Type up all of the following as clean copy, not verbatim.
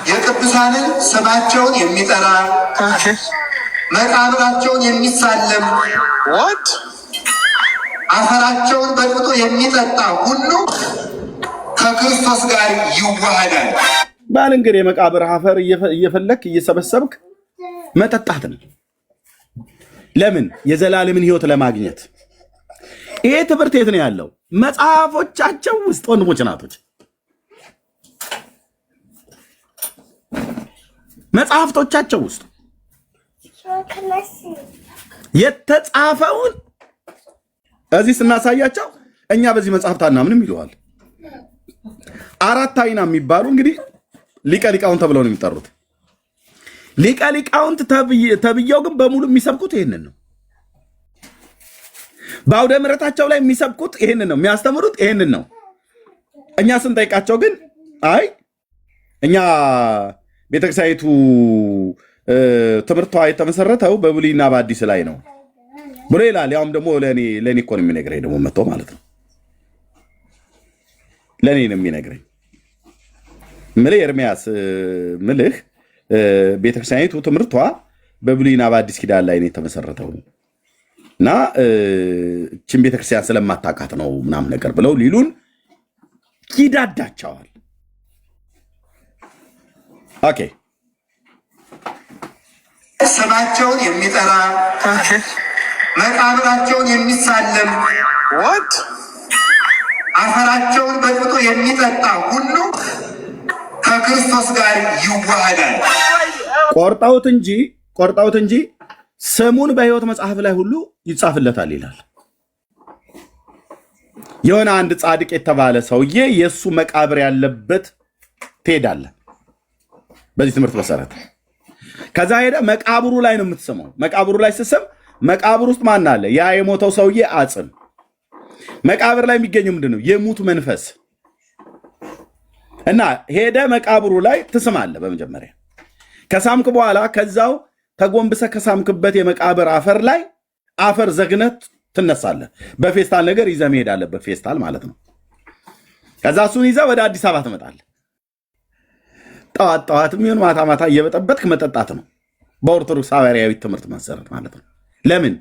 የቅዱሳንን ስማቸውን የሚጠራ መቃብራቸውን የሚሳለም አፈራቸውን በጥብጦ የሚጠጣ ሁሉ ከክርስቶስ ጋር ይዋሃዳል። ባል እንግዲህ የመቃብር አፈር እየፈለክ እየሰበሰብክ መጠጣት ነው። ለምን? የዘላለምን ሕይወት ለማግኘት። ይሄ ትምህርት የት ነው ያለው? መጽሐፎቻቸው ውስጥ ወንድሞች ናቶች፣ መጽሐፍቶቻቸው ውስጥ የተጻፈውን እዚህ ስናሳያቸው እኛ በዚህ መጽሐፍት አናምንም ይለዋል። አራት አይና የሚባሉ እንግዲህ ሊቀ ሊቃውንት ተብለው ነው የሚጠሩት። ሊቀ ሊቃውንት ተብየው ግን በሙሉ የሚሰብኩት ይሄንን ነው። በአውደ ምሕረታቸው ላይ የሚሰብኩት ይሄንን ነው፣ የሚያስተምሩት ይሄንን ነው። እኛ ስንጠይቃቸው ግን አይ እኛ ቤተክርስቲያኒቱ ትምህርቷ የተመሰረተው በብሉይና በአዲስ ላይ ነው ብሎ ይላል። ያውም ደግሞ ለእኔ እኮ ነው የሚነግረኝ፣ ደግሞ መጥቶ ማለት ነው ለእኔ ነው የሚነግረኝ። ምልህ ኤርምያስ ምልህ ቤተክርስቲያኒቱ ትምህርቷ በብሉይና በአዲስ ኪዳን ላይ ነው የተመሰረተው እና እችን ቤተክርስቲያን ስለማታውቃት ነው ምናምን ነገር ብለው ሊሉን ይዳዳቸዋል። ኦኬ ስማቸውን የሚጠራ መቃብራቸውን የሚሳለም አፈራቸውን በጥብጦ የሚጠጣ ሁሉ ከክርስቶስ ጋር ይዋሃዳል። ቆርጠውት እንጂ ስሙን በሕይወት መጽሐፍ ላይ ሁሉ ይጻፍለታል ይላል። የሆነ አንድ ጻድቅ የተባለ ሰውዬ የእሱ መቃብር ያለበት ትሄዳለህ በዚህ ትምህርት መሰረት። ከዛ ሄደ መቃብሩ ላይ ነው የምትሰማው። መቃብሩ ላይ ስትሰም መቃብር ውስጥ ማን አለ? ያ የሞተው ሰውዬ አጽም። መቃብር ላይ የሚገኘው ምንድን ነው? የሙት መንፈስ እና ሄደ መቃብሩ ላይ ትስማለህ። በመጀመሪያ ከሳምክ በኋላ ከዛው ተጎንብሰ ከሳምክበት የመቃብር አፈር ላይ አፈር ዘግነት ትነሳለህ። በፌስታል ነገር ይዘህ መሄድ አለበት፣ ፌስታል ማለት ነው። ከዛ እሱን ይዘህ ወደ አዲስ አበባ ትመጣለህ። ጠዋት ጠዋት የሚሆን ማታ ማታ እየበጠበጥክ መጠጣት ነው፣ በኦርቶዶክስ ሐዋርያዊት ትምህርት መሰረት ማለት ነው። ለምን?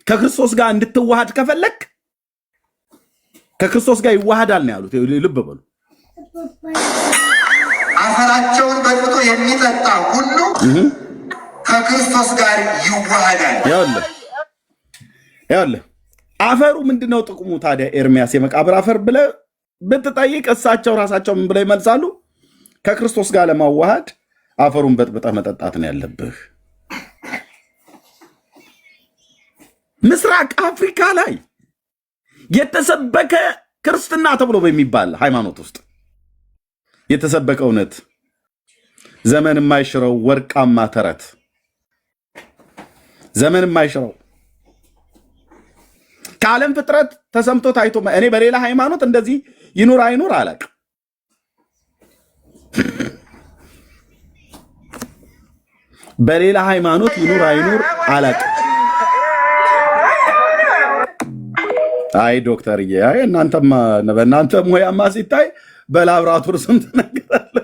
ከክርስቶስ ጋር እንድትዋሃድ ከፈለክ ከክርስቶስ ጋር ይዋሃዳል ነው ያሉት። ልብ በሉ። አፈራቸውን በጥብጦ የሚጠጣ ሁሉ ከክርስቶስ ጋር ይዋሃዳል። ያለ አፈሩ ምንድነው ጥቅሙ ታዲያ? ኤርምያስ የመቃብር አፈር ብለህ ብትጠይቅ እሳቸው ራሳቸው ምን ብለው ይመልሳሉ? ከክርስቶስ ጋር ለማዋሃድ አፈሩን በጥብጠህ መጠጣት ነው ያለብህ። ምስራቅ አፍሪካ ላይ የተሰበከ ክርስትና ተብሎ በሚባል ሃይማኖት ውስጥ የተሰበከ እውነት፣ ዘመን የማይሽረው ወርቃማ ተረት፣ ዘመን የማይሽረው ከዓለም ፍጥረት ተሰምቶ ታይቶ፣ እኔ በሌላ ሃይማኖት እንደዚህ ይኑር አይኑር አላውቅም። በሌላ ሃይማኖት ይኑር አይኑር አላውቅም። አይ ዶክተርዬ፣ አይ እናንተማ በእናንተ ሙያማ ሲታይ በላብራቶር ስንት ነገር አለ።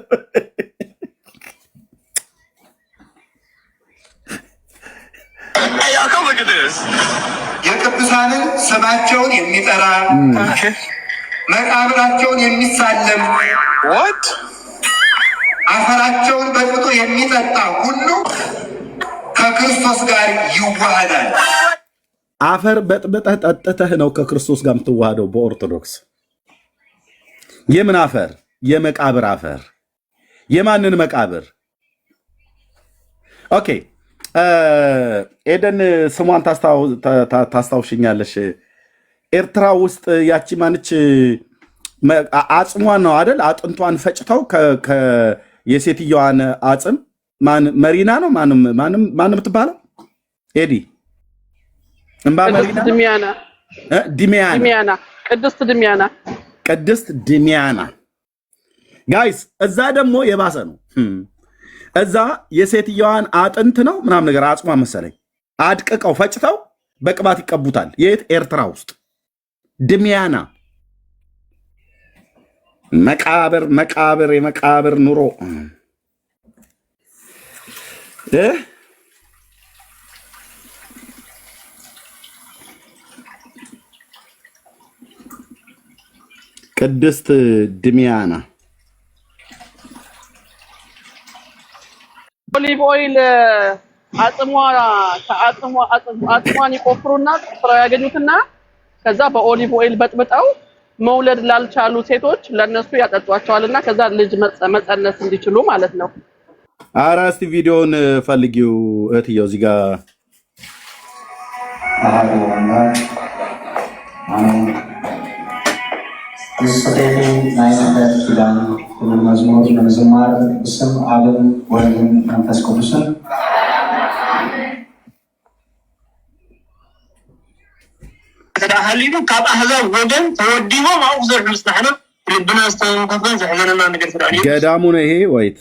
የቅዱሳንን ስማቸውን የሚጠራ መቃብራቸውን የሚሳለም አፈራቸውን በጥብጦ የሚጠጣ ሁሉ ከክርስቶስ ጋር ይዋሃዳል። አፈር በጥብጠህ ጠጥተህ ነው ከክርስቶስ ጋር የምትዋሃደው በኦርቶዶክስ። የምን አፈር? የመቃብር አፈር። የማንን መቃብር? ኦኬ ኤደን ስሟን ታስታውሽኛለሽ? ኤርትራ ውስጥ ያቺ ማንች አጽሟን ነው አይደል? አጥንቷን ፈጭተው የሴትዮዋን አጽም መሪና ነው ማንም የምትባለው ኤዲ እንባ መሪና ዲሚያና ቅድስት ዲሚያና ጋይስ፣ እዛ ደግሞ የባሰ ነው። እዛ የሴትዮዋን አጥንት ነው ምናምን ነገር አጽሟ መሰለኝ አድቅቀው ፈጭተው በቅባት ይቀቡታል። የት? ኤርትራ ውስጥ ዲሚያና መቃብር መቃብር የመቃብር ኑሮ ቅድስት ድሚያና ኦሊቭ ኦይል አጽሟን ይቆፍሩና ቆፍረው ያገኙትና ከዛ በኦሊቭ ኦይል በጥብጠው መውለድ ላልቻሉ ሴቶች ለነሱ ያጠጧቸዋልና ከዛ ልጅ መጸነስ እንዲችሉ ማለት ነው። ኧረ እስቲ ቪዲዮውን ፈልጊው እህትየው እዚህ ጋር ምስጢሩ ናይ ምሕረት ኪዳን መዝሙር ንምዝማር ብስም አብን ወልድን መንፈስ ቅዱስን ተዳህሊሉ ካብ አሕዛብ ወገን ተወዲቦም አው ዘር ምስናሕነ ልብና ስተንከፈን ዘሕዘነና ነገር ተዳህሊሉ ገዳሙ ነው ይሄ ወይት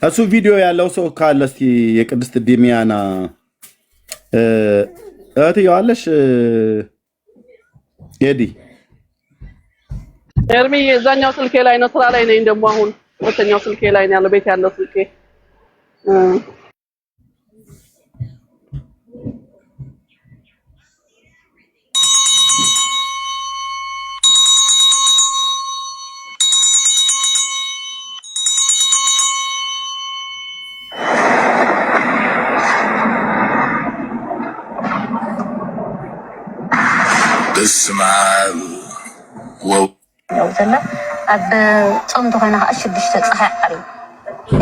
እሱ ቪዲዮ ያለው ሰው ካለ እስቲ የቅድስት ዲሚያና እህትየው አለሽ ኤዲ ኤርሚ የዛኛው ስልኬ ላይ ነው ስራ ላይ ነኝ ደግሞ አሁን ሁለተኛው ስልኬ ላይ ነው ያለው ቤት ያለው ስልኬ اسمع وزلا أب صمت هنا أشد صحيح علي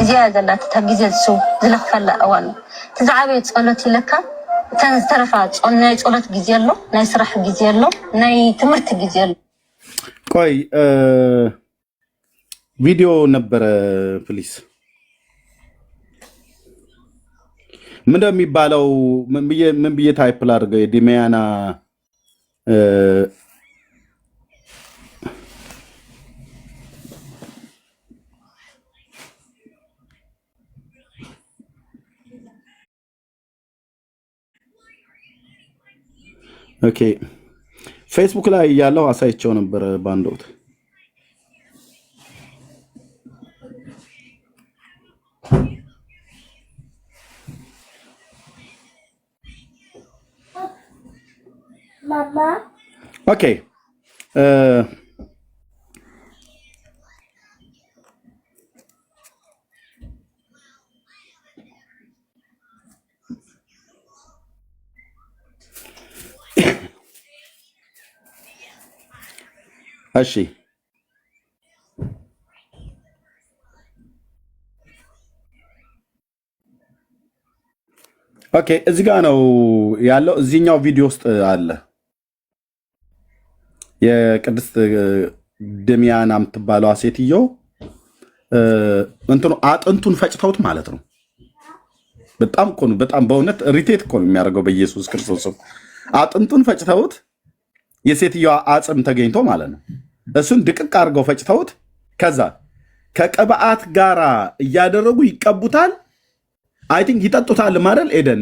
زيادة لا تتجزء سو زلخ فلا أوان تزعبي تصلتي لك تنسترفات أن تصلت جزيلو نيسرح جزيلو ني تمرت جزيلو ቆይ ቪዲዮ ነበረ ፕሊስ ምን እንደሚባለው ምን ብዬ ታይፕ ላድርገው የዲሚያና ኦኬ ፌስቡክ ላይ ያለው አሳይቸው ነበር ባንድ ወቅት Mama ኦኬ እሺ ኦኬ እዚህ ጋር ነው ያለው እዚህኛው ቪዲዮ ውስጥ አለ የቅድስት ድሚያና የምትባለው ሴትዮ እንትኑ አጥንቱን ፈጭተውት ማለት ነው በጣም እኮ ነው በጣም በእውነት ሪቴት እኮ ነው የሚያደርገው በኢየሱስ ክርስቶስ አጥንቱን ፈጭተውት የሴትዮዋ አጽም ተገኝቶ ማለት ነው እሱን ድቅቅ አድርገው ፈጭተውት ከዛ ከቅብአት ጋራ እያደረጉ ይቀቡታል አይ ቲንክ ይጠጡታል ማለት ኤደን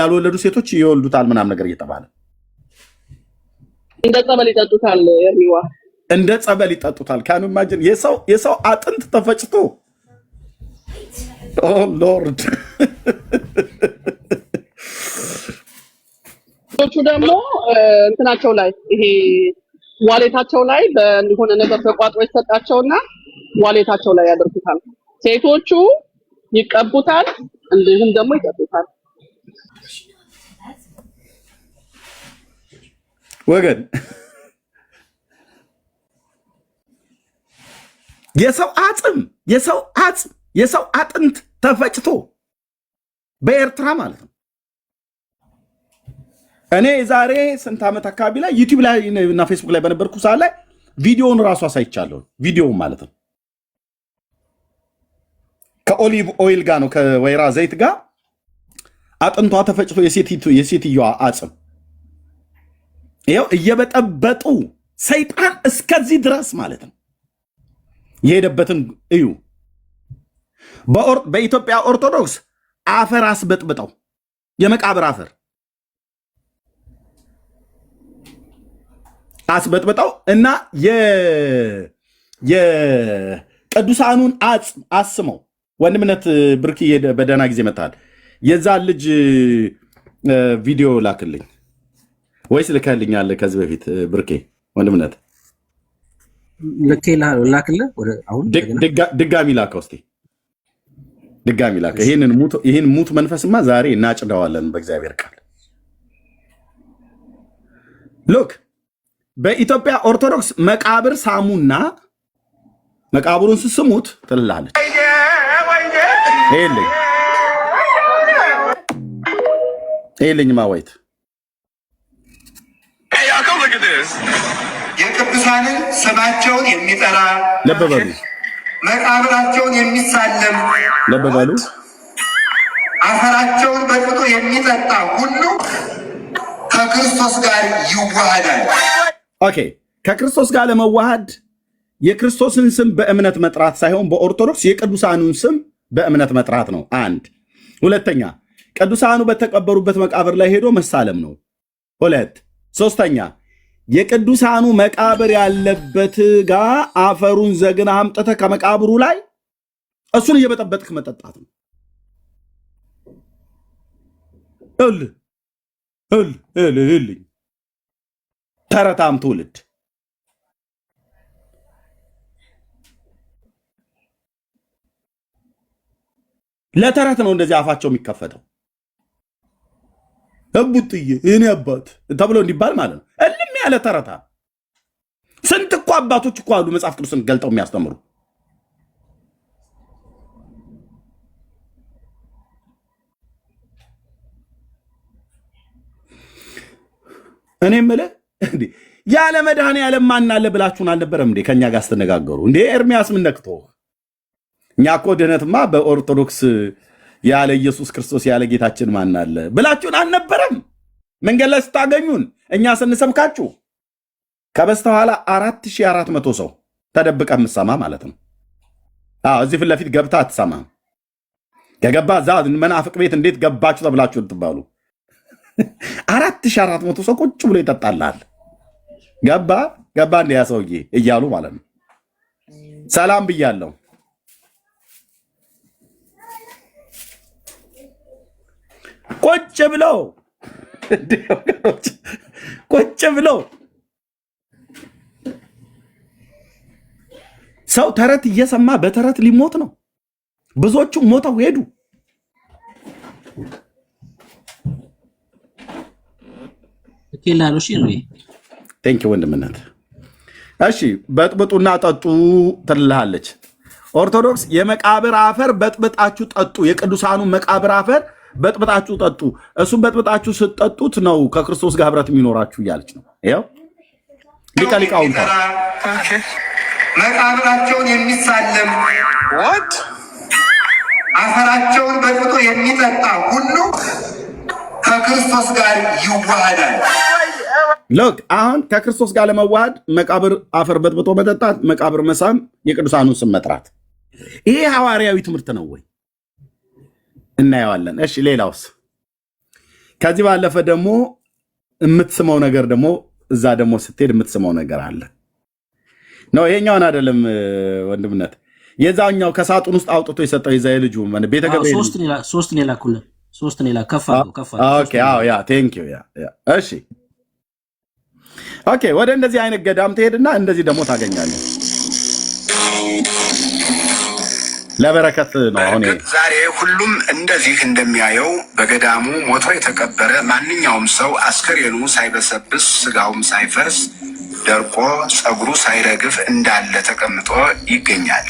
ያልወለዱ ሴቶች ይወልዱታል ምናምን ነገር እየተባለ እንደ ጸበል ይጠጡታል የሚዋ እንደ ጸበል ይጠጡታል ካኑ ኢማጂን የሰው አጥንት ተፈጭቶ ኦ ሎርድ ቶቹ ደግሞ እንትናቸው ላይ ይሄ ዋሌታቸው ላይ በሆነ ነገር ተቋጥሮ ይሰጣቸውና ዋሌታቸው ላይ ያደርጉታል ሴቶቹ ይቀቡታል እንዲሁም ደግሞ ይጠጡታል ወገን የሰው አጥንት ተፈጭቶ በኤርትራ ማለት ነው እኔ ዛሬ ስንት ዓመት አካባቢ ላይ ዩቲዩብ ላይ እና ፌስቡክ ላይ በነበርኩ ሰዓት ላይ ቪዲዮውን ራሱ አሳይቻለሁ ቪዲዮው ማለት ነው ከኦሊቭ ኦይል ጋር ነው ከወይራ ዘይት ጋር አጥንቷ ተፈጭቶ የሴትዮዋ አጽም ይሄው እየበጠበጡ ሰይጣን እስከዚህ ድረስ ማለት ነው የሄደበትን እዩ በኢትዮጵያ ኦርቶዶክስ አፈር አስበጥብጠው የመቃብር አፈር አስበጥበጣው እና የቅዱሳኑን አጽም አስመው ወንድምነት ብርክዬ በደህና ጊዜ መጣል የዛ ልጅ ቪዲዮ ላክልኝ ወይስ ልከልኛል ከዚህ በፊት ብርኬ ወንድምነት ላክልህ አሁን ድጋሚ ላከው እስቲ ድጋሚ ላከ ይሄን ሙት መንፈስማ ዛሬ እናጭደዋለን በእግዚአብሔር ቃል ሎክ በኢትዮጵያ ኦርቶዶክስ መቃብር ሳሙና መቃብሩን ስስሙት ትላለች ኤልኝ ማወይት የቅዱሳንን ስማቸውን የሚጠራ ለበበሉ መቃብራቸውን የሚሳለም ለበበሉ አፈራቸውን በቅጡ የሚጠጣ ሁሉ ከክርስቶስ ጋር ይዋሃዳል። ኦኬ ከክርስቶስ ጋር ለመዋሃድ የክርስቶስን ስም በእምነት መጥራት ሳይሆን በኦርቶዶክስ የቅዱሳኑን ስም በእምነት መጥራት ነው። አንድ ሁለተኛ ቅዱሳኑ በተቀበሩበት መቃብር ላይ ሄዶ መሳለም ነው። ሁለት ሶስተኛ የቅዱሳኑ መቃብር ያለበት ጋር አፈሩን ዘግና አምጥተህ ከመቃብሩ ላይ እሱን እየበጠበጥክ መጠጣት ነው። እልኝ ተረታም ትውልድ ለተረት ነው እንደዚህ አፋቸው የሚከፈተው። እቡጥዬ እኔ አባት ተብሎ እንዲባል ማለት ነው። እልም ያለ ተረታ። ስንት እኮ አባቶች እኮ አሉ መጽሐፍ ቅዱስን ገልጠው የሚያስተምሩ። እኔ የምልህ ያለ መድኃኔዓለም ማን አለ ብላችሁን አልነበረም እንዴ ከኛ ጋር ስትነጋገሩ? እንዴ ኤርሚያስ ምን ነክቶህ? እኛ እኮ ድህነትማ በኦርቶዶክስ ያለ ኢየሱስ ክርስቶስ ያለ ጌታችን ማን አለ ብላችሁን አልነበረም? መንገድ ላይ ስታገኙን እኛ ስንሰብካችሁ ከበስተኋላ 4400 ሰው ተደብቀ የምትሰማ ማለት ነው። እዚህ ፊት ለፊት ገብታ አትሰማም። ከገባ እዛ መናፍቅ ቤት እንዴት ገባችሁ ተብላችሁ ትባሉ። 4400 ሰው ቁጭ ብሎ ይጠጣላል። ገባ እንደ ያ ሰውዬ እያሉ ማለት ነው። ሰላም ብያለሁ። ቁጭ ብለው ሰው ተረት እየሰማ በተረት ሊሞት ነው። ብዙዎቹ ሞተው ሄዱ። ቴንኪ ወንድምነት። እሺ በጥብጡና ጠጡ ትልሃለች ኦርቶዶክስ። የመቃብር አፈር በጥብጣችሁ ጠጡ። የቅዱሳኑ መቃብር አፈር በጥብጣችሁ ጠጡ። እሱም በጥብጣችሁ ስትጠጡት ነው ከክርስቶስ ጋር ህብረት የሚኖራችሁ እያለች ነው። ይኸው ሊቃውንታ መቃብራቸውን የሚሳለም አፈራቸውን በቅጡ የሚጠጣ ሁሉ ከክርስቶስ ጋር ይዋሃዳል። ሎክ አሁን ከክርስቶስ ጋር ለመዋሃድ መቃብር አፈር በጥብጦ መጠጣት፣ መቃብር መሳም፣ የቅዱሳኑን ስም መጥራት፣ ይሄ ሐዋርያዊ ትምህርት ነው ወይ? እናየዋለን። እሺ ሌላውስ? ከዚህ ባለፈ ደግሞ የምትስመው ነገር ደግሞ እዛ ደግሞ ስትሄድ የምትስመው ነገር አለ ነው። ይሄኛውን አይደለም ወንድምነት፣ የዛኛው ከሳጥን ውስጥ አውጥቶ የሰጠው የዛ የልጁ ቤተ ገብርኤል ሶስት ሌላ ከፍ ኦኬ ያ ቴንክ ዩ ያ እሺ ኦኬ። ወደ እንደዚህ አይነት ገዳም ትሄድና እንደዚህ ደግሞ ታገኛለህ። ለበረከት ነው። አሁን ዛሬ ሁሉም እንደዚህ እንደሚያየው በገዳሙ ሞቶ የተቀበረ ማንኛውም ሰው አስከሬኑ ሳይበሰብስ ስጋውም ሳይፈርስ ደርቆ ጸጉሩ ሳይረግፍ እንዳለ ተቀምጦ ይገኛል።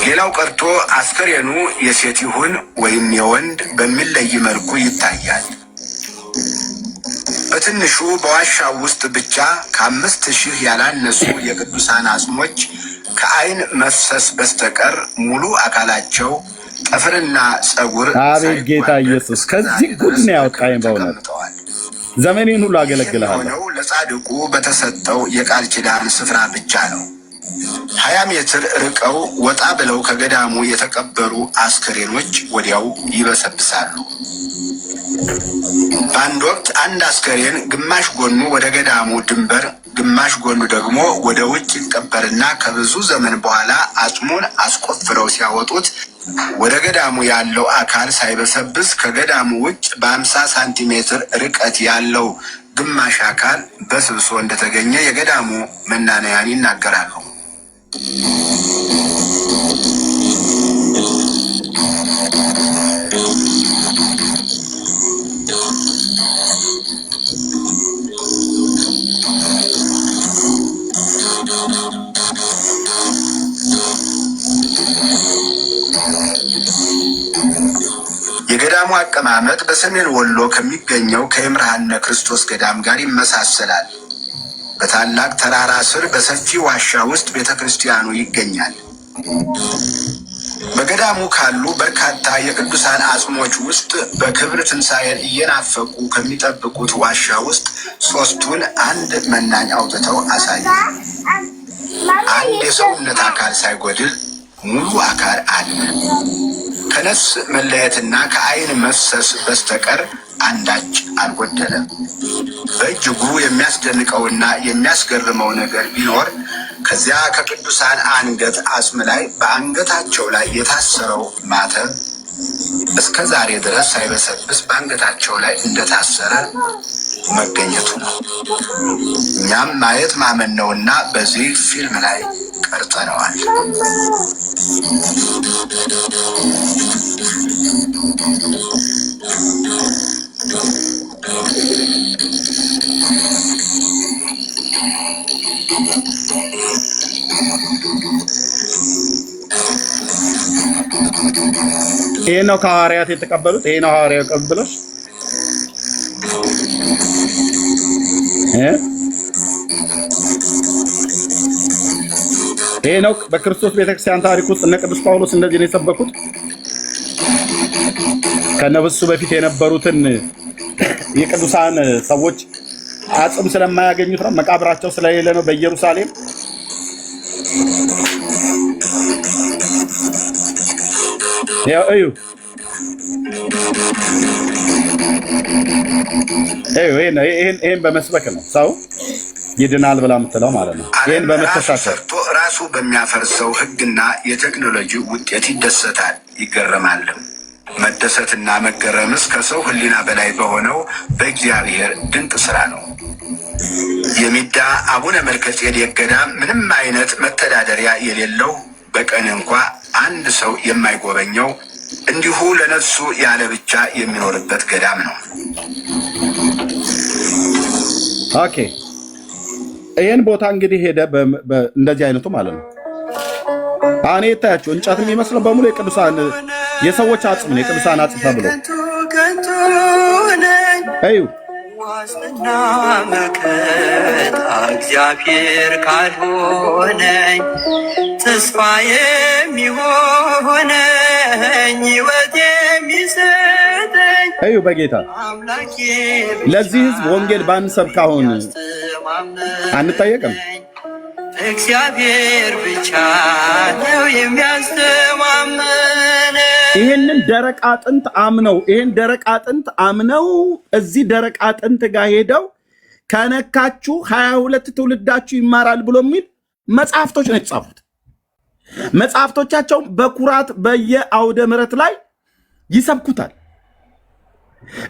ሌላው ቀርቶ አስከሬኑ የሴት ይሁን ወይም የወንድ በሚለይ መልኩ ይታያል። በትንሹ በዋሻው ውስጥ ብቻ ከ5000 ያላነሱ የቅዱሳን አጽሞች ከአይን መፍሰስ በስተቀር ሙሉ አካላቸው ጠፍርና ጸጉር አቤት ጌታ ኢየሱስ ከዚህ ጉድ ነው ያወጣኝ። በእውነት ዘመኔን ሁሉ አገለግልሃለሁ። ለጻድቁ በተሰጠው የቃል ኪዳን ስፍራ ብቻ ነው። 20 ሜትር ርቀው ወጣ ብለው ከገዳሙ የተቀበሩ አስከሬኖች ወዲያው ይበሰብሳሉ። በአንድ ወቅት አንድ አስከሬን ግማሽ ጎኑ ወደ ገዳሙ ድንበር ግማሽ ጎኑ ደግሞ ወደ ውጭ ይቀበርና ከብዙ ዘመን በኋላ አጽሙን አስቆፍረው ሲያወጡት ወደ ገዳሙ ያለው አካል ሳይበሰብስ ከገዳሙ ውጭ በ50 ሳንቲሜትር ርቀት ያለው ግማሽ አካል በስብሶ እንደተገኘ የገዳሙ መናንያን ይናገራሉ። የገዳሙ አቀማመጥ በሰሜን ወሎ ከሚገኘው ከይምርሃነ ክርስቶስ ገዳም ጋር ይመሳሰላል። በታላቅ ተራራ ስር በሰፊ ዋሻ ውስጥ ቤተክርስቲያኑ ይገኛል። በገዳሙ ካሉ በርካታ የቅዱሳን አጽሞች ውስጥ በክብር ትንሣኤን እየናፈቁ ከሚጠብቁት ዋሻ ውስጥ 3ቱን አንድ መናኝ አውጥተው አሳዩ። አንድ የሰውነት አካል ሳይጎድል ሙሉ አካል አለ። ከነፍስ መለየትና ከዓይን መፍሰስ በስተቀር አንዳች አልጎደለም። በእጅጉ የሚያስደንቀውና የሚያስገርመው ነገር ቢኖር ከዚያ ከቅዱሳን አንገት አጽም ላይ በአንገታቸው ላይ የታሰረው ማተብ እስከ ዛሬ ድረስ ሳይበሰብስ በአንገታቸው ላይ እንደታሰረ መገኘቱ ነው። እኛም ማየት ማመን ነውና በዚህ ፊልም ላይ ቀርጸነዋል። ይሄ ነው ከሐዋርያት የተቀበሉት። ይሄ ነው ሐዋርያው ቀብሎሽ ይሄ ነው በክርስቶስ ቤተክርስቲያን ታሪክ ውስጥ እነ ቅዱስ ጳውሎስ እንደዚህ ነው የሰበኩት። ከነብሱ በፊት የነበሩትን የቅዱሳን ሰዎች አጽም ስለማያገኙት ነው፣ መቃብራቸው ስለሌለ ነው በኢየሩሳሌም። እዩ ይሄን በመስበክ ነው ሰው ይድናል ብላ የምትለው ማለት ነው። ይሄን በመተሳሰብ ራሱ በሚያፈርሰው ሕግና የቴክኖሎጂ ውጤት ይደሰታል ይገረማልም። መደሰትና መገረምስ ከሰው ሕሊና በላይ በሆነው በእግዚአብሔር ድንቅ ስራ ነው። የሚዳ አቡነ መልከጼዴቅ ገዳም ምንም አይነት መተዳደሪያ የሌለው በቀን እንኳ አንድ ሰው የማይጎበኘው እንዲሁ ለነፍሱ ያለ ብቻ የሚኖርበት ገዳም ነው። ኦኬ ይሄን ቦታ እንግዲህ ሄደ እንደዚህ አይነቱ ማለት ነው። አኔ ታያችሁ እንጨት የሚመስለው በሙሉ የቅዱሳን የሰዎች አጽም ነው። የቅዱሳን አጽም ተብሎ እዩ ዋስትና መከታ እግዚአብሔር ካልሆነኝ ተስፋ የሚሆነኝ ሕይወት የሚሰጠኝ እዩ በጌታ ለዚህ ሕዝብ ወንጌል ባንሰብክ አሁን አንጠየቅም። እግዚአብሔር ብቻ ነው የሚያስተማመን። ይሄንን ደረቅ አጥንት አምነው እዚህ ደረቅ አጥንት ጋር ሄደው ከነካችሁ 22 ትውልዳችሁ ይማራል ብሎ የሚል መጽሐፍቶች ነው የተጻፉት። መጽሐፍቶቻቸው በኩራት በየአውደ ምሕረት ላይ ይሰብኩታል።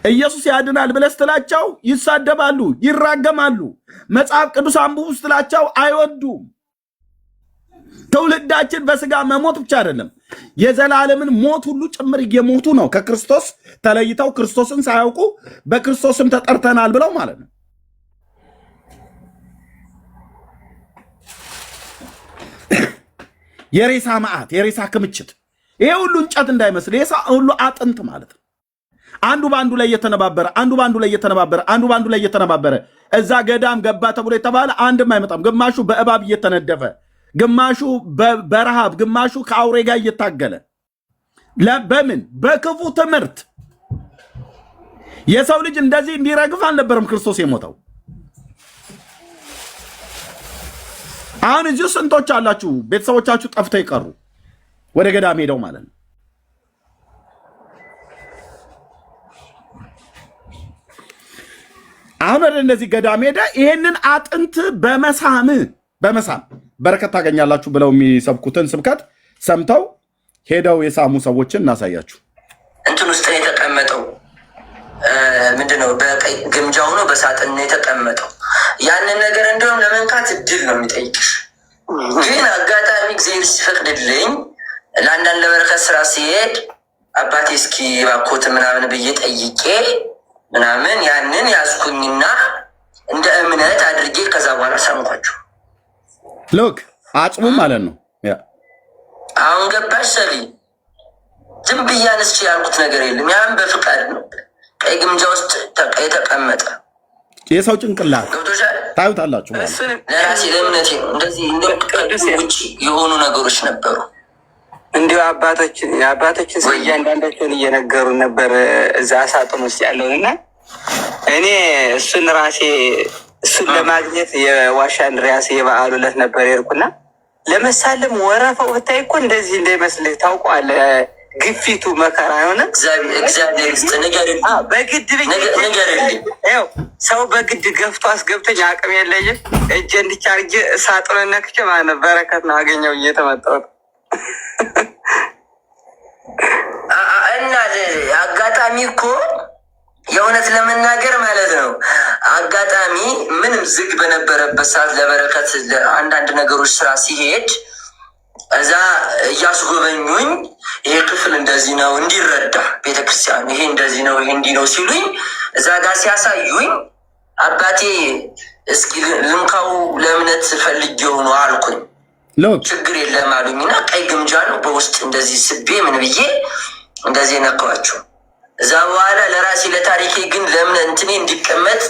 ኢየሱስ ያድናል ብለህ ስትላቸው ይሳደባሉ፣ ይራገማሉ። መጽሐፍ ቅዱስ አንብቡ ስትላቸው አይወዱም። ትውልዳችን በስጋ መሞት ብቻ አይደለም የዘላለምን ሞት ሁሉ ጭምር እየሞቱ ነው። ከክርስቶስ ተለይተው ክርስቶስን ሳያውቁ በክርስቶስም ተጠርተናል ብለው ማለት ነው። የሬሳ መዓት፣ የሬሳ ክምችት፣ ይሄ ሁሉ እንጨት እንዳይመስል ይሄ ሁሉ አጥንት ማለት ነው። አንዱ በአንዱ ላይ እየተነባበረ እዛ ገዳም ገባ ተብሎ የተባለ አንድም አይመጣም። ግማሹ በእባብ እየተነደፈ፣ ግማሹ በረሃብ፣ ግማሹ ከአውሬ ጋር እየታገለ በምን በክፉ ትምህርት። የሰው ልጅ እንደዚህ እንዲረግፍ አልነበረም ክርስቶስ የሞተው። አሁን እዚሁ ስንቶች አላችሁ ቤተሰቦቻችሁ ጠፍተው ይቀሩ ወደ ገዳም ሄደው ማለት ነው። አሁን ወደ እነዚህ ገዳም ሄደ። ይሄንን አጥንት በመሳም በረከት ታገኛላችሁ ብለው የሚሰብኩትን ስብከት ሰምተው ሄደው የሳሙ ሰዎችን እናሳያችሁ። እንትን ውስጥ ነው የተቀመጠው። ምንድነው? በቀይ ግምጃው ነው በሳጥን ነው የተቀመጠው። ያንን ነገር እንደውም ለመንካት እድል ነው የሚጠይቅሽ። ግን አጋጣሚ እግዚአብሔር ሲፈቅድልኝ ለአንዳንድ ለበረከት ስራ ሲሄድ አባቴ እስኪ ባኮት ምናምን ብዬ ጠይቄ ምናምን ያንን ያዝኩኝና እንደ እምነት አድርጌ ከዛ በኋላ ሳምኳቸው። ሎክ አጽሙ ማለት ነው። አሁን ገባሽ ሰሊ? ዝም ብዬ አንስቼ ያልኩት ነገር የለም። ያን በፍቃድ ነው። ቀይ ግምጃ ውስጥ የተቀመጠ የሰው ጭንቅላት ታዩታላችሁ። ለራሴ ለእምነቴ ነው። እንደዚህ እንደቅዱስ ውጭ የሆኑ ነገሮች ነበሩ። እንዲሁ አባቶችን ስለ እያንዳንዳቸውን እየነገሩ ነበር እዛ ሳጥን ውስጥ ያለውን እና እኔ እሱን ራሴ እሱን ለማግኘት የዋሻ እንድሪያስ የበዓሉ ዕለት ነበር የሄድኩና ለመሳለም ወረፋው ብታይ እኮ እንደዚህ እንዳይመስልህ ታውቀዋለህ። ግፊቱ መከራ የሆነ እግዚአብሔር ውስጥ ንገርልኝ፣ በግድ ንገርልኝ። ሰው በግድ ገፍቶ አስገብተኝ አቅም የለኝም። እጄ እንድቻ አድርጌ ሳጥኑን ነክቼ ማለት በረከት ነው አገኘው እየተመጣሁት እና አጋጣሚ እኮ የእውነት ለመናገር ማለት ነው አጋጣሚ ምንም ዝግ በነበረበት ሰዓት ለበረከት አንዳንድ ነገሮች ስራ ሲሄድ እዛ እያስጎበኙኝ ይሄ ክፍል እንደዚህ ነው እንዲረዳ ቤተክርስቲያን ይሄ እንደዚህ ነው ይሄ እንዲህ ነው ሲሉኝ እዛ ጋር ሲያሳዩኝ አባቴ እስኪ ልንካው ለእምነት ፈልጌው ነው አልኩኝ። ችግር የለም አሉኝና ቀይ ግምጃ ነው በውስጥ እንደዚህ ስቤ ምን ብዬ እንደዚህ ነካዋቸው። እዛ በኋላ ለራሴ ለታሪኬ ግን ለምን እንትኔ እንዲቀመጥ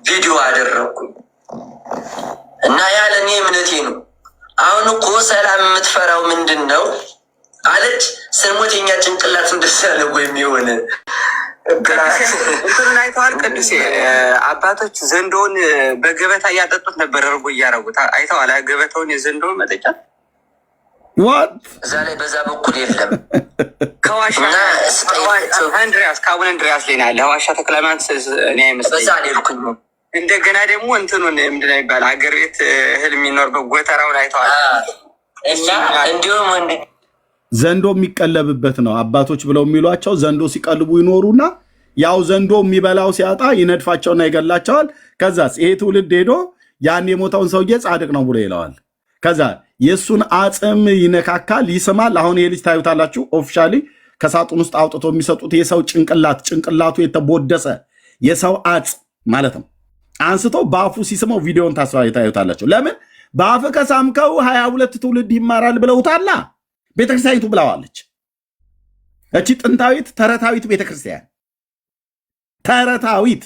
ቪዲዮ አደረኩኝ እና ያለ እኔ እምነቴ ነው። አሁን እኮ ሰላም የምትፈራው ምንድን ነው አለች። ስሞት የኛ ጭንቅላት እንደሳለ ወይም የሆነ እንትኑን አይተዋል። ቅዱሴ አባቶች ዘንዶውን በገበታ እያጠጡት ነበር እርጎ እያረጉት አይተዋል። ገበታውን የዘንዶውን መጠጫ እዛ ላይ በዛ በኩል የለም። ከዋሻ አንድሪያስ ከአቡነ እንድሪያስ ላይ ናለ ዋሻ ተክለማንት እኔ አይመስለኝም። በዛ ሌልኩኝ እንደገና ደግሞ እንትኑን ምንድን ይባል ሀገር ቤት እህል የሚኖርበት ጎተራውን አይተዋል። እና እንዲሁም ዘንዶ የሚቀለብበት ነው አባቶች ብለው የሚሏቸው። ዘንዶ ሲቀልቡ ይኖሩና ያው ዘንዶ የሚበላው ሲያጣ ይነድፋቸውና ይገላቸዋል። ከዛስ ይሄ ትውልድ ሄዶ ያን የሞተውን ሰውዬ ጻድቅ ነው ብሎ ይለዋል። ከዛ የእሱን አጽም ይነካካል፣ ይስማል። አሁን ይሄ ልጅ ታዩታላችሁ። ኦፊሻሊ ከሳጥን ውስጥ አውጥቶ የሚሰጡት የሰው ጭንቅላቱ የተቦደሰ የሰው አጽም ማለት ነው። አንስቶ በአፉ ሲስመው ቪዲዮን ታዩታላችሁ። ለምን በአፍ ከሳምከው 22 ትውልድ ይማራል ብለውታላ ቤተክርስቲያኒቱ ብለዋለች። እቺ ጥንታዊት ተረታዊት ቤተክርስቲያን ተረታዊት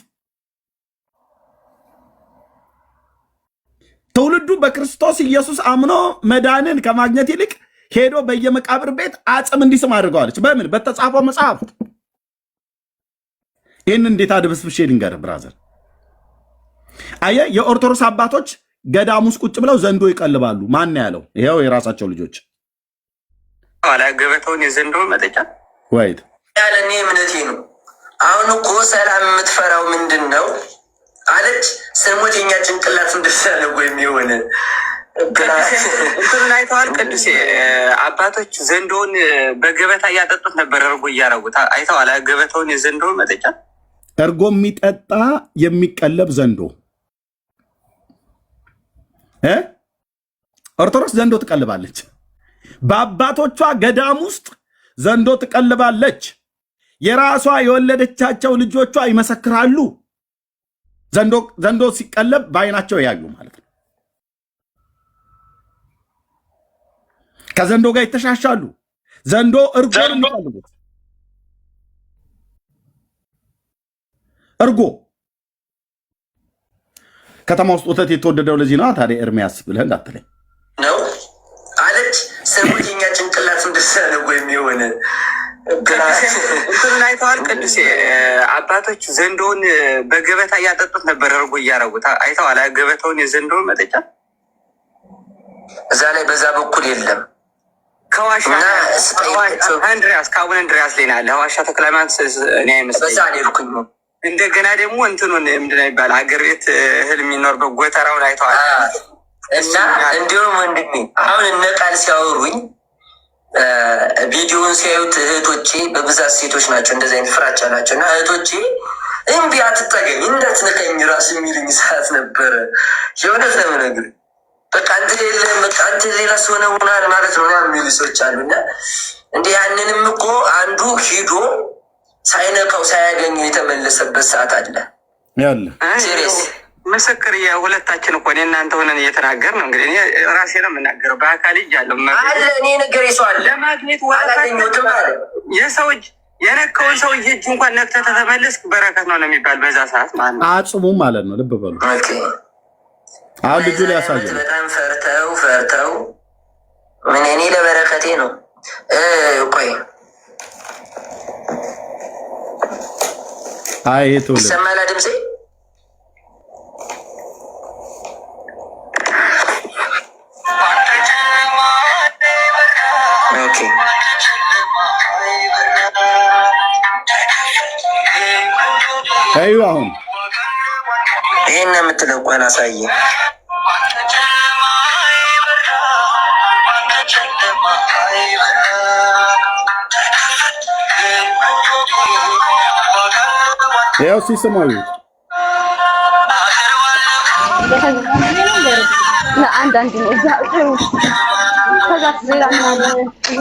ትውልዱ በክርስቶስ ኢየሱስ አምኖ መዳንን ከማግኘት ይልቅ ሄዶ በየመቃብር ቤት አጽም እንዲስም አድርገዋለች። በምን በተጻፈው መጽሐፍ። ይህን እንዴት አድበስብሼ ልንገርህ ብራዘር። አየህ የኦርቶዶክስ አባቶች ገዳም ውስጥ ቁጭ ብለው ዘንዶ ይቀልባሉ። ማን ያለው? ይኸው የራሳቸው ልጆች ገበታውን የዘንዶ መጠጫ ወይት ያለ እኔ እምነቴ ነው። አሁን እኮ ሰላም የምትፈራው ምንድን ነው አለች። ስሞት የኛ ጭንቅላት እንደሳለ ወይም የሆነ እንትኑን አይተዋል። ቅዱሴ አባቶች ዘንዶውን በገበታ እያጠጡት ነበር እርጎ እያረጉት አይተዋል። ገበታውን የዘንዶ መጠጫ እርጎ የሚጠጣ የሚቀለብ ዘንዶ። ኦርቶዶክስ ዘንዶ ትቀልባለች። በአባቶቿ ገዳም ውስጥ ዘንዶ ትቀልባለች። የራሷ የወለደቻቸው ልጆቿ ይመሰክራሉ። ዘንዶ ሲቀለብ በአይናቸው ያዩ ማለት ነው። ከዘንዶ ጋር ይተሻሻሉ። ዘንዶ እርጎ የሚቀልቡት እርጎ ከተማ ውስጥ ወተት የተወደደው ለዚህ ነው። ታዲያ ኤርሚያስ ብለህ እንዳትለኝ ነው አለች። ስሞት የኛ ጭንቅላት እንደሳለ ወይም የሆነ እንትኑን አይተዋል። ቅዱሴ አባቶች ዘንዶውን በገበታ እያጠጡት ነበር እርጎ እያረጉት አይተዋል። ገበታውን የዘንዶ መጠጫ እዛ ላይ በዛ በኩል የለም። ከዋሻ አንድሪያስ ከአቡነ እንድሪያስ ላይ ናለ ዋሻ ተክለማንት እኔ አይመስለኝም። በዛ ሌልኩኝ እንደገና ደግሞ እንትኑን ምንድን ነው የሚባል ሀገር ቤት እህል የሚኖርበት ጎተራውን አይተዋል። እና እንዲሁም ወንድሜ አሁን እነ ቃል ሲያወሩኝ ቪዲዮውን ሲያዩት እህቶቼ በብዛት ሴቶች ናቸው፣ እንደዚህ አይነት ፍራቻ ናቸው። እና እህቶቼ እምቢ አትጠገኝ እንዳትነካኝ ራስ የሚልኝ ሰዓት ነበረ። የእውነት ነው የምነግርህ። በቃ አንተ ሌላ ሰው ነው ሆናል ማለት ነው የሚሉ ሰዎች አሉ። እና እንዲህ ያንንም እኮ አንዱ ሂዶ ሳይነካው ሳያገኙ የተመለሰበት ሰዓት አለ ያለ ሲሪየስ ምስክር የሁለታችን እኮ እናንተ ሆነን እየተናገር ነው። እንግዲህ እኔ ራሴ ነው የምናገረው። በአካል እጅ አለው አለ እኔ ነገር ይሰዋል ለማግኘት አላገኘሁትም አለ የሰው እጅ የነካውን ሰው እጅ እንኳን ነክተህ ተተመለስክ በረከት ነው የሚባል በዛ ሰዓት ማለት ነው። አጽሙ ማለት ነው። ልብ በሉ። አሁን ልጁ ላይ ያሳየው በጣም ፈርተው ምን እኔ ለበረከቴ ነው። ቆይ አይ ቶሎ ይሰማል ድምጼ? ኦኬ አዩ አሁን ይሄን የምትለው ቆይ ላሳየህ። ያው ሲሰማዩ ለአንዳንድ ነው እዛ ከዛ ሌላኛ ይሄ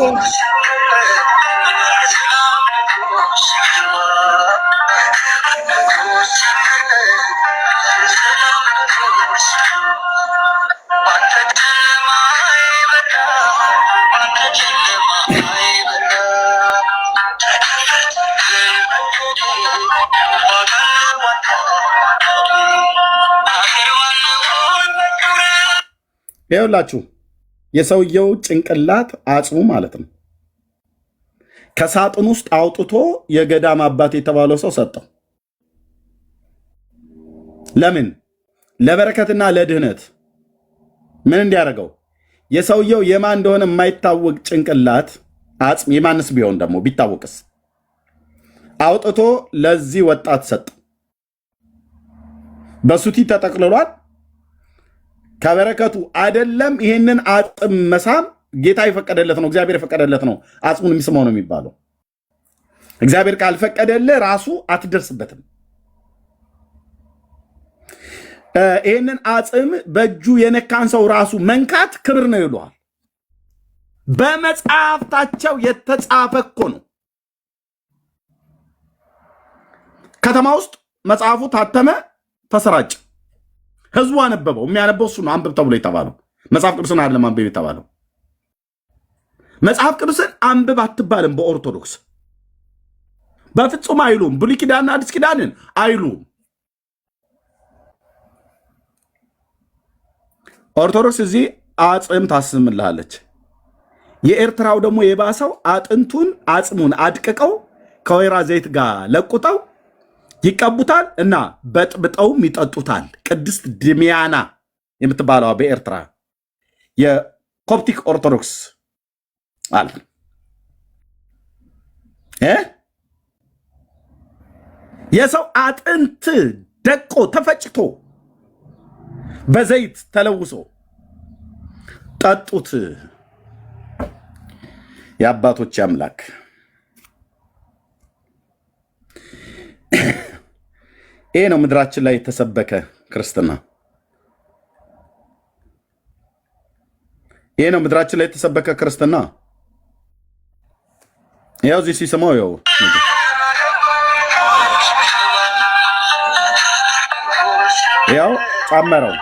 ይኸውላችሁ የሰውየው ጭንቅላት አጽሙ ማለት ነው ከሳጥን ውስጥ አውጥቶ የገዳም አባት የተባለው ሰው ሰጠው። ለምን? ለበረከትና ለድህነት። ምን እንዲያደርገው? የሰውየው የማን እንደሆነ የማይታወቅ ጭንቅላት አጽም የማንስ ቢሆን ደግሞ ቢታወቅስ አውጥቶ ለዚህ ወጣት ሰጠ። በሱቲ ተጠቅልሏል። ከበረከቱ አይደለም ይሄንን አጽም መሳም ጌታ የፈቀደለት ነው፣ እግዚአብሔር የፈቀደለት ነው። አጽሙን የሚስመው ነው የሚባለው። እግዚአብሔር ካልፈቀደልህ ራሱ አትደርስበትም። ይህንን አጽም በእጁ የነካን ሰው ራሱ መንካት ክብር ነው ይለዋል። በመጽሐፍታቸው የተጻፈ እኮ ነው። ከተማ ውስጥ መጽሐፉ ታተመ፣ ተሰራጨ። ህዝቡ አነበበው። የሚያነበው እሱ ነው አንብብ ተብሎ የተባለው። መጽሐፍ ቅዱስን አይደለም አንብብ የተባለው። መጽሐፍ ቅዱስን አንብብ አትባልም በኦርቶዶክስ በፍጹም አይሉም። ብሉይ ኪዳንና አዲስ ኪዳንን አይሉም። ኦርቶዶክስ እዚህ አጽም ታስምልሃለች። የኤርትራው ደግሞ የባሰው አጥንቱን አጽሙን አድቅቀው ከወይራ ዘይት ጋር ለቁጠው ይቀቡታል እና በጥብጠውም ይጠጡታል። ቅድስት ድሚያና የምትባለዋ በኤርትራ የኮፕቲክ ኦርቶዶክስ አለ የሰው አጥንት ደቆ ተፈጭቶ በዘይት ተለውሶ ጠጡት። የአባቶች አምላክ ይሄ ነው ምድራችን ላይ የተሰበከ ክርስትና። ይሄ ነው ምድራችን ላይ የተሰበከ ክርስትና። ያው እዚህ ሲሰማው ያው ጨመረው።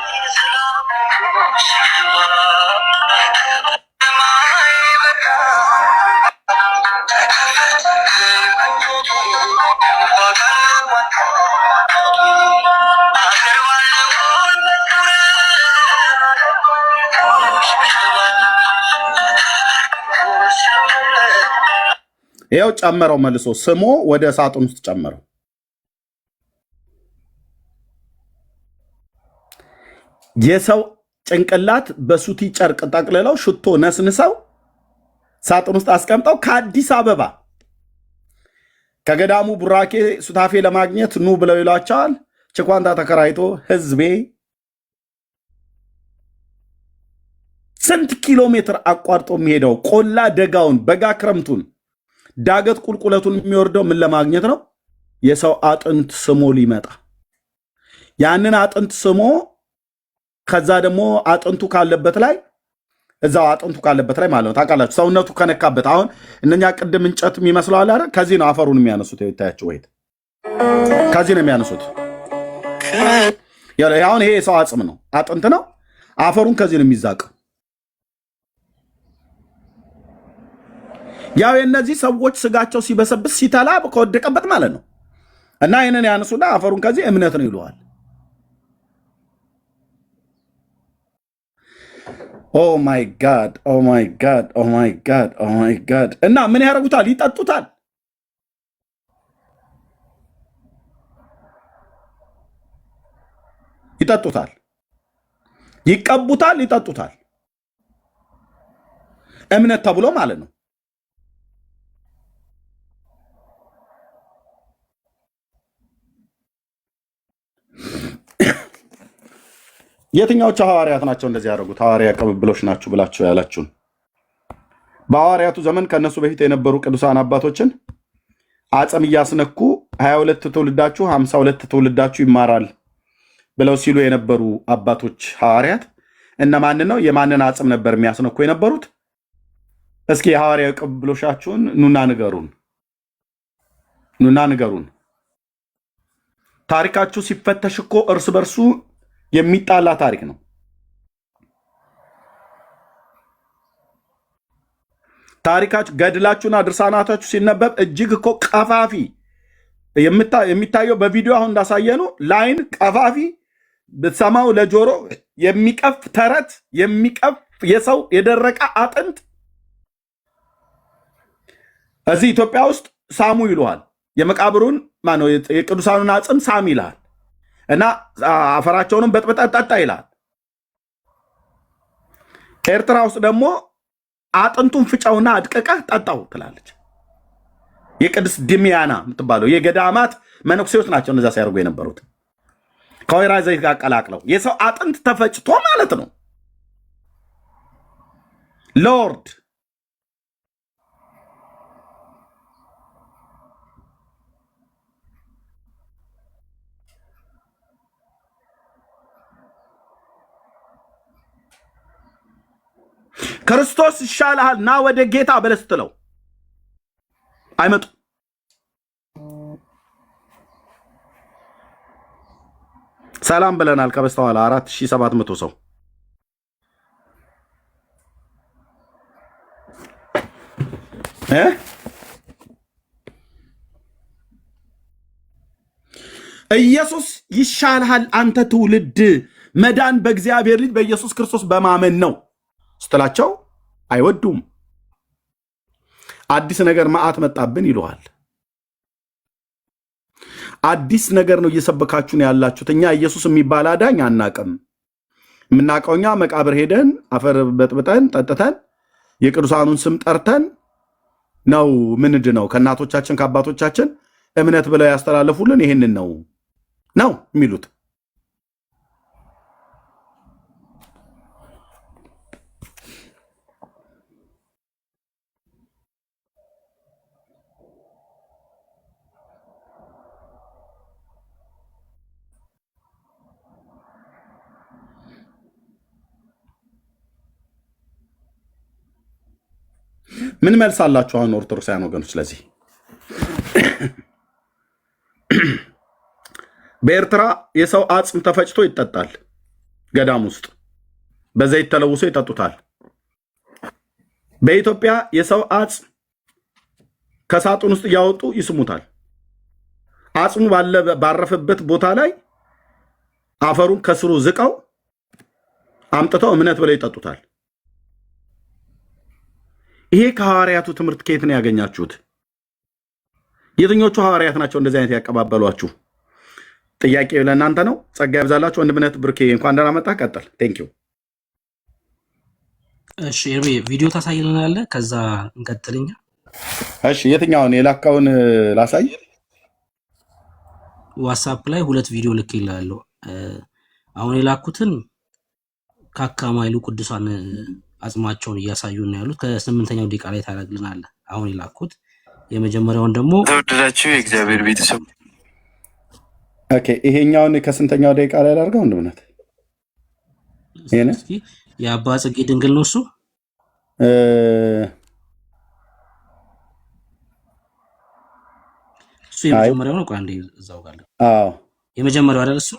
ያው ጨመረው፣ መልሶ ስሞ ወደ ሳጥን ውስጥ ጨመረው። የሰው ጭንቅላት በሱቲ ጨርቅ ጠቅልለው ሽቶ ነስንሰው ሳጥን ውስጥ አስቀምጠው ከአዲስ አበባ ከገዳሙ ቡራኬ ሱታፌ ለማግኘት ኑ ብለው ይሏቸዋል። ችኳንታ ተከራይቶ ህዝቤ ስንት ኪሎ ሜትር አቋርጦ የሚሄደው ቆላ ደጋውን በጋ ክረምቱን ዳገት ቁልቁለቱን የሚወርደው ምን ለማግኘት ነው? የሰው አጥንት ስሞ ሊመጣ ያንን አጥንት ስሞ ከዛ ደግሞ አጥንቱ ካለበት ላይ እዛው አጥንቱ ካለበት ላይ ማለት ነው። ታውቃላችሁ ሰውነቱ ከነካበት አሁን እነኛ ቅድም እንጨት የሚመስለው አለ አይደል? ከዚህ ነው አፈሩን የሚያነሱት። ይታያችሁ ወይ? ከዚህ ነው የሚያነሱት። አሁን ይሄ የሰው አጽም ነው፣ አጥንት ነው። አፈሩን ከዚህ ነው የሚዛቀው። ያው የእነዚህ ሰዎች ስጋቸው ሲበሰብስ ሲተላ ከወደቀበት ማለት ነው። እና ይህንን ያነሱና አፈሩን ከዚህ እምነት ነው ይለዋል። ኦ ማይ ጋድ ኦ ማይ ጋድ ኦ ማይ ጋድ ኦ ማይ ጋድ። እና ምን ያደርጉታል? ይጠጡታል። ይጠጡታል፣ ይቀቡታል፣ ይጠጡታል። እምነት ተብሎ ማለት ነው። የትኛዎቹ ሐዋርያት ናቸው እንደዚህ ያደረጉት? ሐዋርያ ቅብብሎች ናችሁ ብላችሁ ያላችሁን። በሐዋርያቱ ዘመን ከእነሱ በፊት የነበሩ ቅዱሳን አባቶችን አጽም እያስነኩ 22 ትውልዳችሁ 52 ትውልዳችሁ ይማራል ብለው ሲሉ የነበሩ አባቶች ሐዋርያት እነማንን ነው? የማንን አጽም ነበር የሚያስነኩ የነበሩት? እስኪ የሐዋርያዊ ቅብብሎቻችሁን ኑና ንገሩን፣ ኑና ንገሩን። ታሪካችሁ ሲፈተሽ እኮ እርስ በርሱ የሚጣላ ታሪክ ነው። ታሪካችሁ ገድላችሁና ድርሳናታችሁ ሲነበብ እጅግ እኮ ቀፋፊ የሚታየው በቪዲዮ አሁን እንዳሳየኑ ላይን ቀፋፊ ብትሰማው ለጆሮ የሚቀፍ ተረት የሚቀፍ የሰው የደረቀ አጥንት እዚህ ኢትዮጵያ ውስጥ ሳሙ ይሉሃል። የመቃብሩን ማነው የቅዱሳኑን አጽም ሳም ይልሃል እና አፈራቸውንም በጥብጠህ ጠጣ ይልሃል። ኤርትራ ውስጥ ደግሞ አጥንቱን ፍጨውና አድቀቀህ ጠጣው ትላለች። የቅድስት ድሚያና የምትባለው የገዳማት መነኩሴዎች ናቸው እነዛ ሲያደርጉ የነበሩት። ከወይራ ዘይት ጋር ቀላቅለው የሰው አጥንት ተፈጭቶ ማለት ነው። ሎርድ ክርስቶስ ይሻልሃል ና ወደ ጌታ ብለህ ስትለው አይመጡ። ሰላም ብለናል። ከበስተኋላ 4700 ሰው ኢየሱስ ይሻልሃል አንተ ትውልድ መዳን በእግዚአብሔር ልጅ በኢየሱስ ክርስቶስ በማመን ነው ስትላቸው አይወዱም። አዲስ ነገር መዓት መጣብን ይሉሃል። አዲስ ነገር ነው እየሰበካችሁ ነው ያላችሁት። እኛ ኢየሱስ የሚባል አዳኝ አናቅም። የምናውቀው እኛ መቃብር ሄደን አፈር በጥብጠን ጠጥተን የቅዱሳኑን ስም ጠርተን ነው። ምንድ ነው ከእናቶቻችን ከአባቶቻችን እምነት ብለው ያስተላለፉልን ይህንን ነው የሚሉት። ምን መልስ አላችሁ አሁን ኦርቶዶክሳውያን ወገኖች? ስለዚህ በኤርትራ የሰው አጽም ተፈጭቶ ይጠጣል። ገዳም ውስጥ በዘይት ተለውሶ ይጠጡታል። በኢትዮጵያ የሰው አጽም ከሳጥን ውስጥ እያወጡ ይስሙታል። አጽሙ ባረፈበት ቦታ ላይ አፈሩን ከስሩ ዝቀው አምጥተው እምነት ብለው ይጠጡታል። ይሄ ከሐዋርያቱ ትምህርት ከየት ነው ያገኛችሁት? የትኞቹ ሐዋርያት ናቸው እንደዚህ አይነት ያቀባበሏችሁ? ጥያቄ ለእናንተ ነው። ጸጋ ያብዛላችሁ። ወንድምነት ብርኬ እንኳን ደህና መጣህ። ቀጥል። ቴንኪው። እሺ ኤርሚ ቪዲዮ ታሳይልናለህ? ከዛ እንቀጥልኛ። እሺ የትኛውን የላካውን ላሳይ? ዋትስአፕ ላይ 2 ቪዲዮ ልክ ይላል። አሁን የላኩትን ካካማይሉ ቅዱሳን አጽማቸውን እያሳዩ ነው ያሉት። ከ8ኛው ደቂቃ ላይ ታረግልናለህ። አሁን የላኩት የመጀመሪያውን ደግሞ ተወደዳችሁ የእግዚአብሔር ቤተሰብ ኦኬ፣ ይሄኛውን ከስንተኛው ደቂቃ ላይ አድርገው እንደምነት ይሄን እስኪ የአባ ጽጌ ድንግል ነው እሱ የመጀመሪያው ነው። ቆይ አንዴ እዛው ጋር አዎ፣ የመጀመሪያው አይደል እሱ?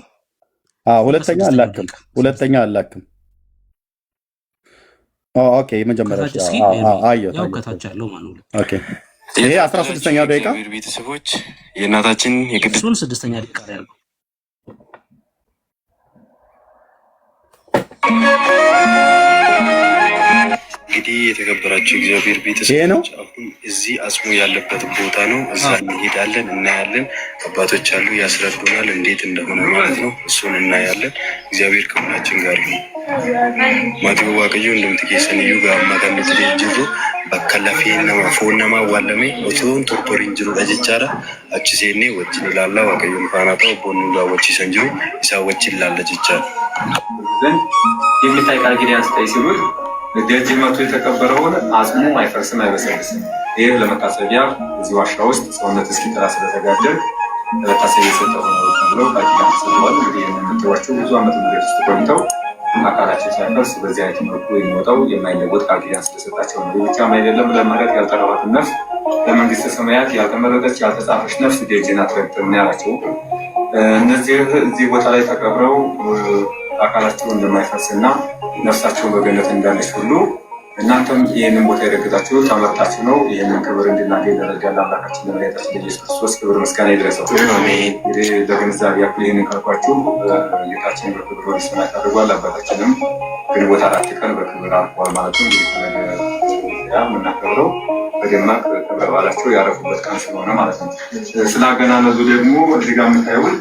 አዎ፣ ሁለተኛ አላክም። ኦኬ፣ የመጀመሪያው ያው ከታች ያለው ማለት ነው። ኦኬ፣ ይሄ 16ኛው ደቂቃ ቤተሰቦች የእናታችን የቅድስት 6ኛ ደቂቃ ላይ ያለው እንግዲህ የተከበራችሁ እግዚአብሔር ቤተሰቦች አሁን እዚህ አጽሙ ያለበት ቦታ ነው። እዛ እንሄዳለን፣ እናያለን። አባቶች አሉ ያስረዱናል እንዴት እንደሆነ ማለት ነው። እሱን እናያለን። እግዚአብሔር ከሁላችን ጋር ነው። ማቲው ዋቀዩ እንደምትከሰንዩ ጋር ማዳን ተጀጅሩ በከላፊ ነማ ፎነማ ዋለሜ ወቶን ቶርቶሪን ጅሩ አጅቻራ አቺሴኔ ወጭን ላላ ዋቀዩ ፋናታው ቦኑ ጋር ወጪሰን ጅሩ ይሳወጭን ላላ ጅቻራ ዘንድ የሚታይ ቃል ኪዳን ስጠይ ሲሉት ደጅ መቶ የተቀበረውን አጽሙ አይፈርስም አይበሰብስም። ይህ ለመታሰቢያ እዚህ ዋሻ ውስጥ ሰውነት እስኪጠራ ስለተጋደል ለመታሰቢያ የሰጠው ነው ተብለው ቃል ኪዳን ተሰጥቷል። እንግዲህ የምትዋቸው ብዙ ዓመት መንገድ ውስጥ ቆይተው አካላቸው ሳይፈርስ በዚህ አይነት መልኩ የሚወጣው የማይለወጥ ቃል ኪዳን ስለሰጣቸው ነው። ብቻም አይደለም ለመረጥ ያልጠራኋትን ነፍስ ለመንግስተ ሰማያት ያልተመረጠች ያልተጻፈች ነፍስ ደጅን አትረግጥም ያላቸው እነዚህ እዚህ ቦታ ላይ ተቀብረው አካላቸው እንደማይፈርስና ነፍሳቸው በገነት እንዳለች ሁሉ እናንተም ይህንን ቦታ የረገጣችሁ ተመርጣችሁ ነው። ይህንን ክብር እንድናገኝ ያደረጋል አምላካችን ለመድኃኒታችን ለኢየሱስ ክርስቶስ ክብር ምስጋና ይድረሰው። እንግዲህ ለግንዛቤ ያክል ይህንን ካልኳችሁ ጌታችን በክብር ወደ ሰማይ አድርጓል። አባታችንም ግንቦት 4 ቀን በክብር አርፏል ማለት ነው። እንግዲህ የምናከብረው በደማቅ ክብረ በዓላቸው ያረፉበት ቀን ስለሆነ ማለት ነው። ስላገናነዙ ደግሞ እዚህ ጋር የምታዩት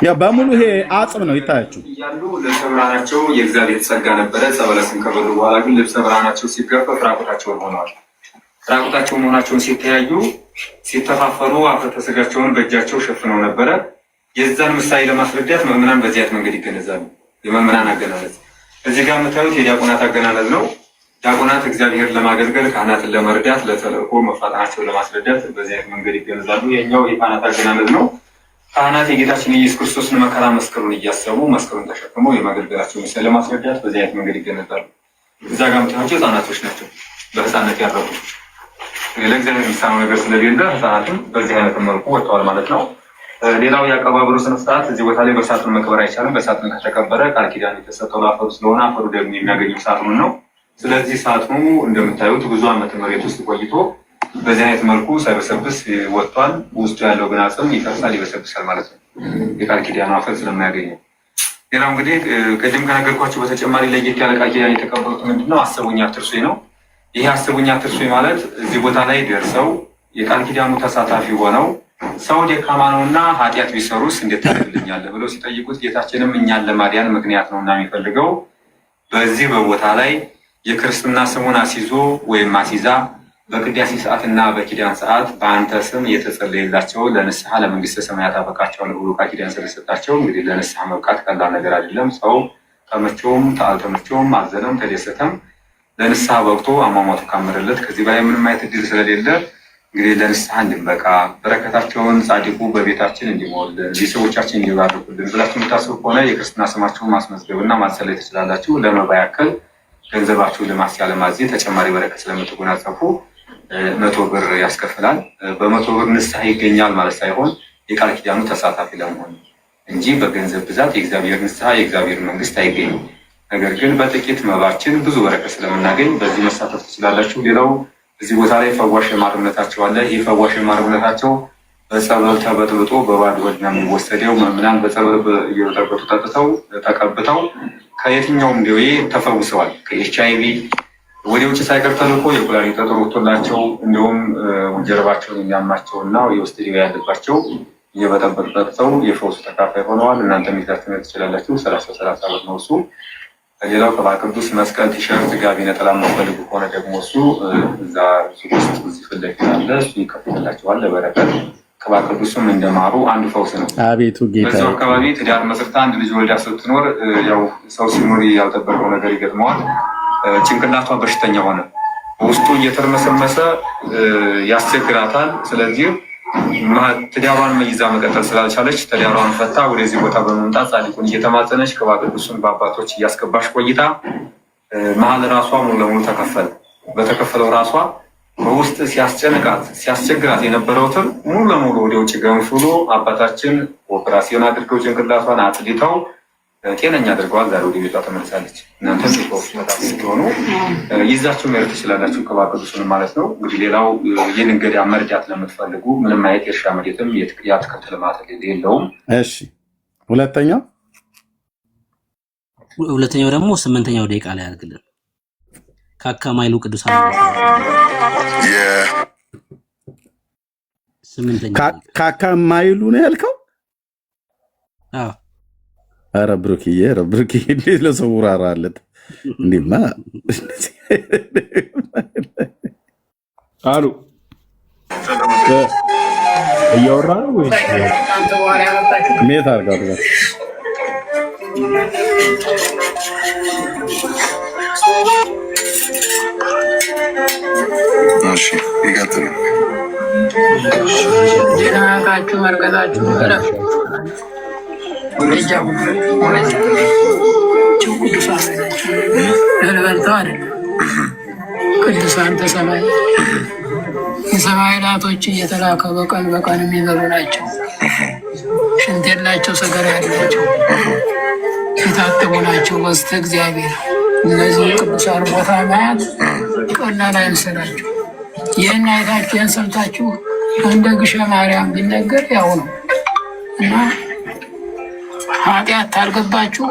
ያ በሙሉ ይሄ አጽም ነው ይታያችሁ ያሉ ልብሰ ብርሃናቸው የእግዚአብሔር ጸጋ ነበረ። ጸበለስን ከበሉ በኋላ ግን ልብሰ ብርሃናቸው ሲገፈፍ ራቁታቸውን ሆነዋል። ራቁታቸውን መሆናቸውን ሲተያዩ ሲተፋፈሩ አፍረተ ስጋቸውን በእጃቸው ሸፍነው ነበረ። የዛን ምሳሌ ለማስረዳት ምዕመናን በዚህ አይነት መንገድ ይገነዛሉ። የመምህራን አገናነዝ እዚህ ጋር የምታዩት የዲያቆናት አገናነዝ ነው። ዲያቆናት እግዚአብሔር ለማገልገል ካህናትን ለመርዳት ለተልእኮ መፋጠናቸውን ለማስረዳት በዚህ አይነት መንገድ ይገነዛሉ። የኛው የካህናት አገናነዝ ነው። ካህናት የጌታችን የኢየሱስ ክርስቶስን መከራ መስቀሉን እያሰቡ መስቀሉን ተሸክመው የማገልገላቸው ምሳሌ ለማስረዳት በዚህ አይነት መንገድ ይገነዛሉ። እዛ ጋር የምታዩቸው ህፃናቶች ናቸው። በህፃነት ያረፉ ለእግዚአብሔር የሚሳነው ነገር ስለሌለ ህፃናትም በዚህ አይነት መልኩ ወጥተዋል ማለት ነው። ሌላው የአቀባበሩ ስነ ስርዓት እዚህ ቦታ ላይ በሳጥን መቅበር አይቻልም። በሳጥን ከተቀበረ ቃል ኪዳን የተሰጠው ለአፈሩ ስለሆነ አፈሩ ደግሞ የሚያገኘው ሳጥኑን ነው። ስለዚህ ሳጥኑ እንደምታዩት ብዙ ዓመት መሬት ውስጥ ቆይቶ በዚህ አይነት መልኩ ሳይበሰብስ ወጥቷል። ውስጡ ያለው ግን አጽም ይፈርሳል፣ ይበሰብሳል ማለት ነው የቃል ኪዳኑ አፈር ስለማያገኘው። ሌላው እንግዲህ ቅድም ከነገርኳቸው በተጨማሪ ለየት ያለ ቃል ኪዳን የተቀበሉት ምንድነው? አስቡኝ አትርሱኝ ነው። ይህ አስቡኝ አትርሱኝ ማለት እዚህ ቦታ ላይ ደርሰው የቃል ኪዳኑ ተሳታፊ ሆነው ሰው ደካማ ነውና ኃጢአት ቢሰሩስ እንዴት ታደርግልኛለህ ብለው ሲጠይቁት ጌታችንም እኛን ለማዳን ምክንያት ነውና የሚፈልገው በዚህ በቦታ ላይ የክርስትና ስሙን አስይዞ ወይም አስይዛ በቅዳሴ ሰዓትና በኪዳን ሰዓት በአንተ ስም የተጸለየላቸው ለንስሐ ለመንግስተ ሰማያት አበቃቸዋለሁ ብሎ ቃል ኪዳን ስለሰጣቸው እንግዲህ ለንስሐ መብቃት ቀላል ነገር አይደለም። ሰው ተመቸውም አልተመቸውም አዘነም ተደሰተም ለንስሐ በቅቶ አሟሟቱ ካመረለት ከዚህ በላይ ምንም አይነት ዕድል ስለሌለ እንግዲህ ለንስሐ እንድንበቃ በረከታቸውን ጻድቁ በቤታችን እንዲሞልን ቤተሰቦቻችን እንዲባርኩልን ብላችሁ የምታስቡ ከሆነ የክርስትና ስማችሁን ማስመዝገብና ማሰለይ ትችላላችሁ። ለመባ ያክል ገንዘባችሁን ለማስያ ለማዚህ ተጨማሪ በረከት ስለምትጎናጸፉ 100 ብር ያስከፍላል። በ100 ብር ንስሐ ይገኛል ማለት ሳይሆን የቃል ኪዳኑ ተሳታፊ ለመሆን እንጂ በገንዘብ ብዛት የእግዚአብሔር ንስሐ የእግዚአብሔር መንግስት አይገኝም። ነገር ግን በጥቂት መባችን ብዙ በረከት ስለምናገኝ በዚህ መሳተፍ ትችላላችሁ። ሌላው እዚህ ቦታ ላይ ፈዋሽ የማር እምነታቸው አለ። ይህ ፈዋሽ የማር እምነታቸው በጸበል ተበጥብጦ በባዶ ሆድ ነው የሚወሰደው። ምዕመናን በጸበል እየበጠበጡ ጠጥተው ተቀብተው ከየትኛውም ደዌ ተፈውሰዋል። ከኤችአይቪ ወደ ውጭ ሳይቀር ተልኮ የኩላሊት ጠጠር ወጥቶላቸው እንዲሁም ጀርባቸውን የሚያማቸውና የውስጥ ደዌ ያለባቸው እየበጠበጡ ጠጥተው የፈውሱ ተካፋይ ሆነዋል። እናንተም ይዛችሁ ትችላላችሁ። 30 ዓመት ነው እሱ። ሌላው ቅባ ቅዱስ መስቀል፣ ቲሸርት፣ ጋቢ፣ ነጠላ የምትፈልጉ ከሆነ ደግሞ እሱ እዛ ውስጥ እዚህ ፊት ለፊት አለ። እሱ ይከፍትላችኋል ለበረከት። ቅባ ቅዱስም እንደማሩ አንዱ ፈውስ ነው። አቤቱ ጌታ በዛው አካባቢ ትዳር መስርታ አንድ ልጅ ወልዳ ስትኖር ያው ሰው ሲኖር ያልጠበቀው ነገር ይገጥመዋል። ጭንቅላቷ በሽተኛ ሆነ፣ ውስጡ እየተርመሰመሰ ያስቸግራታል። ስለዚህ ትዳሯን ይዛ መቀጠል ስላልቻለች ትዳሯን ፈታ ወደዚህ ቦታ በመምጣት ጻድቁን እየተማጸነች ቅባ ቅዱስን በአባቶች እያስገባች ቆይታ መሀል ራሷ ሙሉ ለሙሉ ተከፈለ። በተከፈለው ራሷ በውስጥ ሲያስጨንቃት ሲያስቸግራት የነበረውትን ሙሉ ለሙሉ ወደ ውጭ ገንፍሎ አባታችን ኦፕራሲዮን አድርገው ጭንቅላቷን አጽድተው ጤነኛ አድርገዋል። ዛሬ ወደ ቤቷ ተመልሳለች። እናንተ ሴቶች መጣፍ ሲሆኑ ይዛችሁ መሄድ ትችላላችሁ፣ ቅባ ቅዱስን ማለት ነው። እንግዲህ ሌላው ይህንን ገዳም መርዳት ለምትፈልጉ ምንም አይነት የእርሻ መሬትም የአትክልት ልማት የለውም። እሺ፣ ሁለተኛው ደግሞ 8ኛው ደቂቃ ላይ አድርግልን። ካካማይሉ ቅዱሳን ካካማይሉ ነው ያልከው? አዎ። ኧረ ብሩክዬ እንዴት ለሰው ራራለት እንዴማ አሉ እያወራ ነው ወይስ ሜት አድርጋለሁ? እሺ ይቀጥሉ። ጀናታችሁ መርገጣችሁ ቅዱሳን ተሰማይ የሰማይ ላቶች እየተላከ በቀን በቀን የሚበሉ ናቸው። ሽንት የላቸው፣ ሰገራ ያላቸው፣ የታጠቡ ናቸው። በስተ እግዚአብሔር እነዚህ ቅዱሳን ቦታ ማየት ቀላል አይመስላችሁ። ይህን አይታችሁ ይህን ሰምታችሁ እንደ ግሸ ማርያም ቢነገር ያው ነው እና ኃጢአት ታልገባችሁ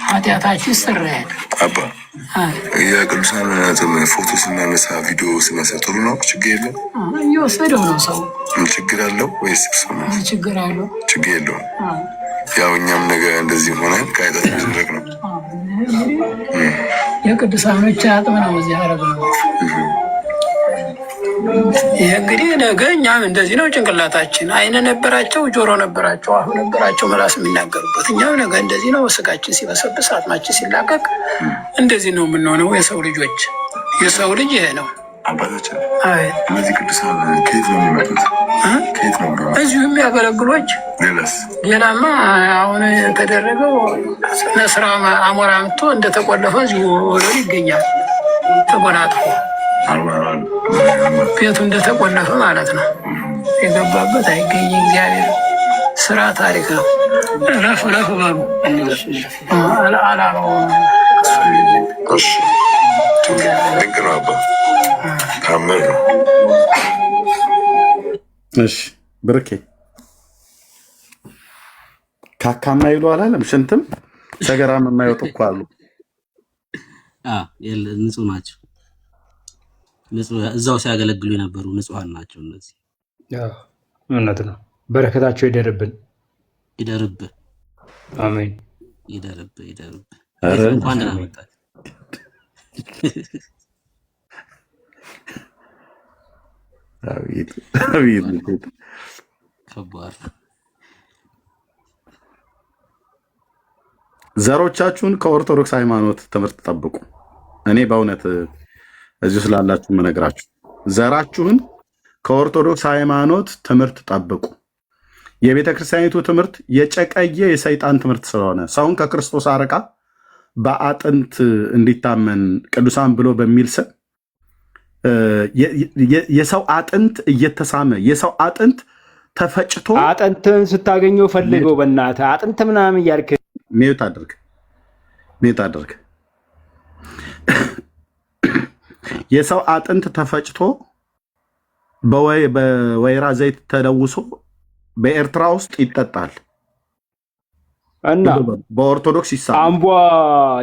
ኃጢአታችሁ ይሰራል። አባ የቅዱሳን ፎቶ ስናነሳ ቪዲዮ ስናነሳ ጥሩ ነው? ችግር የለም? እየወሰደው ነው ሰው። ችግር አለው ወይስ ችግር አለው? ችግር የለውም። ያው እኛም ነገ እንደዚህ ሆነ ከአይጣት የሚደረግ ነው። የቅዱሳኖች አጥም ነው እዚህ አረግ ነው። ይህ እንግዲህ ነገ እኛም እንደዚህ ነው። ጭንቅላታችን አይነ ነበራቸው፣ ጆሮ ነበራቸው፣ አፍ ነበራቸው፣ ምላስ የሚናገሩበት። እኛም ነገ እንደዚህ ነው። ስጋችን ሲበሰብስ፣ አጥማችን ሲላቀቅ እንደዚህ ነው የምንሆነው። የሰው ልጆች የሰው ልጅ ይሄ ነው። አባታችን እነዚህ ቅዱሳን ከየት ነው የሚመጡት? ከየት ነው እዚሁ የሚያገለግሎች? ሌላማ አሁን የተደረገው ነስራ አሞራ ምቶ እንደተቆለፈ እዚሁ ወለል ይገኛል። ተቆናጥፎ ቤቱ እንደተቆለፈ ማለት ነው። የገባበት አይገኝ። እግዚአብሔር ስራ ታሪክ ነው። ረፍ ረፍ በሉ አላማው ድንቅ ነው። አባ ታምር ነው። እሺ ብርኬ ካካማ ይሉ አላለም። ሽንትም ሰገራም የማይወጡ እኮ አሉ። ንጹህ ናቸው። እዛው ሲያገለግሉ የነበሩ ንጹሃን ናቸው። እነዚህ እውነት ነው። በረከታቸው ይደርብን፣ ይደርብህ። አሜን። ይደርብህ። እንኳን ደህና መጣህ። አቤት ከባድ። ዘሮቻችሁን ከኦርቶዶክስ ሃይማኖት ትምህርት ጠብቁ። እኔ በእውነት እዚሁ ስላላችሁ የምነግራችሁ ዘራችሁን ከኦርቶዶክስ ሃይማኖት ትምህርት ጠብቁ። የቤተ ክርስቲያኒቱ ትምህርት የጨቀየ የሰይጣን ትምህርት ስለሆነ ሰውን ከክርስቶስ አርቃ በአጥንት እንዲታመን ቅዱሳን ብሎ በሚል ስም የሰው አጥንት እየተሳመ የሰው አጥንት ተፈጭቶ አጥንትን ስታገኘው ፈልገው በእናትህ አጥንት ምናምን እያልክ ሚዩት አድርግ። የሰው አጥንት ተፈጭቶ በወይራ ዘይት ተለውሶ በኤርትራ ውስጥ ይጠጣል እና በኦርቶዶክስ ይሳል። አምቧ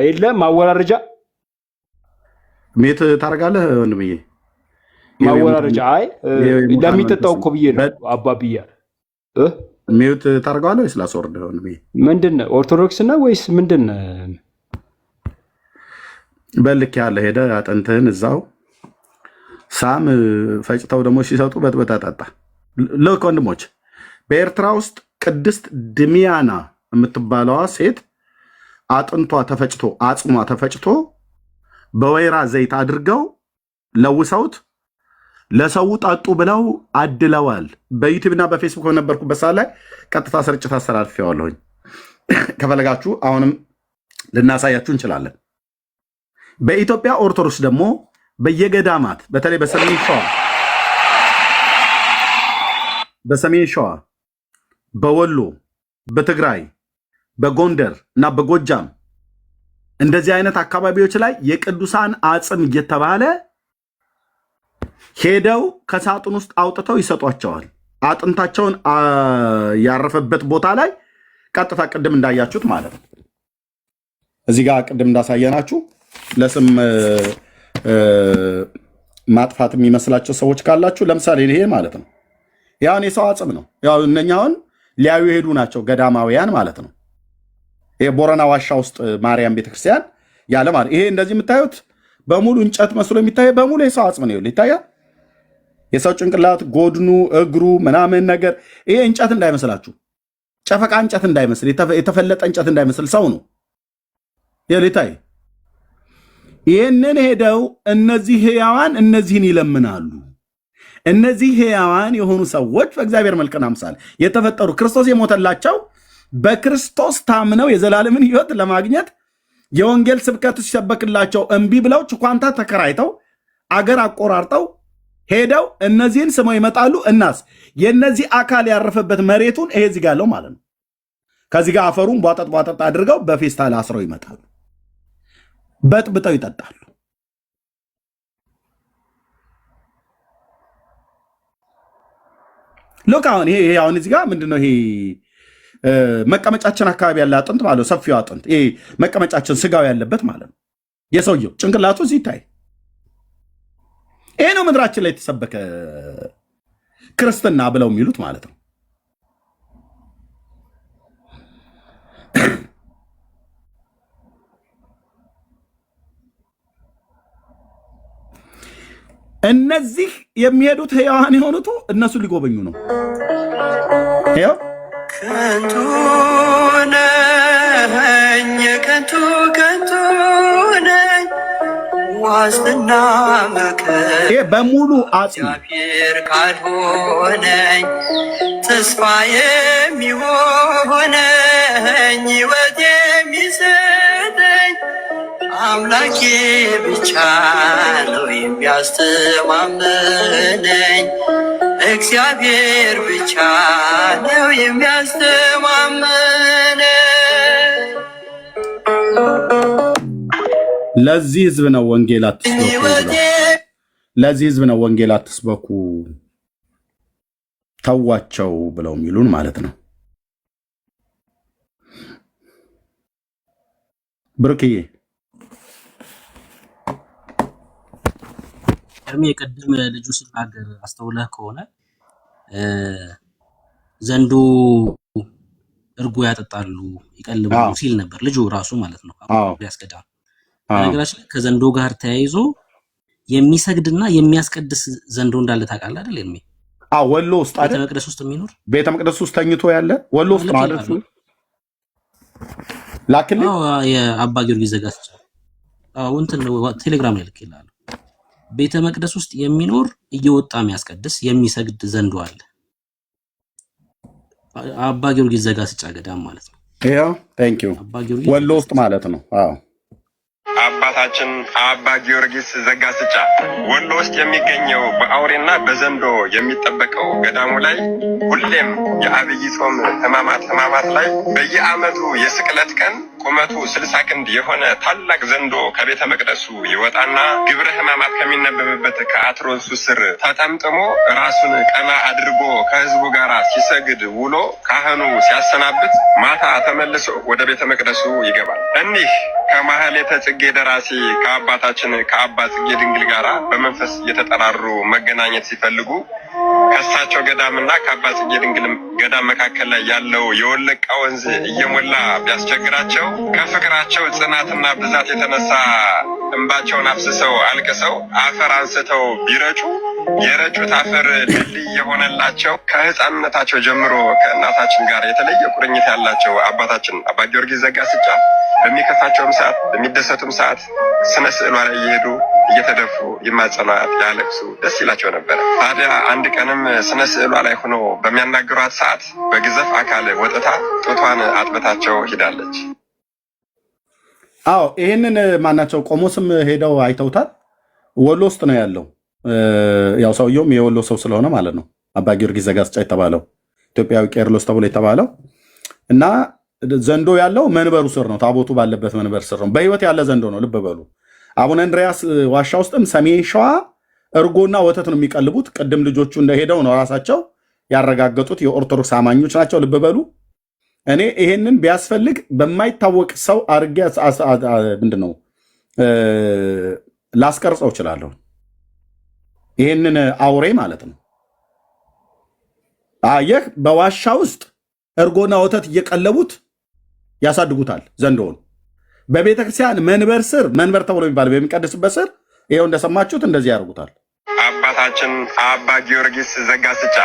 የለም ማወራረጃ ሚዩት ታደርጋለህ ወንድምዬ። ማወራረጃ አይ ለሚጠጣው እኮ ብዬ ነው አባ ብያለሁ። ሚዩት ታደርገዋለህ ወይስ ላስወርድህ ወንድምዬ? ምንድን ነው ኦርቶዶክስ ነው ወይስ ምንድን ነው? በልክ ያለ ሄደ አጥንትህን እዛው ሳም ፈጭተው ደግሞ ሲሰጡ በጥበጣ ጠጣ። ልክ ወንድሞች በኤርትራ ውስጥ ቅድስት ድሚያና የምትባለዋ ሴት አጥንቷ ተፈጭቶ አጽሟ ተፈጭቶ በወይራ ዘይት አድርገው ለውሰውት ለሰው ጠጡ ብለው አድለዋል። በዩቲዩብ እና በፌስቡክ በነበርኩበት ሰዓት ላይ ቀጥታ ስርጭት አስተላልፌዋለሁኝ። ከፈለጋችሁ አሁንም ልናሳያችሁ እንችላለን። በኢትዮጵያ ኦርቶዶክስ ደግሞ በየገዳማት በተለይ በሰሜን ሸዋ፣ በወሎ፣ በትግራይ፣ በጎንደር እና በጎጃም እንደዚህ አይነት አካባቢዎች ላይ የቅዱሳን አጽም እየተባለ ሄደው ከሳጥን ውስጥ አውጥተው ይሰጧቸዋል። አጥንታቸውን ያረፈበት ቦታ ላይ ቀጥታ ቅድም እንዳያችሁት ማለት ነው። እዚህ ጋር ቅድም እንዳሳየናችሁ ለስም ማጥፋት የሚመስላቸው ሰዎች ካላችሁ ለምሳሌ ይሄ ማለት ነው። ያውን የሰው አጽም ነው። ያው እነኛውን ሊያዩ የሄዱ ናቸው ገዳማውያን ማለት ነው። ይሄ ቦረና ዋሻ ውስጥ ማርያም ቤተክርስቲያን ያለ ማለት ይሄ እንደዚህ የምታዩት በሙሉ እንጨት መስሎ የሚታየው በሙሉ የሰው አጽም ነው። ይታያል። የሰው ጭንቅላት፣ ጎድኑ፣ እግሩ ምናምን ነገር ይሄ እንጨት እንዳይመስላችሁ፣ ጨፈቃ እንጨት እንዳይመስል፣ የተፈለጠ እንጨት እንዳይመስል ሰው ነው ይታይ። ይህንን ሄደው እነዚህ ሕያዋን እነዚህን ይለምናሉ። እነዚህ ሕያዋን የሆኑ ሰዎች በእግዚአብሔር መልክና አምሳል የተፈጠሩ ክርስቶስ የሞተላቸው በክርስቶስ ታምነው የዘላለምን ሕይወት ለማግኘት የወንጌል ስብከት ሲሰበክላቸው እምቢ ብለው ችኳንታ ተከራይተው አገር አቆራርጠው ሄደው እነዚህን ስመው ይመጣሉ። እናስ የነዚህ አካል ያረፈበት መሬቱን ይሄ እዚህ ጋር ያለው ማለት ነው። ከዚህ ጋር አፈሩን ቧጠጥ አድርገው በፌስታል አስረው ይመጣሉ። በጥብጠው ይጠጣሉ። ሎክ አሁን ይሄ አሁን እዚህ ጋር ምንድነው ይሄ መቀመጫችን አካባቢ ያለ አጥንት ማለት ነው። ሰፊው አጥንት ይሄ መቀመጫችን ስጋው ያለበት ማለት ነው። የሰውየው ጭንቅላቱ እዚህ ይታይ። ይሄ ነው ምድራችን ላይ የተሰበከ ክርስትና ብለው የሚሉት ማለት ነው። እነዚህ የሚሄዱት ሕያዋን የሆኑት እነሱ ሊጎበኙ ነው። ይኸው ከንቱ ነኝ ከንቱ ነኝ ዋስትና መከር ይሄ በሙሉ አጽም እግዚአብሔር ካልሆነኝ ተስፋ የሚሆነኝ ሕይወት የሚሰጠኝ አምላኬ ብቻ ነው የሚያስተማመነኝ። እግዚአብሔር ብቻ ነው የሚያስተማመነኝ። ለዚህ ህዝብ ነው ወንጌል አትስበኩ። ለዚህ ህዝብ ነው ወንጌል አትስበኩ ተዋቸው ብለው የሚሉን ማለት ነው። ብርክዬ እርሜ ቅድም ልጁ ሲናገር አስተውለህ ከሆነ ዘንዶ እርጎ ያጠጣሉ ይቀልባሉ ሲል ነበር ልጁ ራሱ ማለት ነው። ያስቀዳል። ነገራችን ከዘንዶ ጋር ተያይዞ የሚሰግድና የሚያስቀድስ ዘንዶ እንዳለ ታውቃለህ አይደል? እርሜ ወሎ ውስጥ አይደል? ቤተ መቅደስ ውስጥ የሚኖር ቤተ መቅደስ ውስጥ ተኝቶ ያለ ወሎ ውስጥ ማለት ነው። ላክልኝ የአባ ጊዮርጊስ ዘጋስጫ እንትን ቴሌግራም ላይ ልኬልሃለሁ። ቤተ መቅደስ ውስጥ የሚኖር እየወጣ የሚያስቀድስ የሚሰግድ ዘንዶ አለ። አባ ጊዮርጊስ ዘጋስጫ ገዳም ማለት ነው። ያው ታንክ ዩ ወሎ ውስጥ ማለት ነው። አዎ አባታችን አባ ጊዮርጊስ ዘጋስጫ ወሎ ውስጥ የሚገኘው በአውሬና በዘንዶ የሚጠበቀው ገዳሙ ላይ ሁሌም የአብይ ጾም ሕማማት ላይ በየዓመቱ የስቅለት ቀን ቁመቱ 60 ክንድ የሆነ ታላቅ ዘንዶ ከቤተ መቅደሱ ይወጣና ግብረ ሕማማት ከሚነበብበት ከአትሮንሱ ስር ተጠምጥሞ ራሱን ቀና አድርጎ ከህዝቡ ጋር ሲሰግድ ውሎ ካህኑ ሲያሰናብት ማታ ተመልሶ ወደ ቤተ መቅደሱ ይገባል። እኒህ ከማህሌተ ጽጌ ደራሲ ከአባታችን ከአባ ጽጌ ድንግል ጋራ በመንፈስ የተጠራሩ መገናኘት ሲፈልጉ ከእሳቸው ገዳምና ከአባ ጽጌ ድንግል ገዳም መካከል ላይ ያለው የወለቃ ወንዝ እየሞላ ቢያስቸግራቸው ከፍቅራቸው ጽናትና ብዛት የተነሳ እንባቸውን አፍስሰው አልቅሰው አፈር አንስተው ቢረጩ የረጩት አፈር ድልድይ የሆነላቸው ከህፃንነታቸው ጀምሮ ከእናታችን ጋር የተለየ ቁርኝት ያላቸው አባታችን አባ ጊዮርጊስ ዘጋስጫ በሚከፋቸውም ሰዓት በሚደሰቱም ሰዓት ስነ ስዕሏ ላይ እየሄዱ እየተደፉ ይማጸኗት፣ ያለቅሱ፣ ደስ ይላቸው ነበር። ታዲያ አንድ ቀንም ስነ ስዕሏ ላይ ሆኖ በሚያናግሯት ሰዓት በግዘፍ አካል ወጥታ ጡቷን አጥብታቸው ሂዳለች። አዎ ይሄንን ማናቸው ቆሞስም ሄደው አይተውታል። ወሎ ውስጥ ነው ያለው። ያው ሰውየውም የወሎ ሰው ስለሆነ ማለት ነው አባ ጊዮርጊስ ዘጋስጫ የተባለው ኢትዮጵያዊ ቄርሎስ ተብሎ የተባለው እና ዘንዶ ያለው መንበሩ ስር ነው። ታቦቱ ባለበት መንበር ስር ነው። በህይወት ያለ ዘንዶ ነው። ልብ በሉ። አቡነ እንድርያስ ዋሻ ውስጥም ሰሜን ሸዋ እርጎና ወተት ነው የሚቀልቡት። ቅድም ልጆቹ እንደሄደው ነው ራሳቸው ያረጋገጡት። የኦርቶዶክስ አማኞች ናቸው። ልብ በሉ። እኔ ይሄንን ቢያስፈልግ በማይታወቅ ሰው አርጌ ምንድነው ላስቀርጸው እችላለሁ። ይሄንን አውሬ ማለት ነው። አየህ፣ በዋሻ ውስጥ እርጎና ወተት እየቀለቡት ያሳድጉታል ዘንዶውን። በቤተክርስቲያን መንበር ስር፣ መንበር ተብሎ የሚባል በሚቀድስበት ስር ይሄው እንደሰማችሁት እንደዚህ ያደርጉታል። አባታችን አባ ጊዮርጊስ ዘጋስጫ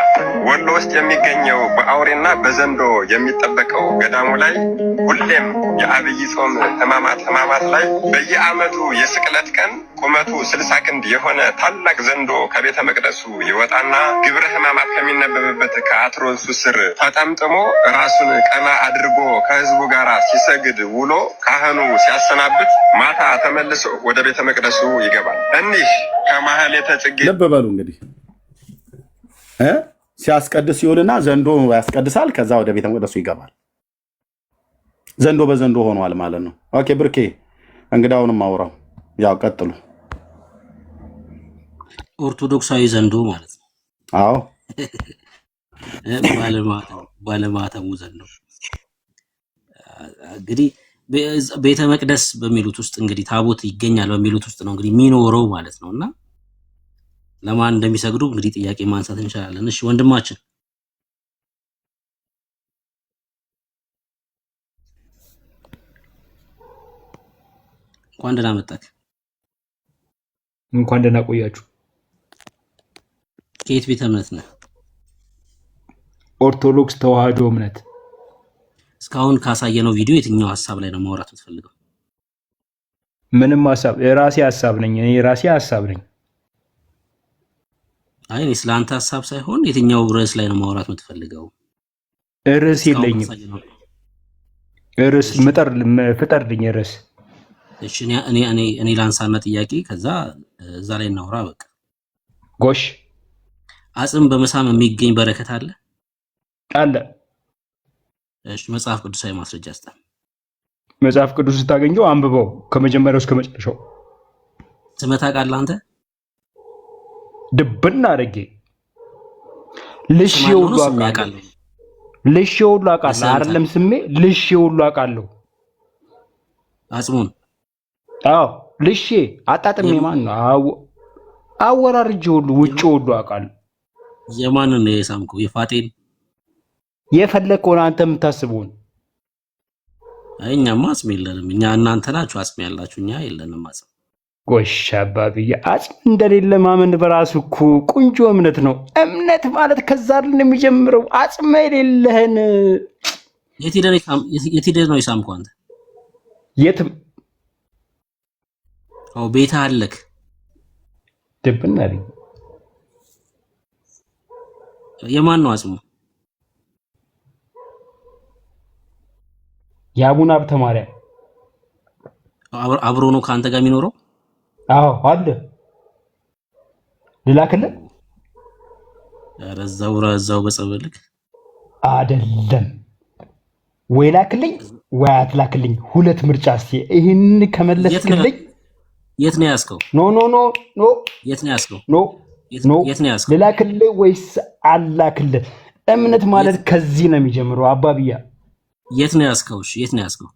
ወሎ ውስጥ የሚገኘው በአውሬና በዘንዶ የሚጠበቀው ገዳሙ ላይ ሁሌም የአብይ ጾም ህማማት ላይ በየዓመቱ የስቅለት ቀን ቁመቱ 60 ክንድ የሆነ ታላቅ ዘንዶ ከቤተ መቅደሱ ይወጣና ግብረ ህማማት ከሚነበብበት ከአትሮንሱ ስር ተጠምጥሞ ራሱን ቀና አድርጎ ከህዝቡ ጋር ሲሰግድ ውሎ ካህኑ ሲያሰናብት ማታ ተመልሶ ወደ ቤተ መቅደሱ ይገባል። እኒህ ከማህሌተ ጽጌ ልብ በሉ እንግዲህ ሲያስቀድስ ይውልና ዘንዶ ያስቀድሳል። ከዛ ወደ ቤተ መቅደሱ ይገባል። ዘንዶ በዘንዶ ሆኗል ማለት ነው። ኦኬ ብርኬ እንግዳውንም አውራው ያው ቀጥሉ። ኦርቶዶክሳዊ ዘንዶ ማለት ነው። አዎ ባለማተሙ ዘንዶ እንግዲህ ቤተ መቅደስ በሚሉት ውስጥ እንግዲህ ታቦት ይገኛል በሚሉት ውስጥ ነው እንግዲህ የሚኖረው ማለት ነውና ለማን እንደሚሰግዱ እንግዲህ ጥያቄ ማንሳት እንችላለን። እሺ ወንድማችን እንኳን ደህና መጣህ። እንኳን ደህና ቆያችሁ። ከየት ቤተ እምነት ነህ? ኦርቶዶክስ ተዋህዶ እምነት። እስካሁን ካሳየነው ቪዲዮ የትኛው ሐሳብ ላይ ነው ማውራት የምትፈልገው? ምንም ሐሳብ የራሴ ሐሳብ ነኝ። እኔ ራሴ ሐሳብ ነኝ። አይ እኔ ስላንተ ሐሳብ ሳይሆን የትኛው ርዕስ ላይ ነው ማውራት የምትፈልገው? ርዕስ የለኝም። ርዕስ ፍጠርልኝ ርዕስ። እሺ እኔ ላንሳና ጥያቄ ከዛ እዛ ላይ እናውራ። በቃ ጎሽ። አጽም በመሳም የሚገኝ በረከት አለ አለ። እሺ መጽሐፍ ቅዱሳዊ ማስረጃ አስጣም። መጽሐፍ ቅዱስ ስታገኘው አንብበው ከመጀመሪያው እስከ መጨረሻው። ስመታ ቃል አንተ ድብና አድርጌ ልሽ ሁሉ አውቃለሁ። ልሽ ሁሉ አውቃለሁ። አይደለም ስሜ ልሽ ሁሉ አውቃለሁ። አጽሙን አዎ ልሽ አጣጥሜ ማን ነው አወራርጄ ሁሉ ውጭ ሁሉ አውቃለሁ። የማንን ነው የሳምከው? የፋጤን የፈለከውን አንተ የምታስበውን። እኛማ አጽም የለንም። እኛ እናንተ ናችሁ አጽም ያላችሁ፣ እኛ የለንም አጽም። ጎሽ አባብዬ፣ አጽም እንደሌለ ማመን በራሱ እኮ ቆንጆ እምነት ነው። እምነት ማለት ከዛ አይደል የሚጀምረው። አጽም የሌለህን የት ሄደህ ነው የሳምከው አንተ? የትም። አዎ ቤት አለክ። ድብና አይደል? የማን ነው አጽሙ? የአቡነ ሀብተ ማርያም። አብሮ ነው ከአንተ ጋር የሚኖረው? አዎ አለ። ልላክልህ? ኧረ እዛው በጸበልክ አይደለም ወይ ላክልኝ ወይ አትላክልኝ። ሁለት ምርጫ እስቲ ይሄን ከመለስክልኝ። የት ነው ያስከው? ኖ የት ነው ያስከው? የት ነው ያስከው? ልላክልህ ወይስ አላክልህ? እምነት ማለት ከዚህ ነው የሚጀምረው አባብያ። የት ነው ያስከው? እሺ የት ነው ያስከው?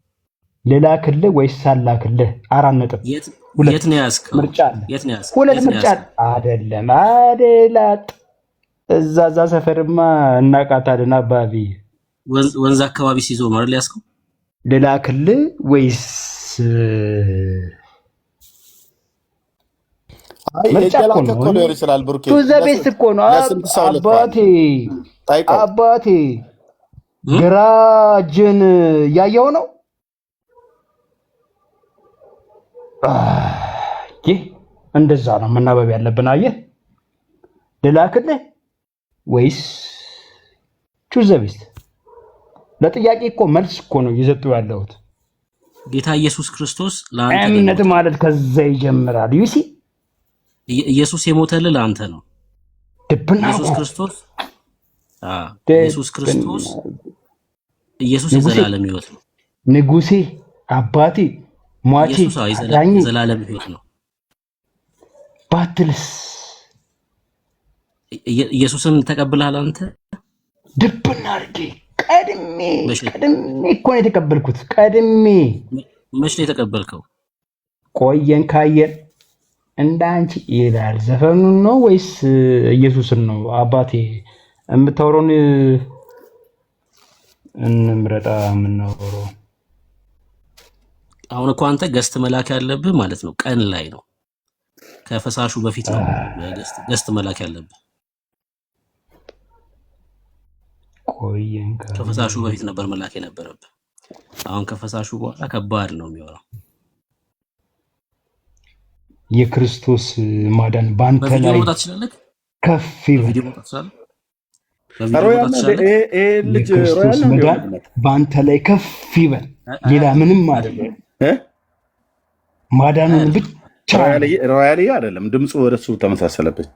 ልላክልህ ወይስ አላክልህ? 4 ነጥብ። የት ነው ያስከው? ምርጫ አለ። የት ነው ያስከው? ሁለት ምርጫ አይደለም አደላት። እዛ ሰፈርማ እናቃታለን አባብዬ። ወንዝ አካባቢ ሲዞ ነው አይደል ያስከው? ልላክልህ ወይስ ምርጫ እኮ ነው። ሊሆን ይችላል ብሩኬ። ቱዘቤስ እኮ ነው አባቴ። ግራ እጅን እያየው ነው። ይህ እንደዛ ነው መናበብ ያለብን። አየህ ልላክልህ ወይስ ቱዘቤስ? ለጥያቄ እኮ መልስ እኮ ነው እየሰጡ ያለሁት። ጌታ ኢየሱስ ክርስቶስ ለአንተ እምነት ማለት ከዛ ይጀምራል። ዩሲ ኢየሱስ የሞተልህ ለአንተ ነው። ኢየሱስ ክርስቶስ ኢየሱስ የዘላለም ሕይወት ነው። ንጉሴ አባቴ ሟቼ የዘላለም ሕይወት ነው። ባትልስ ኢየሱስን ተቀብለሃል አንተ? ድብና አድርጌ ቀድሜ እኮ ነው የተቀበልኩት። ቀድሜ መች ነው የተቀበልከው? ቆየን ካየን እንዳንቺ ይላል። ዘፈኑን ነው ወይስ ኢየሱስን ነው? አባቴ የምታወራውን እንምረጣ። የምናወራው አሁን እኮ አንተ ገስት መላክ ያለብህ ማለት ነው ቀን ላይ ነው። ከፈሳሹ በፊት ነው ገስት መላክ ያለብህ። ቆየን ከፈሳሹ በፊት ነበር መላክ የነበረብህ። አሁን ከፈሳሹ በኋላ ከባድ ነው የሚሆነው። የክርስቶስ ማዳን ባንተ ላይ ከፍ ይበል። የክርስቶስ ማዳን ባንተ ላይ ከፍ ይበል። ሌላ ምንም አይደለም። ማዳኑን ብቻ ሮያሊ አይደለም። ድምፁ ወደሱ ተመሳሰለብኝ።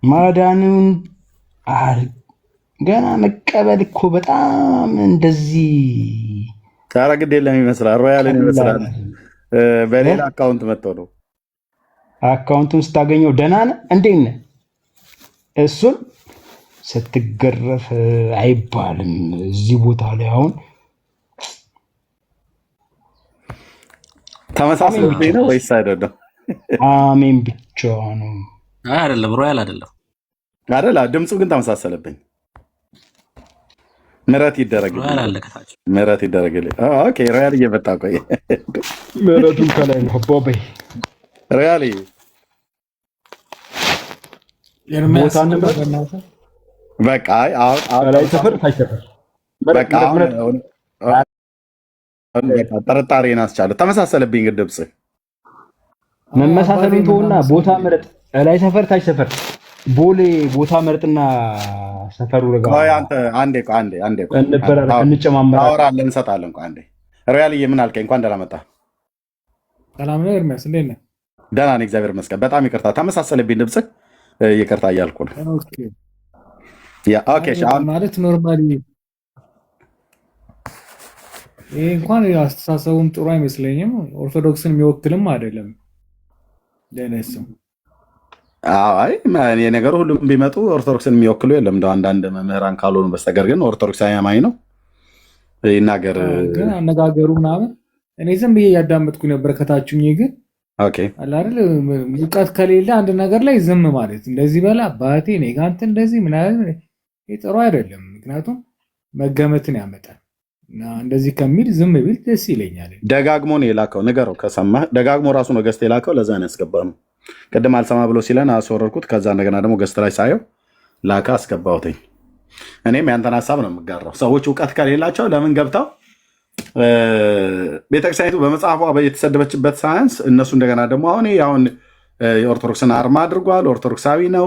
ማዳኑን ገና መቀበል እኮ በጣም እንደዚህ ታራ ግድ የለም ይመስላል። ሮያልን ይመስላል። በሌላ አካውንት መጥተው ነው። አካውንቱን ስታገኘው ደህና ነህ እንዴት ነህ? እሱን ስትገረፍ አይባልም። እዚህ ቦታ ላይ አሁን ተመሳሳይ ነው ወይስ አይደለም? አሜን ብቻ ነው። አይደለም ሮያል አይደለም አይደል? ድምፁ ግን ተመሳሰለብኝ። ምረት ይደረግልኝ፣ ምረት ይደረግልኝ። ኦኬ ሮያል እየመጣ ቆይ፣ ምረቱን ከላይ ነው ቦቤ ሮያል ቦታ ነበር። በቃ ላይ ሰፈር ታይሰፈር በቃ ጥርጣሬን አስቻለሁ። ተመሳሰለብኝ ግን ድምፅ መመሳሰሉን ተውና ቦታ ምረጥ። ላይ ሰፈር ታች ሰፈር ቦሌ ቦታ ምረጥና ሰፈሩ ረጋ። ቆይ አንተ አንዴ እናወራለን እንሰጣለን። ቆይ አንዴ ሮያልዬ ምን አልከኝ? እንኳን ደህና መጣህ። ሰላም ነው ኤርሚያስ፣ እንዴት ነህ? ደህና ነኝ እግዚአብሔር ይመስገን። በጣም ይቅርታ ተመሳሰለብኝ ድምፅ፣ ይቅርታ እያልኩ ነው። ኦኬ ማለት ኖርማሊ ይሄ እንኳን አስተሳሰቡም ጥሩ አይመስለኝም። ኦርቶዶክስን የሚወክልም አይደለም ለነሱ። አይ የነገሩ ሁሉም ቢመጡ ኦርቶዶክስን የሚወክሉ የለም እንደው አንዳንድ መምህራን ካልሆኑ በስተቀር ግን ኦርቶዶክሳዊ አማኝ ነው ይናገር። ግን አነጋገሩ ምናምን እኔ ዝም ብዬ ያዳመጥኩ ነበር ከታችኝ። ግን ኦኬ አለ አይደል እውቀት ከሌለ አንድ ነገር ላይ ዝም ማለት እንደዚህ በላ አባቴ እኔ ጋር አንተ እንደዚህ ምናምን ጥሩ አይደለም። ምክንያቱም መገመትን ያመጣል እና እንደዚህ ከሚል ዝም ቢል ደስ ይለኛል። ደጋግሞ ነው የላከው፣ ንገረው ከሰማህ። ደጋግሞ ራሱ ነው ገስት የላከው፣ ለዛ ነው ያስገባነው። ቅድም አልሰማ ብሎ ሲለን አስወረድኩት። ከዛ እንደገና ደግሞ ገስት ላይ ሳየው ላካ አስገባሁትኝ። እኔም ያንተን ሀሳብ ነው የምጋራው። ሰዎች እውቀት ከሌላቸው ለምን ገብተው ቤተክርስቲያኒቱ በመጽሐፏ የተሰደበችበት ሳያንስ እነሱ እንደገና ደግሞ አሁን የኦርቶዶክስን አርማ አድርጓል። ኦርቶዶክሳዊ ነው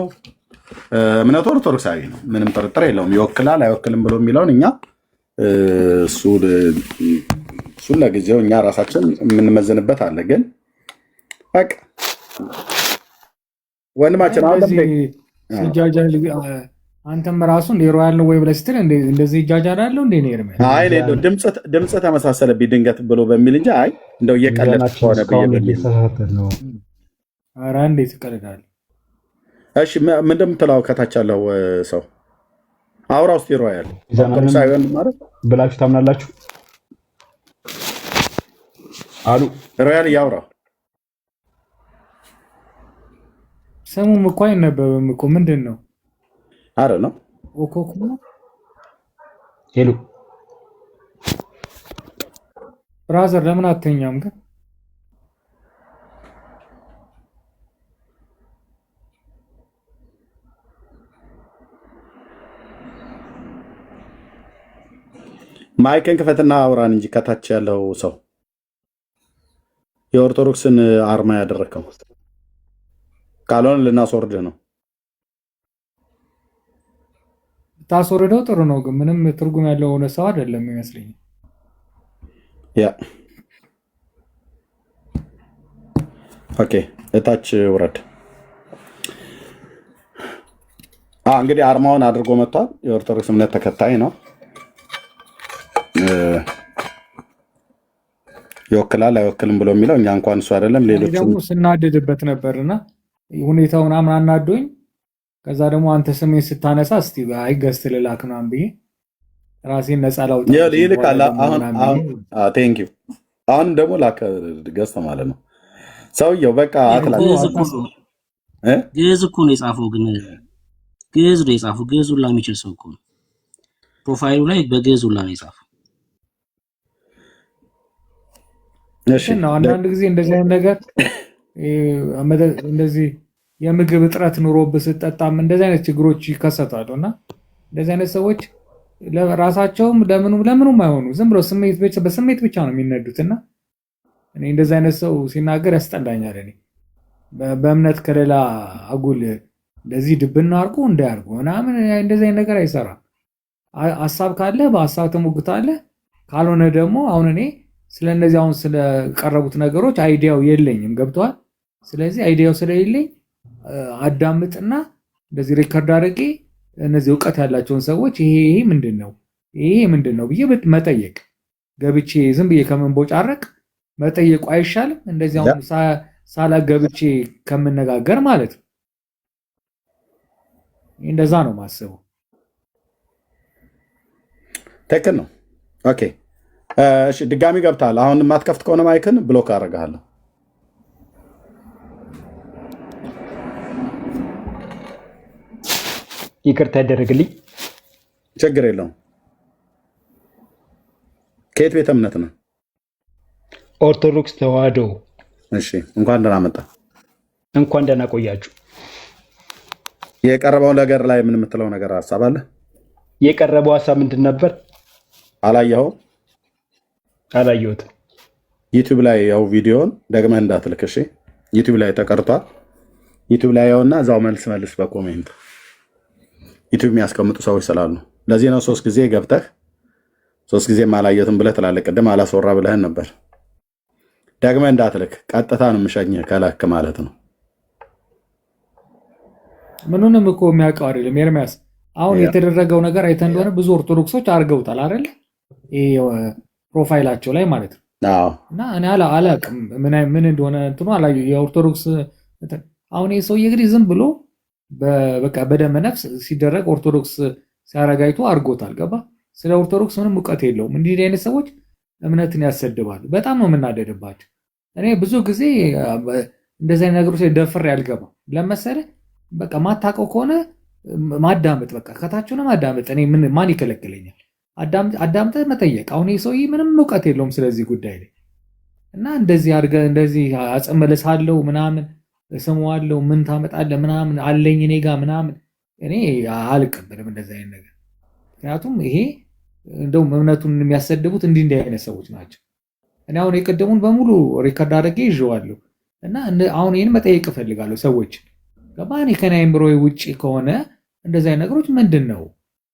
እምነቱ፣ ኦርቶዶክሳዊ ነው፣ ምንም ጥርጥር የለውም። ይወክላል አይወክልም ብሎ የሚለውን እኛ እሱን ለጊዜው እኛ ራሳችን የምንመዝንበት አለ። ግን በቃ ወንድማችን አንተም ራሱ እንደ ሮያል ነው ወይ ብለህ ስትል እንደዚህ ይጃጃላለሁ እንደ ነው ኤርሚያስ። አይ ድምፅ ተመሳሰለብኝ ድንገት ብሎ በሚል እንጂ አይ እንደው እየቀለድክ ከሆነ ብዬ በሚል ነው። ኧረ እንዴት ትቀልዳለህ? እሺ ምን እንደምትለው ከታች ያለው ሰው አውራ ውስጥ ሮያል ሳይሆን ማለት ብላችሁ ታምናላችሁ አሉ። ሮያል ያውራ ስሙም እኮ አይነበብም እኮ ምንድን ነው? አረ ነው ኦኮኮ ሄሎ ብራዘር ለምን አተኛም? ግን ማይክን ክፈትና አውራን እንጂ ከታች ያለው ሰው የኦርቶዶክስን አርማ ያደረከው ካልሆነ ልናስወርድ ነው። ታስወርደው ጥሩ ነው፣ ግን ምንም ትርጉም ያለው ሆነ ሰው አይደለም ይመስለኝ። ያ ኦኬ፣ እታች ውረድ። እንግዲህ አርማውን አድርጎ መጥቷል። የኦርቶዶክስ እምነት ተከታይ ነው። ይወክላል አይወክልም ብሎ የሚለው እኛ እንኳን እሱ አይደለም ሌሎች ደግሞ ስናደድበት ነበርና ሁኔታው ምናምን አናዶኝ። ከዛ ደግሞ አንተ ስሜን ስታነሳ እስቲ አይገስት ልላክ ምናምን ብዬ ራሴን ነፃ ላውጣ ይልካል። ቴንክ ዩ። አሁን ደግሞ ላከ ገዝተ ማለት ነው ሰውየው። በቃ ግዕዝ እኮ ነው የጻፈው፣ ግን ግዕዝ ነው የጻፈው። ግዕዝ ሁላ የሚችል ሰው እኮ ነው። ፕሮፋይሉ ላይ በግዕዝ ሁላ ነው የጻፈው። እሺ ነው አንዳንድ ጊዜ እንደዚህ አይነት ነገር እንደዚህ የምግብ እጥረት ኑሮብህ ስትጠጣም እንደዚህ አይነት ችግሮች ይከሰታሉ። እና እንደዚህ አይነት ሰዎች ለራሳቸውም ለምኑም አይሆኑ ዝም ብሎ በስሜት ብቻ ነው የሚነዱት። እና እኔ እንደዚህ አይነት ሰው ሲናገር ያስጠላኛል። እኔ በእምነት ከሌላ አጉል እንደዚህ ድብና አርጎ እንዳያርጉ ምናምን እንደዚህ አይነት ነገር አይሰራም። ሀሳብ ካለ በሀሳብ ተሞግታለህ፣ ካልሆነ ደግሞ አሁን እኔ ስለነዚህ አሁን ስለቀረቡት ነገሮች አይዲያው የለኝም። ገብቷል። ስለዚህ አይዲያው ስለሌለኝ አዳምጥና እንደዚህ ሪከርድ አድርጌ እነዚህ እውቀት ያላቸውን ሰዎች ይሄ ምንድነው ብዬ መጠየቅ ገብቼ ዝም ብዬ ከመንቦጫረቅ መጠየቁ አይሻልም? እንደዚህ አሁን ሳላገብቼ ከምነጋገር ማለት ነው። እንደዛ ነው ማስበው። ትክክል ነው። ኦኬ እሺ፣ ድጋሚ ገብታል። አሁን የማትከፍት ከሆነ ማይክን ብሎክ አደርግሃለሁ። ይቅርታ ያደረግልኝ። ችግር የለውም። ከየት ቤተ እምነት ነው? ኦርቶዶክስ ተዋህዶ። እሺ፣ እንኳን ደህና መጣ። እንኳን ደህና ቆያችሁ። የቀረበው ነገር ላይ ምን የምትለው ነገር ሀሳብ አለ? የቀረበው ሀሳብ ምንድን ነበር? አላየኸውም? አላየሁትም። ዩቲዩብ ላይ ያው ቪዲዮን ደግመህ እንዳትልክ እሺ። ዩቲዩብ ላይ ተቀርቷል። ዩቲዩብ ላይ ያውና እዛው መልስ በኮሜንት ዩቲዩብ የሚያስቀምጡ ሰዎች ስላሉ ለዚህ ነው 3 ጊዜ ገብተህ 3 ጊዜ አላየሁትም ብለህ ትላለህ። ቅድም አላስወራ ብለህን ነበር። ደግመህ እንዳትልክ፣ ቀጥታ ነው የምሸኝህ ከላክ ማለት ነው። ምኑንም እኮ የሚያውቀው አይደለም ኤርሚያስ። አሁን የተደረገው ነገር አይተህ እንደሆነ ብዙ ኦርቶዶክሶች አድርገውታል አይደል? ይሄ ፕሮፋይላቸው ላይ ማለት ነው። እና እኔ አላውቅም ምን እንደሆነ እንትኑ አላየሁ። የኦርቶዶክስ አሁን ይሄ ሰውዬ እንግዲህ ዝም ብሎ በቃ በደመ ነፍስ ሲደረግ ኦርቶዶክስ ሲያረጋይቶ አድርጎታል። ገባ? ስለ ኦርቶዶክስ ምንም እውቀት የለውም። እንዲህ አይነት ሰዎች እምነትን ያሰድባሉ። በጣም ነው የምናደድባቸው። እኔ ብዙ ጊዜ እንደዚህ አይነት ነገሮች ደፍሬ አልገባም። ለመሰለህ በቃ ማታውቀው ከሆነ ማዳመጥ፣ በቃ ከታች ሆነ ማዳመጥ። እኔ ማን ይከለክለኛል? አዳምጠህ መጠየቅ። አሁን ይህ ሰውዬ ምንም እውቀት የለውም ስለዚህ ጉዳይ ላይ እና እንደዚህ አድርገህ እንደዚህ አጸመለሳለሁ ምናምን እሰማዋለሁ ምን ታመጣለህ ምናምን አለኝ እኔ ጋር ምናምን እኔ አልቀበልም እንደዚህ አይነት ነገር። ምክንያቱም ይሄ እንደውም እምነቱን የሚያሰድቡት እንዲህ አይነት ሰዎች ናቸው። እኔ አሁን የቀደሙን በሙሉ ሪከርድ አድርጌ ይዤዋለሁ እና አሁን ይህን መጠየቅ እፈልጋለሁ ሰዎች ገባህ? ከኔ አእምሮ ውጭ ከሆነ እንደዚህ አይነት ነገሮች ምንድን ነው?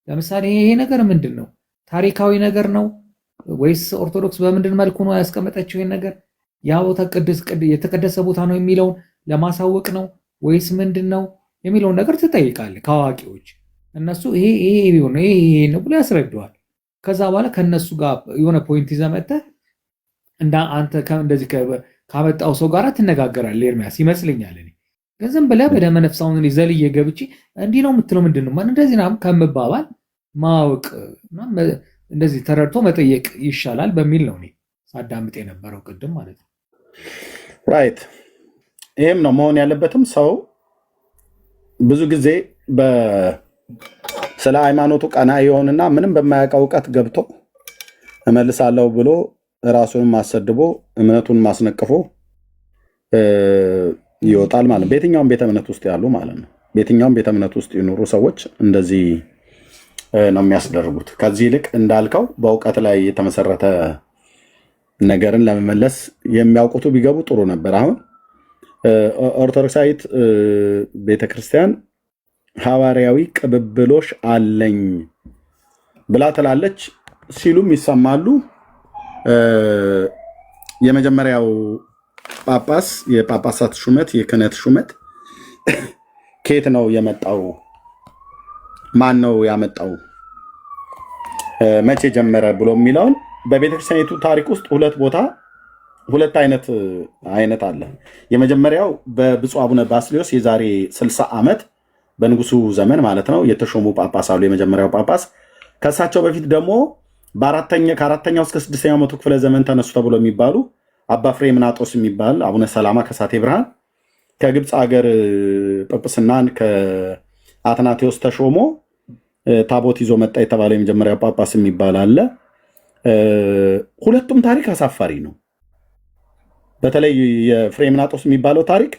ለምሳሌ ይሄ ነገር ምንድን ነው? ታሪካዊ ነገር ነው ወይስ ኦርቶዶክስ በምንድን መልኩ ነው ያስቀመጠችው? ይሄን ነገር ያ ቦታ የተቀደሰ ቦታ ነው የሚለውን ለማሳወቅ ነው ወይስ ምንድን ነው የሚለውን ነገር ትጠይቃለህ ከአዋቂዎች። እነሱ ይሄ ቢሆን ይሄ ነው ብሎ ያስረዳዋል። ከዛ በኋላ ከነሱ ጋር የሆነ ፖይንት ይዘህ መጥተህ አንተ እንደዚህ ካመጣው ሰው ጋር ትነጋገራለህ። ኤርሚያስ ይመስለኛል። እኔ ግን ዝም ብለህ በደመ ነፍሳውን ዘልዬ ገብቼ እንዲህ ነው የምትለው ምንድን ነው እንደዚህ ምናምን ከምባባል ማወቅ እንደዚህ ተረድቶ መጠየቅ ይሻላል በሚል ነው እኔ ሳዳምጥ የነበረው ቅድም ማለት ነው። ራይት። ይህም ነው መሆን ያለበትም። ሰው ብዙ ጊዜ ስለ ሃይማኖቱ ቀና የሆንና ምንም በማያውቀው እውቀት ገብቶ እመልሳለሁ ብሎ ራሱንም አሰድቦ እምነቱን ማስነቅፎ ይወጣል ማለት ነው። በየትኛውም ቤተ እምነት ውስጥ ያሉ ማለት ነው። በየትኛውም ቤተ እምነት ውስጥ ይኖሩ ሰዎች እንደዚህ ነው የሚያስደርጉት። ከዚህ ይልቅ እንዳልከው በእውቀት ላይ የተመሰረተ ነገርን ለመመለስ የሚያውቁቱ ቢገቡ ጥሩ ነበር። አሁን ኦርቶዶክሳዊት ቤተክርስቲያን ሐዋርያዊ ቅብብሎሽ አለኝ ብላ ትላለች ሲሉም ይሰማሉ። የመጀመሪያው ጳጳስ የጳጳሳት ሹመት የክህነት ሹመት ከየት ነው የመጣው? ማን ነው ያመጣው? መቼ ጀመረ ብሎ የሚለውን በቤተክርስቲያኒቱ ታሪክ ውስጥ ሁለት አይነት አለ። የመጀመሪያው በብፁዕ አቡነ ባስልዮስ የዛሬ 60 ዓመት በንጉሱ ዘመን ማለት ነው የተሾሙ ጳጳስ አሉ። የመጀመሪያው ጳጳስ ከእሳቸው በፊት ደግሞ ከአራተኛው እስከ 6ኛው መቶ ክፍለ ዘመን ተነሱ ተብሎ የሚባሉ አባ ፍሬምናጦስ የሚባል አቡነ ሰላማ ከሳቴ ብርሃን ከግብፅ ሀገር ጵጵስናን ከአትናቴዎስ ተሾሞ ታቦት ይዞ መጣ የተባለው የመጀመሪያው ጳጳስ የሚባል አለ። ሁለቱም ታሪክ አሳፋሪ ነው። በተለይ የፍሬምናጦስ የሚባለው ታሪክ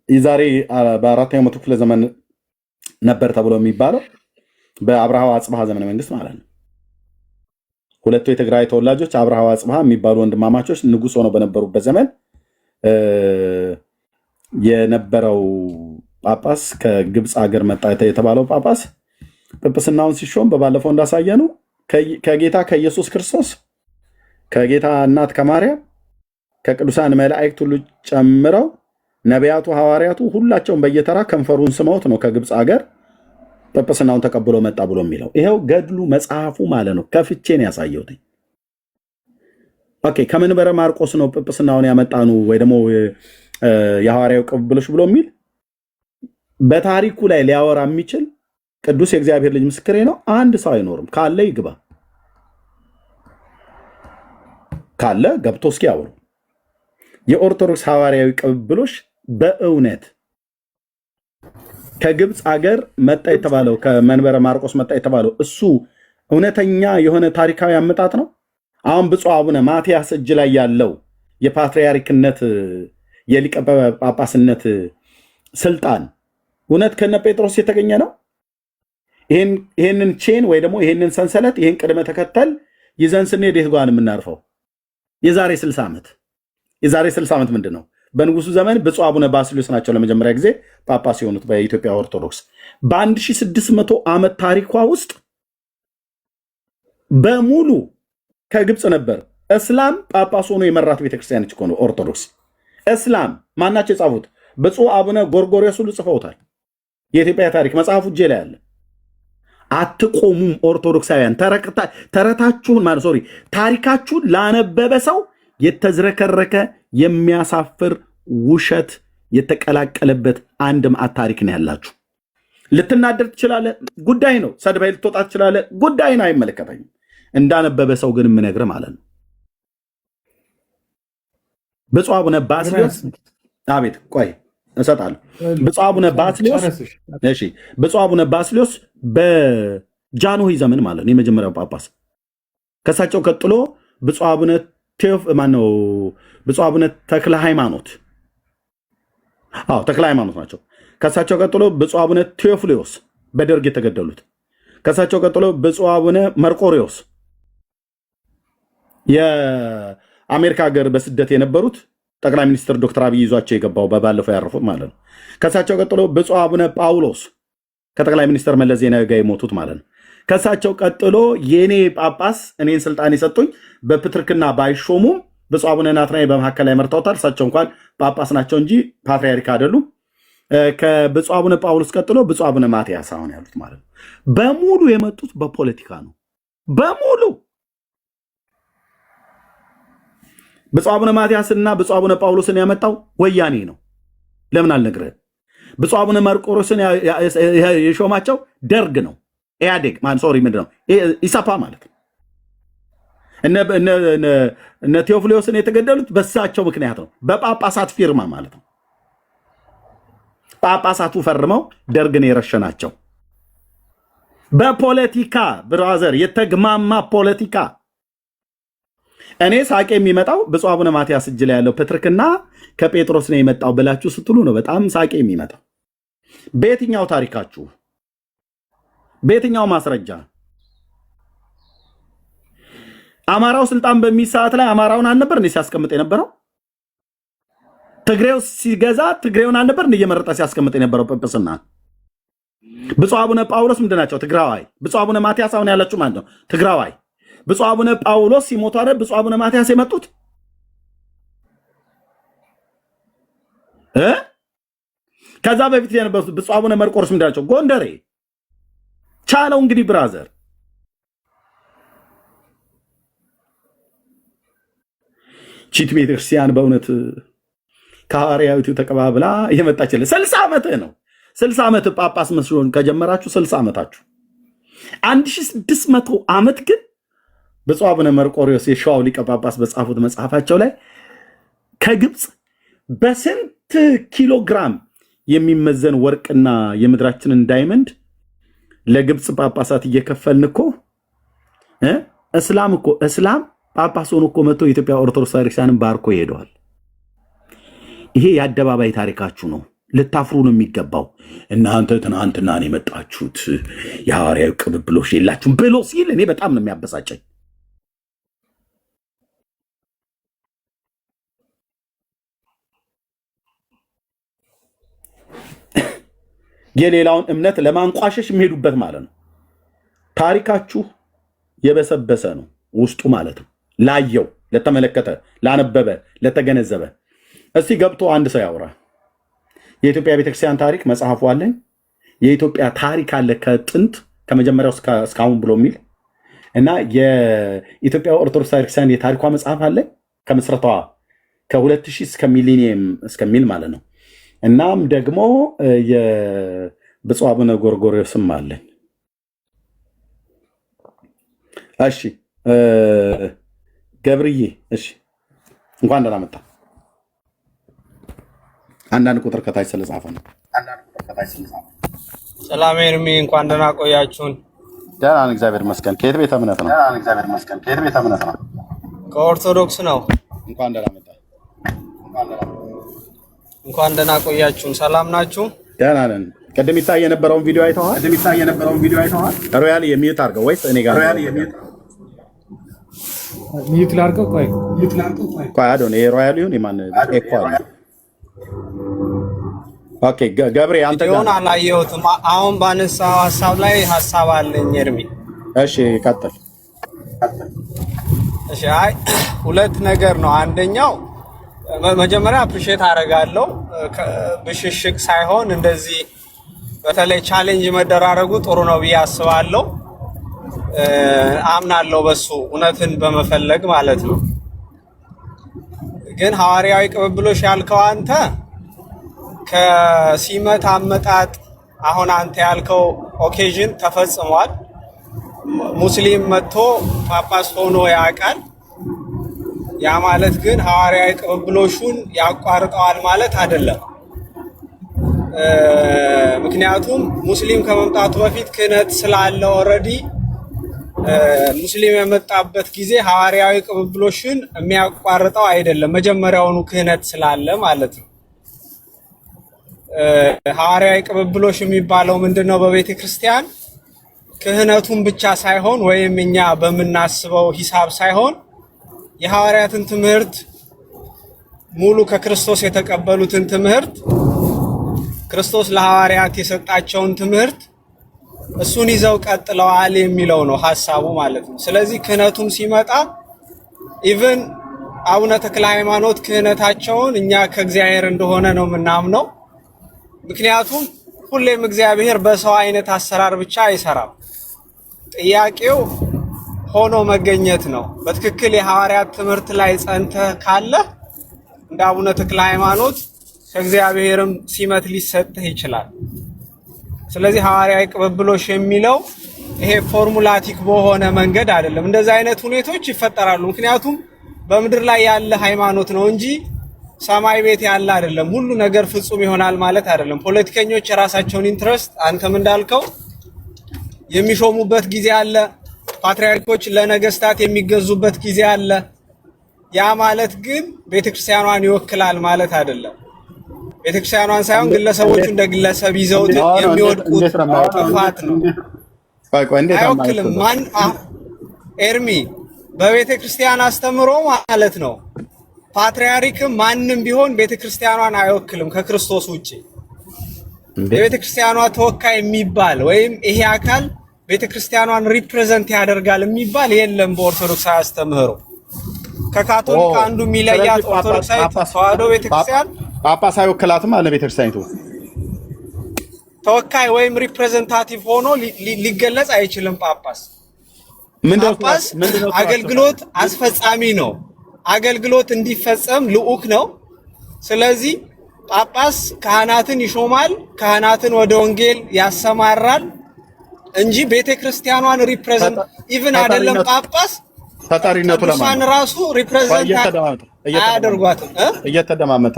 የዛሬ በአራተኛው መቶ ክፍለ ዘመን ነበር ተብሎ የሚባለው በአብርሃ ወአጽብሃ ዘመነ መንግስት ማለት ነው። ሁለቱ የትግራይ ተወላጆች አብርሃ ወአጽብሃ የሚባሉ ወንድማማቾች ንጉሥ ሆነው በነበሩበት ዘመን የነበረው ጳጳስ ከግብፅ ሀገር መጣ የተባለው ጳጳስ ጵጵስናውን ሲሾም በባለፈው እንዳሳየ ነው ከጌታ ከኢየሱስ ክርስቶስ ከጌታ እናት ከማርያም ከቅዱሳን መላእክት ሁሉ ጨምረው ነቢያቱ ሐዋርያቱ ሁላቸውም በየተራ ከንፈሩን ስመውት ነው ከግብፅ ሀገር ጵጵስናውን ተቀብሎ መጣ ብሎ የሚለው። ይሄው ገድሉ መጽሐፉ ማለት ነው። ከፍቼ ነው ያሳየሁት። ኦኬ ከመንበረ ማርቆስ ነው ጵጵስናውን ያመጣኑ ወይ ደግሞ የሐዋርያው ቅብብሎሽ ብሎ የሚል በታሪኩ ላይ ሊያወራ የሚችል ቅዱስ የእግዚአብሔር ልጅ ምስክሬ ነው። አንድ ሰው አይኖርም። ካለ ይግባ፣ ካለ ገብቶ እስኪ ያወሩ። የኦርቶዶክስ ሐዋርያዊ ቅብብሎሽ በእውነት ከግብፅ ሀገር መጣ የተባለው ከመንበረ ማርቆስ መጣ የተባለው እሱ እውነተኛ የሆነ ታሪካዊ አመጣጥ ነው። አሁን ብፁዕ አቡነ ማትያስ እጅ ላይ ያለው የፓትርያርክነት የሊቀ ጳጳስነት ስልጣን እውነት ከነ ጴጥሮስ የተገኘ ነው? ይሄንን ቼን ወይ ደግሞ ይሄንን ሰንሰለት ይሄን ቅድመ ተከተል ይዘን ስንሄድ የት ጋር የምናርፈው? የዛሬ 60 ዓመት ምንድን ነው? በንጉሱ ዘመን ብፁዕ አቡነ ባስልዮስ ናቸው ለመጀመሪያ ጊዜ ጳጳስ የሆኑት በኢትዮጵያ ኦርቶዶክስ። በ1600 ዓመት ታሪኳ ውስጥ በሙሉ ከግብፅ ነበር እስላም ጳጳስ ሆኖ የመራት ቤተክርስቲያን እኮ ነው ኦርቶዶክስ። እስላም ማናቸው የጻፉት? ብፁዕ አቡነ ጎርጎርዮስ ሁሉ ጽፈውታል። የኢትዮጵያ ታሪክ መጽሐፉ እጄ ላይ አለ። አትቆሙም ኦርቶዶክሳውያን። ተረታችሁን ማለት ሶሪ ታሪካችሁን ላነበበ ሰው የተዝረከረከ የሚያሳፍር ውሸት የተቀላቀለበት አንድ መዓት ታሪክ ነው ያላችሁ። ልትናደር ትችላለህ፣ ጉዳይ ነው። ሰድባይ ልትወጣ ትችላለህ፣ ጉዳይ ነው። አይመለከተኝም። እንዳነበበ ሰው ግን የምነግርህ ማለት ነው። ብፁዕ አቡነ ባስልዮስ አቤት ቆይ እሰጣለሁ። ብፁዕ አቡነ ባስልዮስ በጃንሆይ ዘመን ማለት ነው የመጀመሪያው ጳጳስ። ከሳቸው ቀጥሎ ብፁዕ አቡነ ብፁዕ አቡነ ተክለ ሃይማኖት ተክለ ሃይማኖት ናቸው። ከሳቸው ቀጥሎ ብፁዕ አቡነ ቴዎፍሎስ በደርግ የተገደሉት። ከሳቸው ቀጥሎ ብፁዕ አቡነ መርቆሪዎስ የአሜሪካ ሀገር በስደት የነበሩት ጠቅላይ ሚኒስትር ዶክተር አብይ ይዟቸው የገባው ባለፈው ያረፉት ማለት ነው። ከሳቸው ቀጥሎ ብፁዕ አቡነ ጳውሎስ ከጠቅላይ ሚኒስትር መለስ ዜናዊ ጋር የሞቱት ማለት ነው። ከሳቸው ቀጥሎ የኔ ጳጳስ እኔን ስልጣን የሰጡኝ በፕትርክና ባይሾሙም ብፁዕ አቡነ ናትናኤል በመካከል ላይ መርተውታል። እሳቸው እንኳን ጳጳስ ናቸው እንጂ ፓትርያርክ አይደሉም። ከብፁዕ አቡነ ጳውሎስ ቀጥሎ ብፁዕ አቡነ ማትያስ አሁን ያሉት ማለት ነው። በሙሉ የመጡት በፖለቲካ ነው። በሙሉ ብፁዕ አቡነ ማትያስና ብፁዕ አቡነ ጳውሎስን ያመጣው ወያኔ ነው። ለምን አልነግርህም? ብፁዕ አቡነ መርቆሮስን የሾማቸው ደርግ ነው። ኢህአዴግ ሶሪ ምንድን ነው ኢሳፓ ማለት ነው። እነ ቴዎፍሎስን የተገደሉት በሳቸው ምክንያት ነው። በጳጳሳት ፊርማ ማለት ነው። ጳጳሳቱ ፈርመው ደርግን የረሸናቸው በፖለቲካ ብራዘር፣ የተግማማ ፖለቲካ። እኔ ሳቄ የሚመጣው ብፁዕ አቡነ ማትያስ እጅ ላይ ያለው ፕትርክና ከጴጥሮስ ነው የመጣው ብላችሁ ስትሉ ነው በጣም ሳቄ የሚመጣው። በየትኛው ታሪካችሁ በየትኛው ማስረጃ? አማራው ስልጣን በሚይዝ ሰዓት ላይ አማራውን አልነበር እንዴ ሲያስቀምጥ የነበረው? ትግሬው ሲገዛ ትግሬውን አልነበር እንዴ እየመረጠ ሲያስቀምጥ የነበረው ጵጵስና? ብፁዕ አቡነ ጳውሎስ ምንድን ናቸው? ትግራዋይ። ብፁዕ አቡነ ማትያስ አሁን ያላችሁ ማለት ነው ትግራዋይ። ብፁዕ አቡነ ጳውሎስ ሲሞቱ አይደል ብፁዕ አቡነ ማትያስ የመጡት? ከዛ በፊት የነበሩት ብፁዕ አቡነ መርቆሬዎስ ምንድን ናቸው? ጎንደሬ። ቻለው እንግዲህ ብራዘር። ቺት ቤተክርስቲያን በእውነት ከሐዋርያዊቱ ተቀባብላ የመጣችለ 60 ዓመት ነው። 60 ዓመት ጳጳስ መስሎን ከጀመራችሁ 60 ዓመታችሁ። 1600 ዓመት ግን ብፁዕ አቡነ መርቆሬዎስ የሸዋው ሊቀ ጳጳስ በጻፉት መጽሐፋቸው ላይ ከግብፅ በስንት ኪሎ ግራም የሚመዘን ወርቅና የምድራችንን ዳይመንድ ለግብፅ ጳጳሳት እየከፈልን እኮ እስላም ጳጳስ ሆኖ እኮ መጥቶ የኢትዮጵያ ኦርቶዶክስ ቤተክርስቲያንን ባርኮ ይሄደዋል። ይሄ የአደባባይ ታሪካችሁ ነው። ልታፍሩ ነው የሚገባው። እናንተ ትናንትና ነው የመጣችሁት የሐዋርያዊ ቅብብሎሽ የላችሁም ብሎ ሲል እኔ በጣም ነው የሚያበሳጨኝ። የሌላውን እምነት ለማንቋሸሽ የሚሄዱበት ማለት ነው። ታሪካችሁ የበሰበሰ ነው ውስጡ ማለት ነው። ላየው፣ ለተመለከተ፣ ላነበበ፣ ለተገነዘበ እስቲ ገብቶ አንድ ሰው ያውራ። የኢትዮጵያ ቤተክርስቲያን ታሪክ መጽሐፉ አለኝ። የኢትዮጵያ ታሪክ አለ ከጥንት ከመጀመሪያው እስካሁን ብሎ የሚል እና የኢትዮጵያ ኦርቶዶክስ ቤተክርስቲያን የታሪኳ መጽሐፍ አለኝ ከምስረታዋ ከ2000 እስከ ሚሊኒየም እስከሚል ማለት ነው። እናም ደግሞ የብፁዕ አቡነ ጎርጎርዮስም አለኝ። እሺ ገብርዬ፣ እሺ እንኳን ደህና መጣ። አንዳንድ ቁጥር ከታች ስለጻፈ ነው። ሰላም ኤርሚ፣ እንኳን ደህና ቆያችሁን። ደህና ነን እግዚአብሔር ይመስገን። ከየት ቤተ እምነት ነው? ከኦርቶዶክስ ነው። እንኳን ደህና መጣ። እንኳን ደህና ቆያችሁን። ሰላም ናችሁ? ደህና ነን። ቅድም ይታይ የነበረውን ቪዲዮ አይተዋል? ሮያል የሚዩት አድርገው ወይስ እኔ ጋር ሚዩት ላድርገው? ቆይ አዶን ይሄ ሮያል ይሁን የማን ኤኮ አለ? ኦኬ ገብሬ አንተ ጋር አላየሁትም። አሁን ባነሳው ሐሳብ ላይ ሐሳብ አለኝ ኤርሚ። እሺ ቀጥል። እሺ አይ ሁለት ነገር ነው። አንደኛው መጀመሪያ አፕሪሼት አደርጋለሁ ብሽሽቅ ሳይሆን እንደዚህ በተለይ ቻሌንጅ መደራረጉ ጥሩ ነው ብዬ አስባለሁ። አምናለሁ በሱ እውነትን በመፈለግ ማለት ነው። ግን ሐዋርያዊ ቅብብሎሽ ያልከው አንተ ከሲመት አመጣጥ አሁን አንተ ያልከው ኦኬዥን ተፈጽሟል። ሙስሊም መጥቶ ጳጳስ ሆኖ ያውቃል። ያ ማለት ግን ሐዋርያዊ ቅብብሎሹን ያቋርጠዋል ማለት አይደለም። ምክንያቱም ሙስሊም ከመምጣቱ በፊት ክህነት ስላለ ኦልሬዲ ሙስሊም የመጣበት ጊዜ ሐዋርያዊ ቅብብሎሽን የሚያቋርጠው አይደለም። መጀመሪያውኑ ክህነት ስላለ ማለት ነው። ሐዋርያዊ ቅብብሎሽ የሚባለው ምንድነው? በቤተ ክርስቲያን ክህነቱን ብቻ ሳይሆን ወይም እኛ በምናስበው ሂሳብ ሳይሆን የሐዋርያትን ትምህርት ሙሉ ከክርስቶስ የተቀበሉትን ትምህርት ክርስቶስ ለሐዋርያት የሰጣቸውን ትምህርት እሱን ይዘው ቀጥለዋል የሚለው ነው ሐሳቡ ማለት ነው። ስለዚህ ክህነቱም ሲመጣ ኢቭን አቡነ ተክለ ሃይማኖት ክህነታቸውን እኛ ከእግዚአብሔር እንደሆነ ነው የምናምነው። ምክንያቱም ሁሌም እግዚአብሔር በሰው አይነት አሰራር ብቻ አይሰራም። ጥያቄው ሆኖ መገኘት ነው። በትክክል የሐዋርያት ትምህርት ላይ ጸንተህ ካለ እንደ አቡነ ተክለ ሃይማኖት ከእግዚአብሔርም ሲመት ሊሰጥህ ይችላል። ስለዚህ ሐዋርያዊ ቅብብሎሽ የሚለው ይሄ ፎርሙላቲክ በሆነ መንገድ አይደለም። እንደዚህ አይነት ሁኔታዎች ይፈጠራሉ። ምክንያቱም በምድር ላይ ያለ ሃይማኖት ነው እንጂ ሰማይ ቤት ያለ አይደለም። ሁሉ ነገር ፍጹም ይሆናል ማለት አይደለም። ፖለቲከኞች የራሳቸውን ኢንትረስት አንተም እንዳልከው የሚሾሙበት ጊዜ አለ። ፓትርያርኮች ለነገስታት የሚገዙበት ጊዜ አለ። ያ ማለት ግን ቤተክርስቲያኗን ይወክላል ማለት አይደለም። ቤተክርስቲያኗን ሳይሆን ግለሰቦቹ እንደ ግለሰብ ይዘውት የሚወድቁት ጥፋት ነው። አይወክልም። ማን ኤርሚ በቤተ ክርስቲያን አስተምሮ ማለት ነው። ፓትርያርክም ማንም ቢሆን ቤተ ክርስቲያኗን አይወክልም ከክርስቶስ ውጪ። የቤተ ክርስቲያኗ ተወካይ የሚባል ወይም ይሄ አካል ቤተ ክርስቲያኗን ሪፕሬዘንት ያደርጋል የሚባል የለም በኦርቶዶክስ አስተምህሮ። ከካቶሊክ አንዱ የሚለያት ኦርቶዶክሳዊ ተዋሕዶ ቤተክርስቲያን ጳጳስ አይወክላትም አለ ቤተክርስቲያኒቱ። ተወካይ ወይም ሪፕሬዘንታቲቭ ሆኖ ሊገለጽ አይችልም። ጳጳስ አገልግሎት አስፈጻሚ ነው። አገልግሎት እንዲፈጸም ልዑክ ነው። ስለዚህ ጳጳስ ካህናትን ይሾማል፣ ካህናትን ወደ ወንጌል ያሰማራል እንጂ ቤተክርስቲያኗን ሪፕሬዘንት ኢቭን አይደለም ጳጳስ ተጠሪነቱ ለማን ራሱ ሪፕሬዘንት አያደርጓትም። እየተደማመጠ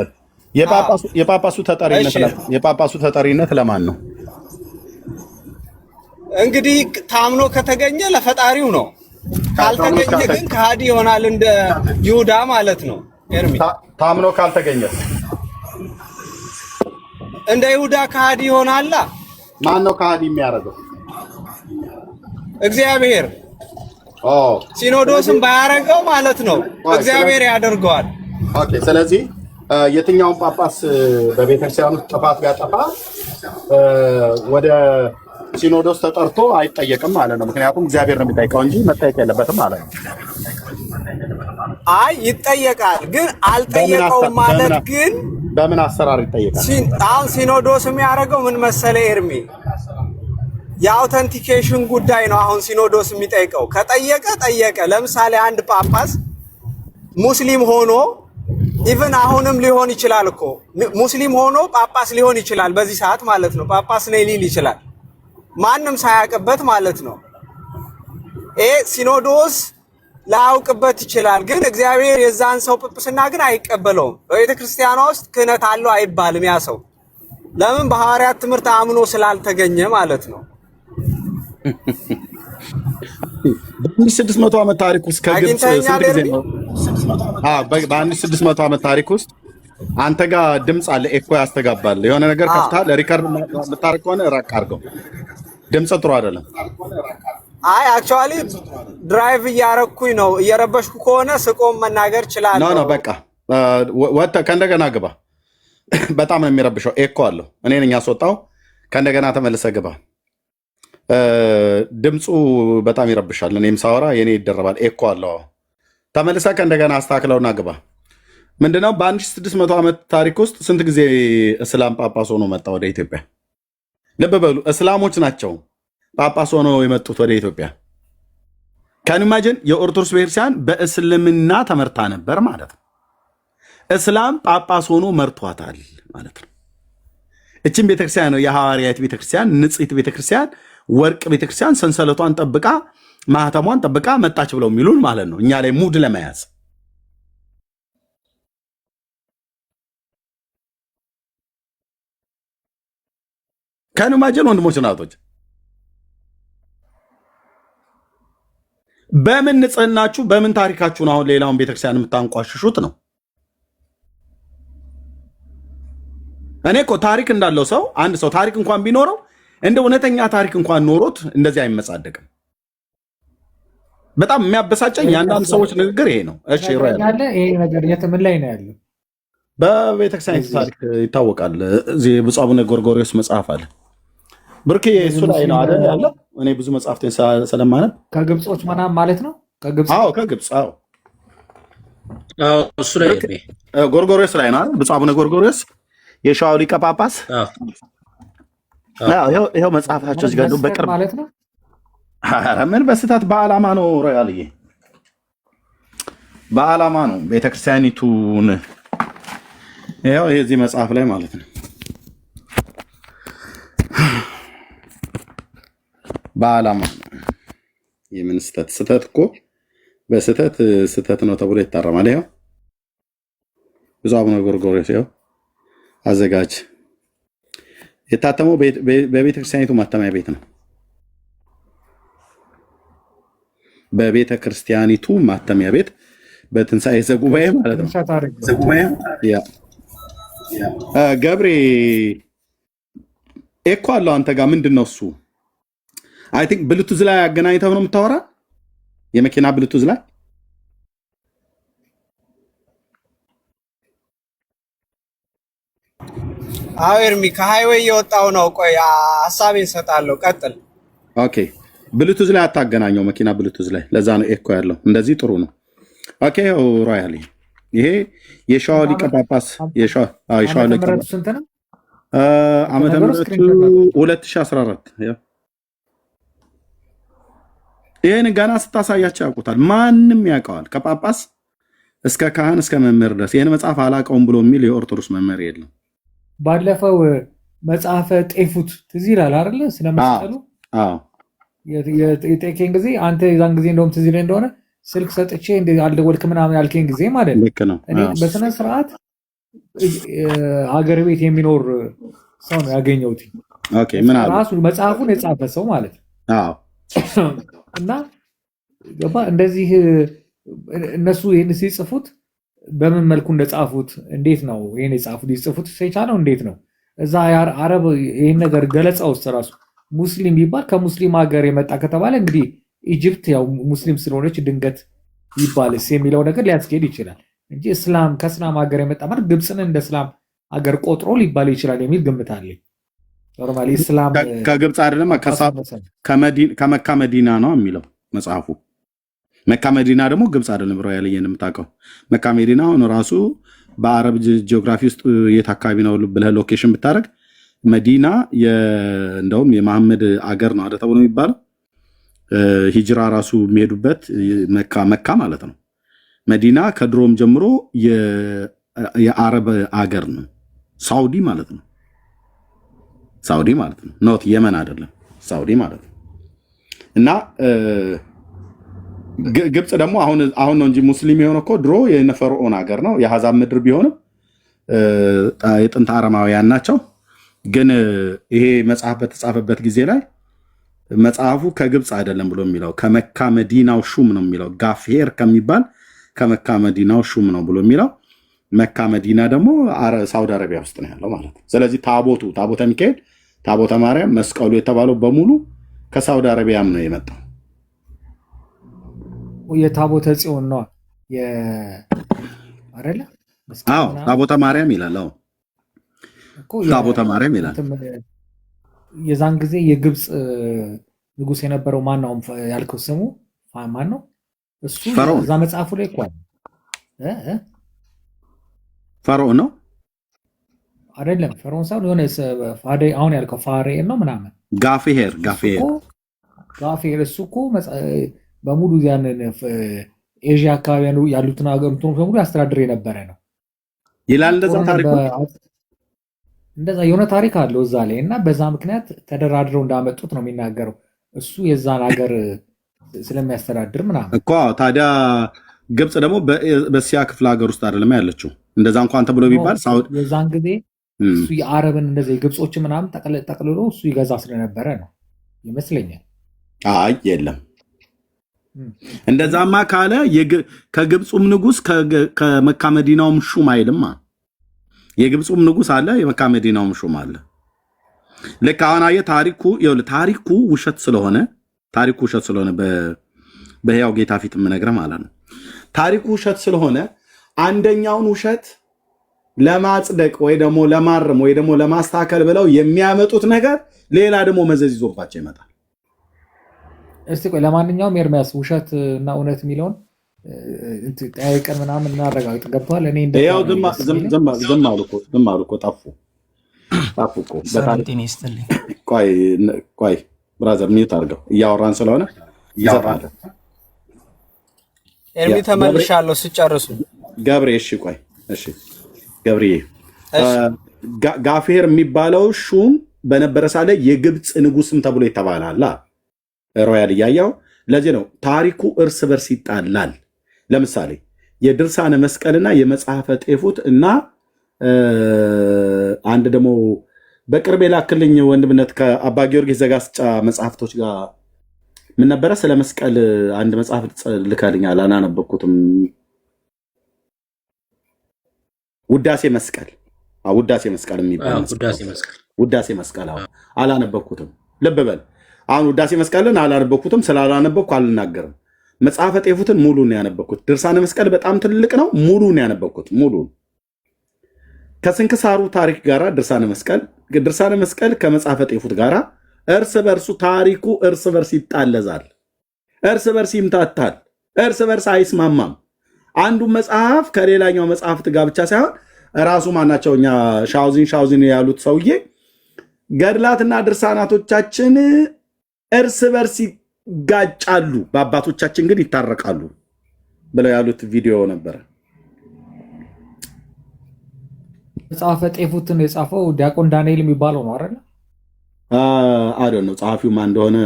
የጳጳሱ ተጠሪነት ለማን ነው? እንግዲህ ታምኖ ከተገኘ ለፈጣሪው ነው። ካልተገኘ ግን ከሃዲ ይሆናል፣ እንደ ይሁዳ ማለት ነው። ኤርሚ ታምኖ ካልተገኘ እንደ ይሁዳ ከሃዲ ይሆናል። ማን ነው ከሃዲ የሚያደርገው? እግዚአብሔር። ሲኖዶስም ባያረገው ማለት ነው እግዚአብሔር ያደርገዋል። ኦኬ። ስለዚህ የትኛውን ጳጳስ በቤተክርስቲያን ውስጥ ጥፋት ቢያጠፋ ወደ ሲኖዶስ ተጠርቶ አይጠየቅም ማለት ነው። ምክንያቱም እግዚአብሔር ነው የሚጠይቀው እንጂ መጠየቅ የለበትም ማለት ነው። አይ ይጠየቃል፣ ግን አልጠየቀውም ማለት ግን በምን አሰራር ይጠየቃል? አሁን ሲኖዶስ የሚያደርገው ምን መሰለ ኤርሚ፣ የአውተንቲኬሽን ጉዳይ ነው። አሁን ሲኖዶስ የሚጠይቀው ከጠየቀ ጠየቀ። ለምሳሌ አንድ ጳጳስ ሙስሊም ሆኖ ኢቭን አሁንም ሊሆን ይችላል እኮ ሙስሊም ሆኖ ጳጳስ ሊሆን ይችላል በዚህ ሰዓት ማለት ነው። ጳጳስ ነኝ ሊል ይችላል ማንም ሳያውቅበት ማለት ነው። ሲኖዶስ ላያውቅበት ይችላል፣ ግን እግዚአብሔር የዛን ሰው ጵጵስና ግን አይቀበለውም። በቤተ ክርስቲያኗ ውስጥ ክህነት አለው አይባልም ያ ሰው። ለምን? በሐዋርያት ትምህርት አምኖ ስላልተገኘ ማለት ነው። በ1600 ዓመት ታሪክ ውስጥ ከግብፅ ስንት ጊዜ ነው? በ1600 ዓመት ታሪክ ውስጥ አንተ ጋር ድምፅ አለ፣ ኤኮ ያስተጋባል። የሆነ ነገር ከፍታል፣ ሪከርድ የምታደርግ ከሆነ ራቅ አድርገው። ድምፅ ጥሩ አይደለም። አይ አክቹአሊ ድራይቭ እያረኩኝ ነው። እየረበሽኩ ከሆነ ስቆም መናገር እችላለሁ። ኖ በቃ ወጥተህ ከእንደገና ግባ። በጣም ነው የሚረብሸው፣ ኤኮ አለው። እኔ ነኝ ያስወጣው። ከእንደገና ተመልሰህ ግባ። ድምፁ በጣም ይረብሻል። እኔም ሳወራ የኔ ይደረባል፣ ኤኮ አለው። ተመልሰህ ከእንደገና አስተካክለውና ግባ። ምንድነው በ1600 ዓመት ታሪክ ውስጥ ስንት ጊዜ እስላም ጳጳስ ሆኖ መጣ ወደ ኢትዮጵያ? ልብ በሉ፣ እስላሞች ናቸው ጳጳስ ሆኖ የመጡት ወደ ኢትዮጵያ። ከንማጀን የኦርቶዶክስ ቤተክርስቲያን በእስልምና ተመርታ ነበር ማለት ነው። እስላም ጳጳስ ሆኖ መርቷታል ማለት ነው። እችን ቤተክርስቲያን ነው የሐዋርያት ቤተክርስቲያን፣ ንጽሕት ቤተክርስቲያን፣ ወርቅ ቤተክርስቲያን ሰንሰለቷን ጠብቃ ማህተሟን ጠብቃ መጣች ብለው የሚሉን ማለት ነው፣ እኛ ላይ ሙድ ለመያዝ። ከንማጀን ወንድሞች ናቶች በምን ንጽህናችሁ በምን ታሪካችሁን አሁን ሌላውን ቤተክርስቲያን የምታንቋሽሹት ነው? እኔ እኮ ታሪክ እንዳለው ሰው አንድ ሰው ታሪክ እንኳን ቢኖረው እንደ እውነተኛ ታሪክ እንኳን ኖሮት እንደዚህ አይመጻደቅም። በጣም የሚያበሳጨኝ የአንዳንድ ሰዎች ንግግር ይሄ ነው። እሺ ይሄ ነገር የትምን ላይ ነው ያለው? በቤተክርስቲያን ታሪክ ይታወቃል። እዚህ ብፁዕ አቡነ ጎርጎርዮስ መጽሐፍ አለ። ብርኬ እሱ ላይ ነው አይደል ያለው? እኔ ብዙ መጽሐፍትን ስለማነብ ከግብጾች ምናምን ማለት ነው። ከግብጽ እሱ ላይ ጎርጎርዮስ ላይ ነው አይደል? ብፁዕ አቡነ ጎርጎርዮስ የሸዋው ሊቀ ጳጳስ። ይኸው መጽሐፋቸው እዚህ ጋር በቅርብ ማለት ነው። ምን በስህተት በዓላማ ነው ሮያልዬ፣ በዓላማ ነው ቤተክርስቲያኒቱን። ይኸው የዚህ መጽሐፍ ላይ ማለት ነው በዓላማ ነው። የምን ስህተት? ስህተት እኮ በስህተት ስህተት ነው ተብሎ ይታረማል። ይኸው ብፁዕ አቡነ ጎርጎርዮስ ይኸው አዘጋጅ። የታተመው በቤተ ክርስቲያኒቱ ማተሚያ ቤት ነው። በቤተ ክርስቲያኒቱ ማተሚያ ቤት በትንሣኤ ዘጉባኤ ማለት ነው። ገብሬ ኤኮ አለው አንተ ጋር ምንድን ነው እሱ? አይ ቲንክ ብሉቱዝ ላይ አገናኝተው ነው የምታወራ የመኪና ብሉቱዝ ላይ አዎ ኤርሚ ከሃይዌይ የወጣው ነው። ቆይ ሐሳቤን ሰጣለሁ። ቀጥል። ኦኬ ብሉቱዝ ላይ አታገናኘው መኪና ብሉቱዝ ላይ ለዛ ነው ኤኮ ያለው። እንደዚህ ጥሩ ነው። ኦኬ ሮያል ይሄ የሸዋ ሊቀ ጳጳስ የሸዋ ሊቀ ጳጳስ ስንት ነው? ዓመተ ምህረቱ 2014 ይሄን ገና ስታሳያቸው ያውቁታል። ማንም ያውቀዋል ከጳጳስ እስከ ካህን እስከ መምህር ድረስ ይሄን መጽሐፍ አላውቀውም ብሎ የሚል የኦርቶዶክስ መምህር የለም። ባለፈው መጽሐፈ ጤፉት ትዝ ይላል አይደለ? ስለመስቀሉ የጠየቀኝ ጊዜ አንተ የዛን ጊዜ እንደውም ትዝ ይለኝ እንደሆነ ስልክ ሰጥቼ አልደወልክ ምናምን ያልከኝ ጊዜ ማለት ነው። እኔ በስነ ስርዓት ሀገር ቤት የሚኖር ሰው ነው ያገኘሁት። ራሱ መጽሐፉን የጻፈ ሰው ማለት ነው። እና ገባ እንደዚህ እነሱ ይህን ሲጽፉት በምን መልኩ እንደጻፉት እንዴት ነው ይህን የጻፉት? ይጽፉት የቻለው እንዴት ነው? እዛ አረብ ይህን ነገር ገለጻ ውስጥ ራሱ ሙስሊም ይባል ከሙስሊም ሀገር የመጣ ከተባለ እንግዲህ ኢጅፕት ያው ሙስሊም ስለሆነች ድንገት ይባልስ የሚለው ነገር ሊያስኬድ ይችላል እንጂ እስላም ከእስላም ሀገር የመጣ ማለት ግብፅን እንደ እስላም ሀገር ቆጥሮ ሊባል ይችላል የሚል ግምት አለኝ። ኖርማሊ እስላም ከግብፅ አይደለም ከመካ መዲና ነው የሚለው መጽሐፉ። መካ መዲና ደግሞ ግብፅ አይደለም ብሎ ያለየን የምታውቀው መካ መዲና ሆኖ ራሱ በአረብ ጂኦግራፊ ውስጥ የት አካባቢ ነው ብለህ ሎኬሽን ብታደርግ መዲና እንደውም የመሐመድ አገር ነው አይደል ተብሎ የሚባለው ሂጅራ ራሱ የሚሄዱበት መካ ማለት ነው። መዲና ከድሮም ጀምሮ የአረብ አገር ነው። ሳውዲ ማለት ነው። ሳውዲ ማለት ነው። ኖት የመን አይደለም ሳውዲ ማለት ነው። እና ግብፅ ደግሞ አሁን ነው እንጂ ሙስሊም የሆነ እኮ ድሮ የነፈርዖን ሀገር ነው። የአሕዛብ ምድር ቢሆንም የጥንት አረማውያን ናቸው። ግን ይሄ መጽሐፍ በተጻፈበት ጊዜ ላይ መጽሐፉ ከግብፅ አይደለም ብሎ የሚለው ከመካ መዲናው ሹም ነው የሚለው። ጋፍሄር ከሚባል ከመካ መዲናው ሹም ነው ብሎ የሚለው። መካ መዲና ደግሞ ሳውዲ አረቢያ ውስጥ ነው ያለው ማለት ነው። ስለዚህ ታቦተ ሚካኤል፣ ታቦተ ማርያም፣ መስቀሉ የተባለው በሙሉ ከሳውዲ አረቢያም ነው የመጣው። የታቦተ ጽዮን ነው አይደለ? አዎ ታቦተ ማርያም ይላል። አዎ ታቦተ ማርያም ይላል። የዛን ጊዜ የግብፅ ንጉስ የነበረው ማን ነው ያልከው? ስሙ ማን ነው? እሱ እዛ መጽሐፉ ላይ እኮ ፈርዖን ነው አይደለም? ፈርዖን ሳይሆን የሆነ አሁን ያልከው ፋሬን ነው ምናምን ጋፍሄር እሱ እኮ በሙሉ ያንን ኤዥያ አካባቢ ያሉትን ሀገሮች በሙሉ ያስተዳድር የነበረ ነው ይላል። እንደዛ ታሪኩ እንደዛ የሆነ ታሪክ አለው እዛ ላይ እና በዛ ምክንያት ተደራድረው እንዳመጡት ነው የሚናገረው። እሱ የዛን ሀገር ስለሚያስተዳድር ምናምን እኮ። ታዲያ ግብፅ ደግሞ በእስያ ክፍለ ሀገር ውስጥ አይደለም ያለችው። እንደዛ እንኳን ተብሎ ቢባል የዛን ጊዜ እሱ የአረብን እንደዚህ ግብጾች ምናምን ጠቅልሎ እሱ ይገዛ ስለነበረ ነው ይመስለኛል። አይ የለም እንደዛማ ካለ ከግብፁም ንጉስ ከመካ መዲናውም ሹም አይልማ። የግብፁም ንጉስ አለ፣ የመካ መዲናውም ሹም አለ። ልክ አሁን አየህ ታሪኩ ውሸት ስለሆነ በሕያው ጌታ ፊት የምነግርህ ማለት ነው። ታሪኩ ውሸት ስለሆነ አንደኛውን ውሸት ለማጽደቅ ወይ ደግሞ ለማረም ወይ ደግሞ ለማስተካከል ብለው የሚያመጡት ነገር ሌላ ደግሞ መዘዝ ይዞባቸው ይመጣል። እስቲ ቆይ ለማንኛውም ኤርሚያስ ውሸት እና እውነት የሚለውን ጠያይቀን ምናምን እናረጋግጥ። ገብቶሃል? እኔ ያው ዝም አሉ እኮ ጠፉ እኮ። ቆይ ብራዘር ሚዩት አድርገው እያወራን ስለሆነ ይዘራል። ኤርሚ ተመልሻለሁ ስጨርሱ ገብሬ። እሺ ቆይ እሺ ገብሬ ጋፌር የሚባለው ሹም በነበረ ሳለ የግብፅ ንጉስም ተብሎ ይተባላል ሮያል እያያው። ለዚህ ነው ታሪኩ እርስ በርስ ይጣላል። ለምሳሌ የድርሳነ መስቀልና የመጽሐፈ ጤፉት እና አንድ ደግሞ በቅርብ የላክልኝ ወንድምነት ከአባ ጊዮርጊስ ዘጋስጫ መጽሐፍቶች ጋር ምን ነበረ ስለ መስቀል አንድ መጽሐፍ ልካልኛል፣ አላነበብኩትም። ውዳሴ መስቀል የሚባል ውዳሴ መስቀል አላነበብኩትም። ልብ በል አሁን ውዳሴ መስቀልን አላነበኩትም፣ ስላላነበኩ አልናገርም። መጽሐፈ ጤፉትን ሙሉን ያነበኩት። ድርሳነ መስቀል በጣም ትልቅ ነው። ሙሉን ያነበኩት ሙሉን ከስንክሳሩ ታሪክ ጋራ ድርሳነ መስቀል ከመጽሐፈ ጤፉት ጋራ እርስ በርሱ ታሪኩ እርስ በርስ ይጣለዛል፣ እርስ በርስ ይምታታል፣ እርስ በርስ አይስማማም። አንዱ መጽሐፍ ከሌላኛው መጽሐፍት ጋር ብቻ ሳይሆን ራሱ ማናቸው እኛ ሻውዚን ያሉት ሰውዬ ገድላትና ድርሳናቶቻችን እርስ በርስ ይጋጫሉ፣ በአባቶቻችን ግን ይታረቃሉ ብለው ያሉት ቪዲዮ ነበረ። መጽሐፈ ጤፉትን የጻፈው ዲያቆን ዳንኤል የሚባለው ነው አይደል? አዶ ነው ጸሐፊው ማን እንደሆነ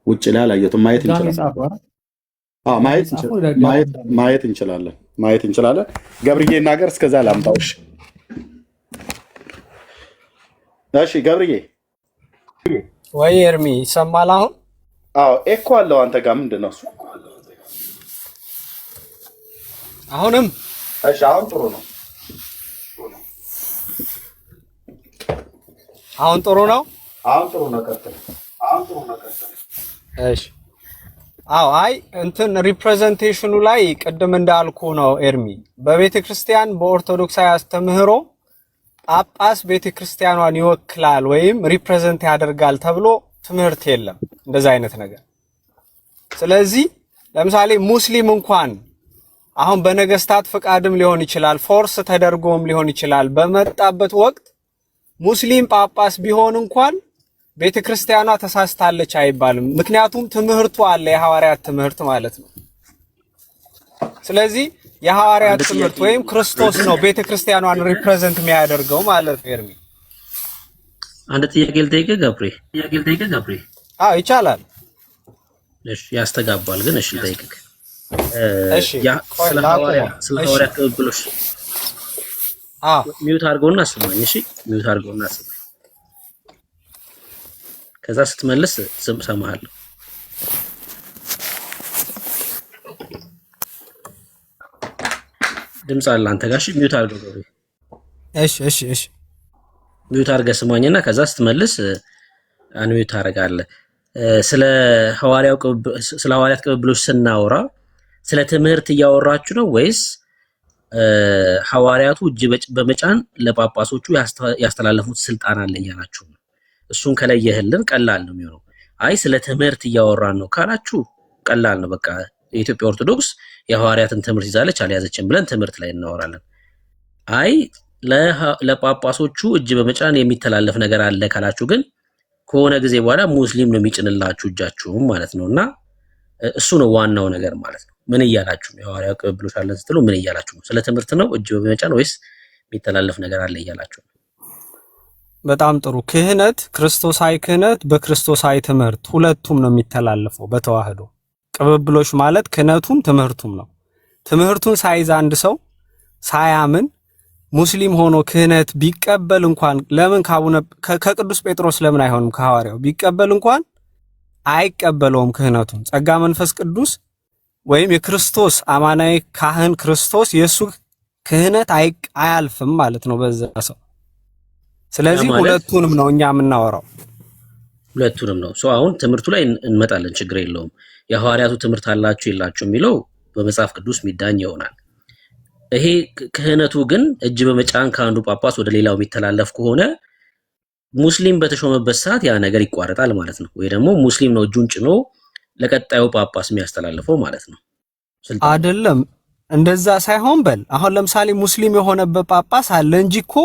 ውጭ ላይ አላየሁትም። ማየት እንችላለን። ገብርዬ እናገር እስከዛ ላምጣውሽ። እሺ ገብርዬ ወይ ኤርሚ ይሰማል አሁን? አዎ ኤኮ አለው አንተ ጋር ምንድን ነው እሱ? አሁንም እሺ አሁን ጥሩ ነው። አሁን ጥሩ ነው። ቀጥል። እሺ አዎ አይ እንትን ሪፕሬዘንቴሽኑ ላይ ቅድም እንዳልኩ ነው ኤርሚ። በቤተ ክርስቲያን በኦርቶዶክሳዊ አስተምህሮ ጳጳስ ቤተ ክርስቲያኗን ይወክላል ወይም ሪፕሬዘንት ያደርጋል ተብሎ ትምህርት የለም እንደዛ አይነት ነገር። ስለዚህ ለምሳሌ ሙስሊም እንኳን አሁን በነገስታት ፍቃድም ሊሆን ይችላል፣ ፎርስ ተደርጎም ሊሆን ይችላል፣ በመጣበት ወቅት ሙስሊም ጳጳስ ቢሆን እንኳን ቤተ ክርስቲያኗ ተሳስታለች አይባልም። ምክንያቱም ትምህርቱ አለ፣ የሐዋርያት ትምህርት ማለት ነው። ስለዚህ የሐዋርያት ትምህርት ወይም ክርስቶስ ነው ቤተ ክርስቲያኗን ሪፕሬዘንት የሚያደርገው ማለት ነው። ኤርሚ አንድ ጥያቄ ልጠይቅህ ገብሬ? አዎ ይቻላል። እሺ ያስተጋባል ግን እሺ ልጠይቅህ። እሺ ስለ ሐዋርያት ቅብብሎሽ ሚውት አድርገውና አስማኝ። እሺ ሚውት አድርገውና አስማኝ። ከዛ ስትመልስ ሰማሃለሁ። ድምጽ አለ አንተ ጋር። እሺ ሚውት አድርገው ገብሬ። እሺ ሚውት አድርገህ ስማኝና ከዛ ስትመልስ አንሚውት ታደርጋለህ። ስለ ሐዋርያት ቅብብሎች ስናወራ ስለ ትምህርት እያወራችሁ ነው ወይስ ሐዋርያቱ እጅ በመጫን ለጳጳሶቹ ያስተላለፉት ስልጣን አለ እያላችሁ ነው? እሱን ከለየህልን ቀላል ነው የሚሆነው። አይ ስለ ትምህርት እያወራን ነው ካላችሁ ቀላል ነው። በቃ የኢትዮጵያ ኦርቶዶክስ የሐዋርያትን ትምህርት ይዛለች አልያዘችም ብለን ትምህርት ላይ እናወራለን። አይ ለጳጳሶቹ እጅ በመጫን የሚተላለፍ ነገር አለ ካላችሁ ግን ከሆነ ጊዜ በኋላ ሙስሊም ነው የሚጭንላችሁ እጃችሁም ማለት ነውና እሱ ነው ዋናው ነገር ማለት ነው። ምን እያላችሁ ነው? የሐዋርያው ቅብብሎች አለ ስትሉ ምን እያላችሁ ነው? ስለ ትምህርት ነው እጅ በመጫን ወይስ የሚተላለፍ ነገር አለ እያላችሁ ነው? በጣም ጥሩ። ክህነት ክርስቶሳዊ ክህነት በክርስቶሳዊ ትምህርት ሁለቱም ነው የሚተላለፈው በተዋህዶ። ቅብብሎች ማለት ክህነቱም ትምህርቱም ነው። ትምህርቱን ሳይዝ አንድ ሰው ሳያምን ሙስሊም ሆኖ ክህነት ቢቀበል እንኳን ለምን ከቅዱስ ጴጥሮስ ለምን አይሆንም? ከሐዋርያው ቢቀበል እንኳን አይቀበለውም ክህነቱን። ጸጋ መንፈስ ቅዱስ ወይም የክርስቶስ አማናዊ ካህን ክርስቶስ የሱ ክህነት አያልፍም ማለት ነው በዛ ሰው። ስለዚህ ሁለቱንም ነው እኛ የምናወራው፣ ሁለቱንም ነው። አሁን ትምህርቱ ላይ እንመጣለን፣ ችግር የለውም። የሐዋርያቱ ትምህርት አላችሁ የላችሁ የሚለው በመጽሐፍ ቅዱስ ሚዳኝ ይሆናል። ይሄ ክህነቱ ግን እጅ በመጫን ከአንዱ ጳጳስ ወደ ሌላው የሚተላለፍ ከሆነ ሙስሊም በተሾመበት ሰዓት ያ ነገር ይቋረጣል ማለት ነው። ወይ ደግሞ ሙስሊም ነው እጁን ጭኖ ለቀጣዩ ጳጳስ የሚያስተላልፈው ማለት ነው። አይደለም እንደዛ ሳይሆን በል አሁን ለምሳሌ ሙስሊም የሆነበት ጳጳስ አለ እንጂ እኮ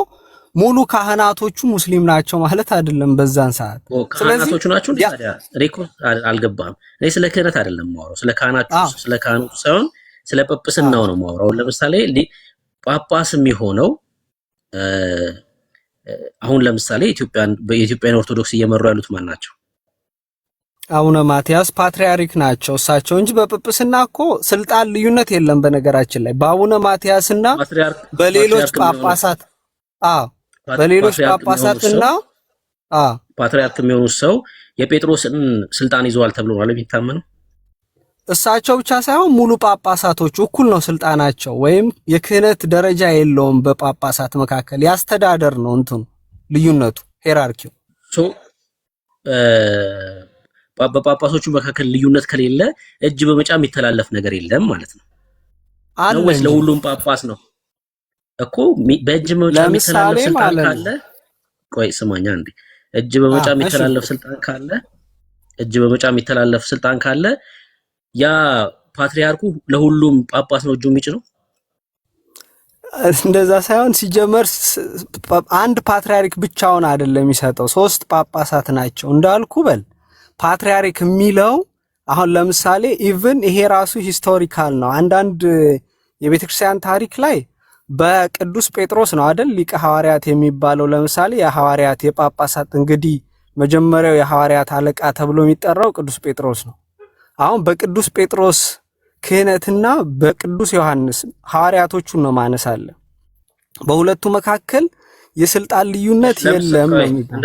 ሙሉ ካህናቶቹ ሙስሊም ናቸው ማለት አይደለም በዛን ሰዓት። ካህናቶቹ ናቸው እንዴ? ታዲያ ሬኮ አልገባም። እኔ ስለ ክህነት አይደለም የማወራው፣ ስለ ካህናቱ ሳይሆን ስለ ጵጵስናው ነው የማወራው። ለምሳሌ ጳጳስ የሚሆነው አሁን ለምሳሌ የኢትዮጵያን ኦርቶዶክስ እየመሩ ያሉት ማን ናቸው? አቡነ ማትያስ ፓትርያርክ ናቸው እሳቸው እንጂ በጵጵስና እኮ ስልጣን ልዩነት የለም። በነገራችን ላይ በአቡነ ማትያስና በሌሎች ጳጳሳት በሌሎች ጳጳሳትና ፓትርያርክ የሚሆኑ ሰው የጴጥሮስን ስልጣን ይዘዋል ተብሎ ነው የሚታመነው። እሳቸው ብቻ ሳይሆን ሙሉ ጳጳሳቶቹ እኩል ነው ስልጣናቸው፣ ወይም የክህነት ደረጃ የለውም በጳጳሳት መካከል። ያስተዳደር ነው እንትኑ ልዩነቱ ሄራርኪው። በጳጳሶቹ መካከል ልዩነት ከሌለ እጅ በመጫ የሚተላለፍ ነገር የለም ማለት ነው አለ ነው ወይስ እንጂ ለሁሉም ጳጳስ ነው እኮ? በእጅ በመጫ የሚተላለፍ ለምሳሌ ስልጣን ማለት ካለ ነው። ቆይ ስማኛ እንዴ፣ እጅ በመጫ እሺ የሚተላለፍ ስልጣን ካለ እጅ በመጫ የሚተላለፍ ስልጣን ካለ ያ ፓትሪያርኩ ለሁሉም ጳጳስ ነው እጁ የሚጭነው? እንደዛ ሳይሆን ሲጀመር አንድ ፓትርያርክ ብቻውን አይደለም የሚሰጠው፣ 3 ጳጳሳት ናቸው እንዳልኩ። በል ፓትርያርክ የሚለው አሁን ለምሳሌ ኢቭን ይሄ ራሱ ሂስቶሪካል ነው። አንዳንድ የቤተክርስቲያን ታሪክ ላይ በቅዱስ ጴጥሮስ ነው አይደል ሊቀ ሐዋርያት የሚባለው። ለምሳሌ የሐዋርያት የጳጳሳት እንግዲህ መጀመሪያው የሐዋርያት አለቃ ተብሎ የሚጠራው ቅዱስ ጴጥሮስ ነው። አሁን በቅዱስ ጴጥሮስ ክህነትና በቅዱስ ዮሐንስ ሐዋርያቶቹን ነው ማነሳለ። በሁለቱ መካከል የስልጣን ልዩነት የለም ነው የሚባለው።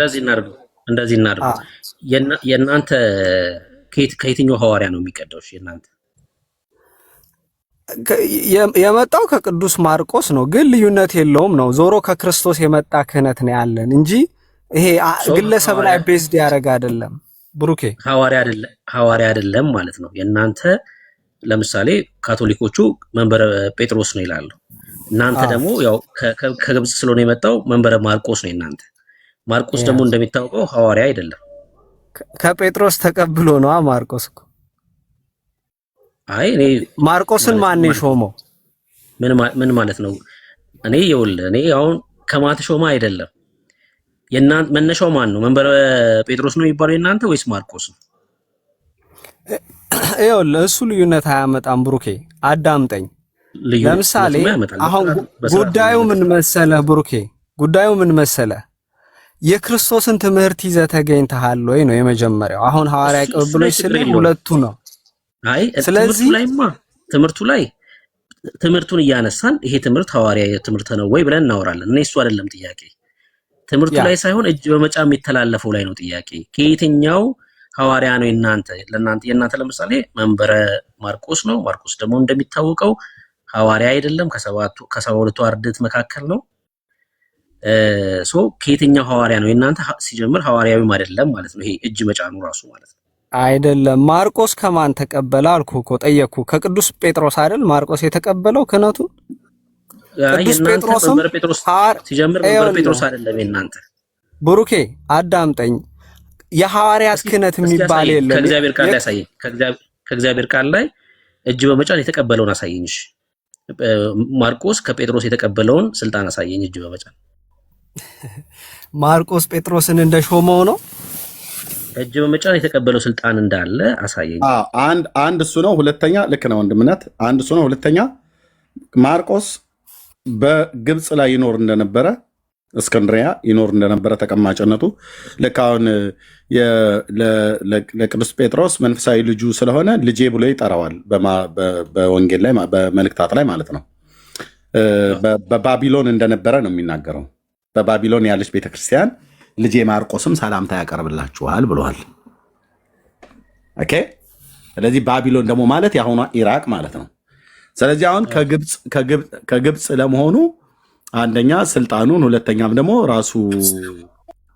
እንደዚህ እናድርገው። የእናንተ ከየትኛው ሐዋርያ ነው የሚቀዳው? የእናንተ የመጣው ከቅዱስ ማርቆስ ነው፣ ግን ልዩነት የለውም ነው። ዞሮ ከክርስቶስ የመጣ ክህነት ነው ያለን እንጂ ይሄ ግለሰብ ላይ ቤዝድ ያደረገ አይደለም። ብሩኬ ሐዋርያ አይደለም ማለት ነው የእናንተ። ለምሳሌ ካቶሊኮቹ መንበረ ጴጥሮስ ነው ይላሉ። እናንተ ደግሞ ያው ከግብጽ ስለሆነ የመጣው መንበረ ማርቆስ ነው የእናንተ። ማርቆስ ደግሞ እንደሚታወቀው ሐዋርያ አይደለም። ከጴጥሮስ ተቀብሎ ነው ማርቆስ እኮ። አይ እኔ ማርቆስን ማን የሾመው? ምን ማለት ነው? እኔ አሁን ከማትሾማ አይደለም። የእናንተ መነሻው ማን ነው? መንበረ ጴጥሮስ ነው የሚባለው የእናንተ ወይስ ማርቆስ ነው? ይኸውልህ እሱ ልዩነት አያመጣም ብሩኬ፣ አዳምጠኝ። ለምሳሌ አሁን ጉዳዩ ምን መሰለ ብሩኬ፣ ጉዳዩ ምን መሰለ፣ የክርስቶስን ትምህርት ይዘህ ተገኝተሃል ወይ ነው የመጀመሪያው። አሁን ሐዋርያ ቅብብሎች ስለ ሁለቱ ነው። አይ ስለዚህ ትምህርቱን እያነሳን ይሄ ትምህርት ሐዋርያ ትምህርት ነው ወይ ብለን እናወራለን። እኔ እሱ አይደለም ጥያቄ፣ ትምህርቱ ላይ ሳይሆን እጅ በመጫ የሚተላለፈው ላይ ነው ጥያቄ። ከየትኛው ሐዋርያ ነው የእናንተ ለምሳሌ መንበረ ማርቆስ ነው። ማርቆስ ደግሞ እንደሚታወቀው ሐዋርያ አይደለም፣ ከ72ቱ አርድእት መካከል ነው። ከየትኛው ሐዋርያ ነው የእናንተ? ሲጀምር ሐዋርያዊም አይደለም ማለት ነው ይሄ እጅ መጫኑ ራሱ ማለት ነው። አይደለም። ማርቆስ ከማን ተቀበለ አልኩ እኮ ጠየቅኩ። ከቅዱስ ጴጥሮስ አይደል ማርቆስ የተቀበለው ክህነቱን? ቅዱስ ጴጥሮስም ሲጀምር መንበረ ጴጥሮስ አይደለም የእናንተ። ብሩኬ አዳምጠኝ፣ የሐዋርያት ክህነት የሚባል የለም። ከእግዚአብሔር ቃል ላይ አሳየኝ። ከእግዚአብሔር ቃል ላይ እጅ በመጫን የተቀበለውን አሳየኝ። እሺ ማርቆስ ከጴጥሮስ የተቀበለውን ስልጣን አሳየኝ። እጅ በመጫን ማርቆስ ጴጥሮስን እንደሾመው ነው እጅ በመጫን የተቀበለው ስልጣን እንዳለ አሳየኝ። አንድ እሱ ነው። ሁለተኛ ልክ ነው ወንድምነት፣ አንድ እሱ ነው። ሁለተኛ ማርቆስ በግብፅ ላይ ይኖር እንደነበረ፣ እስክንድሪያ ይኖር እንደነበረ ተቀማጭነቱ ልክ አሁን ለቅዱስ ጴጥሮስ መንፈሳዊ ልጁ ስለሆነ ልጄ ብሎ ይጠራዋል በወንጌል ላይ በመልእክታት ላይ ማለት ነው። በባቢሎን እንደነበረ ነው የሚናገረው። በባቢሎን ያለች ቤተክርስቲያን ልጄ ማርቆስም ሰላምታ ያቀርብላችኋል ብለዋል። ኦኬ። ስለዚህ ባቢሎን ደግሞ ማለት የአሁኗ ኢራቅ ማለት ነው። ስለዚህ አሁን ከግብፅ ለመሆኑ አንደኛ ስልጣኑን፣ ሁለተኛም ደግሞ ራሱ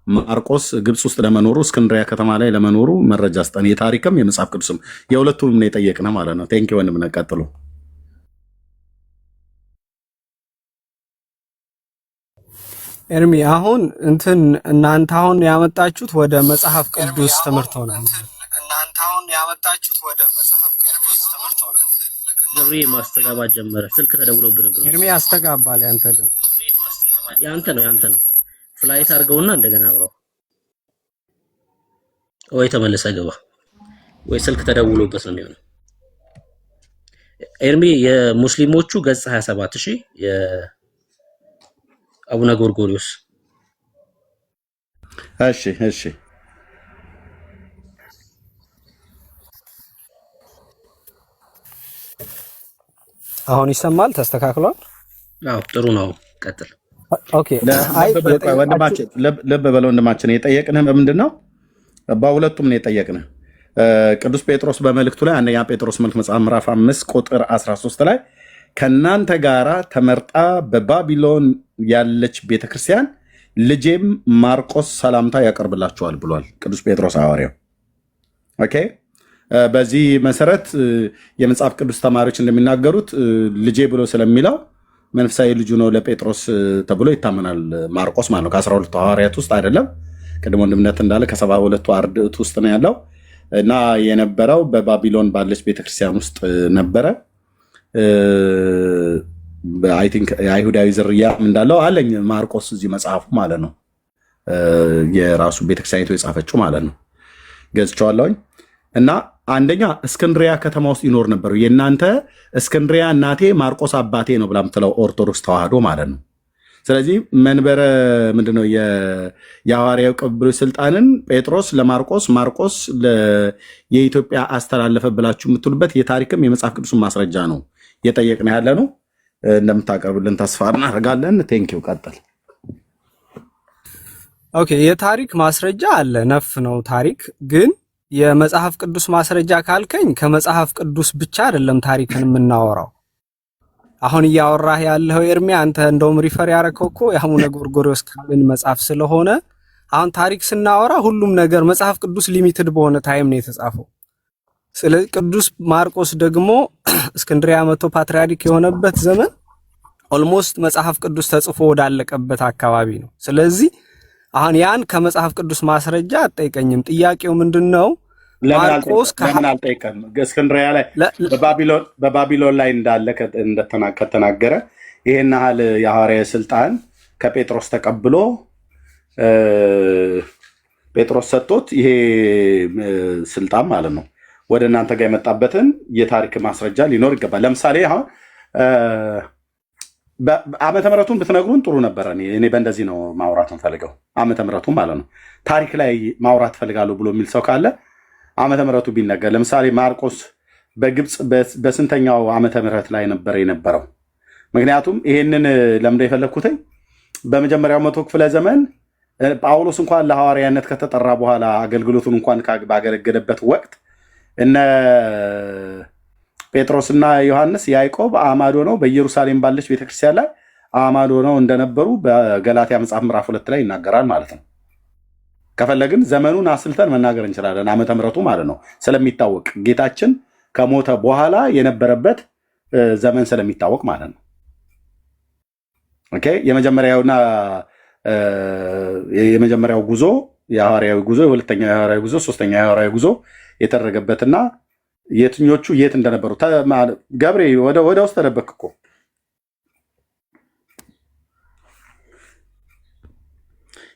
ማርቆስ ግብፅ ውስጥ ለመኖሩ እስክንድሪያ ከተማ ላይ ለመኖሩ መረጃ ስጠን። የታሪክም የመጽሐፍ ቅዱስም የሁለቱንም ነው የጠየቅነው ማለት ነው። ቴንኪ ወንድምነህ፣ ቀጥሉ። ኤርሚ አሁን እናንተ አሁን ያመጣችሁት ወደ መጽሐፍ ቅዱስ ትምህርት ሆነ። ገብሬ ማስተጋባት ጀመረ። ስልክ ተደውሎብህ ነበር። ኤርሚ ያስተጋባል። ያንተ ነው። ፍላይት አድርገውና እንደገና አብረው ወይ ተመለሰ ገባ ወይ ስልክ ተደውሎበት ነው የሚሆነው። ኤርሚ የሙስሊሞቹ ገጽ 27 እሺ፣ የአቡነ ጎርጎሪዮስ እሺ አሁን ይሰማል? ተስተካክሏል? አዎ ጥሩ ነው። ቀጥል። ኦኬ። ወንድማችን ልብ በለው ወንድማችን፣ የጠየቅንህ በምንድን ነው? በሁለቱም ነው የጠየቅንህ። ቅዱስ ጴጥሮስ በመልእክቱ ላይ አንደኛ ጴጥሮስ መልእክት መጽሐፍ ምዕራፍ 5 ቁጥር 13 ላይ ከእናንተ ጋራ ተመርጣ በባቢሎን ያለች ቤተክርስቲያን ልጄም ማርቆስ ሰላምታ ያቀርብላችኋል ብሏል ቅዱስ ጴጥሮስ ሐዋርያው። ኦኬ። በዚህ መሰረት የመጽሐፍ ቅዱስ ተማሪዎች እንደሚናገሩት ልጄ ብሎ ስለሚለው መንፈሳዊ ልጁ ነው ለጴጥሮስ ተብሎ ይታመናል። ማርቆስ ማለት ነው ከ12 ሐዋርያት ውስጥ አይደለም። ቅድሞ ወንድምነት እንዳለ ከ72 አርድእት ውስጥ ነው ያለው እና የነበረው በባቢሎን ባለች ቤተክርስቲያን ውስጥ ነበረ። አይ ቲንክ የአይሁዳዊ ዝርያ እንዳለው አለኝ ማርቆስ እዚህ መጽሐፉ ማለት ነው የራሱ ቤተክርስቲያኒቱ የጻፈችው ማለት ነው። ገዝቼዋለሁኝ እና አንደኛ እስክንድሪያ ከተማ ውስጥ ይኖር ነበር። የእናንተ እስክንድሪያ እናቴ ማርቆስ አባቴ ነው ብላ የምትለው ኦርቶዶክስ ተዋህዶ ማለት ነው። ስለዚህ መንበረ ምንድነው የሐዋርያው ቅብብሎች ስልጣንን ጴጥሮስ ለማርቆስ ማርቆስ የኢትዮጵያ አስተላለፈ ብላችሁ የምትሉበት የታሪክም የመጽሐፍ ቅዱስን ማስረጃ ነው እየጠየቅን ያለ ነው። እንደምታቀርብልን ተስፋ እናደርጋለን። ቴንኪው። ቀጥል። ኦኬ። የታሪክ ማስረጃ አለ፣ ነፍ ነው ታሪክ። ግን የመጽሐፍ ቅዱስ ማስረጃ ካልከኝ ከመጽሐፍ ቅዱስ ብቻ አይደለም ታሪክን የምናወራው። አሁን እያወራህ ያለው ኤርሚ አንተ እንደውም ሪፈር ያረከው እኮ የአቡነ ጎርጎርዮስ ካልን መጽሐፍ ስለሆነ አሁን ታሪክ ስናወራ ሁሉም ነገር መጽሐፍ ቅዱስ ሊሚትድ በሆነ ታይም ነው የተጻፈው። ስለዚህ ቅዱስ ማርቆስ ደግሞ እስክንድሪያ መቶ ፓትርያርክ የሆነበት ዘመን ኦልሞስት መጽሐፍ ቅዱስ ተጽፎ ወዳለቀበት አካባቢ ነው። ስለዚህ አሁን ያን ከመጽሐፍ ቅዱስ ማስረጃ አጠይቀኝም። ጥያቄው ምንድነው? ማርቆስ ለምን አልጠይቀም? እስክንድሪያ ላይ በባቢሎን ላይ እንዳለ ከተናገረ ይሄን ያህል የሐዋርያዊ ስልጣን ከጴጥሮስ ተቀብሎ ጴጥሮስ ሰጥቶት ይሄ ስልጣን ማለት ነው ወደ እናንተ ጋር የመጣበትን የታሪክ ማስረጃ ሊኖር ይገባል። ለምሳሌ አሁን ዓመተ ምሕረቱን ብትነግሩን ጥሩ ነበረ። እኔ በእንደዚህ ነው ማውራት ፈልገው ዓመተ ምሕረቱን ማለት ነው። ታሪክ ላይ ማውራት ፈልጋለሁ ብሎ የሚል ሰው ካለ ዓመተ ምሕረቱ ቢነገር። ለምሳሌ ማርቆስ በግብፅ በስንተኛው ዓመተ ምሕረት ላይ ነበር የነበረው? ምክንያቱም ይሄንን ለምንድን የፈለግኩትኝ በመጀመሪያው መቶ ክፍለ ዘመን ጳውሎስ እንኳን ለሐዋርያነት ከተጠራ በኋላ አገልግሎቱን እንኳን ባገለገለበት ወቅት እነ ጴጥሮስና ዮሐንስ ያዕቆብ አማዶ ነው በኢየሩሳሌም ባለች ቤተክርስቲያን ላይ አማዶ ነው እንደነበሩ በገላትያ መጽሐፍ ምዕራፍ 2 ላይ ይናገራል ማለት ነው። ከፈለግን ዘመኑን አስልተን መናገር እንችላለን። ዓመተ ምሕረቱ ማለት ነው ስለሚታወቅ ጌታችን ከሞተ በኋላ የነበረበት ዘመን ስለሚታወቅ ማለት ነው። ኦኬ። የመጀመሪያው ጉዞ የሐዋርያዊ ጉዞ፣ የሁለተኛው የሐዋርያዊ ጉዞ፣ ሶስተኛው የሐዋርያዊ ጉዞ የተደረገበትና የትኞቹ የት እንደነበሩ ገብሬ ወደ ውስጥ ተደበክ እኮ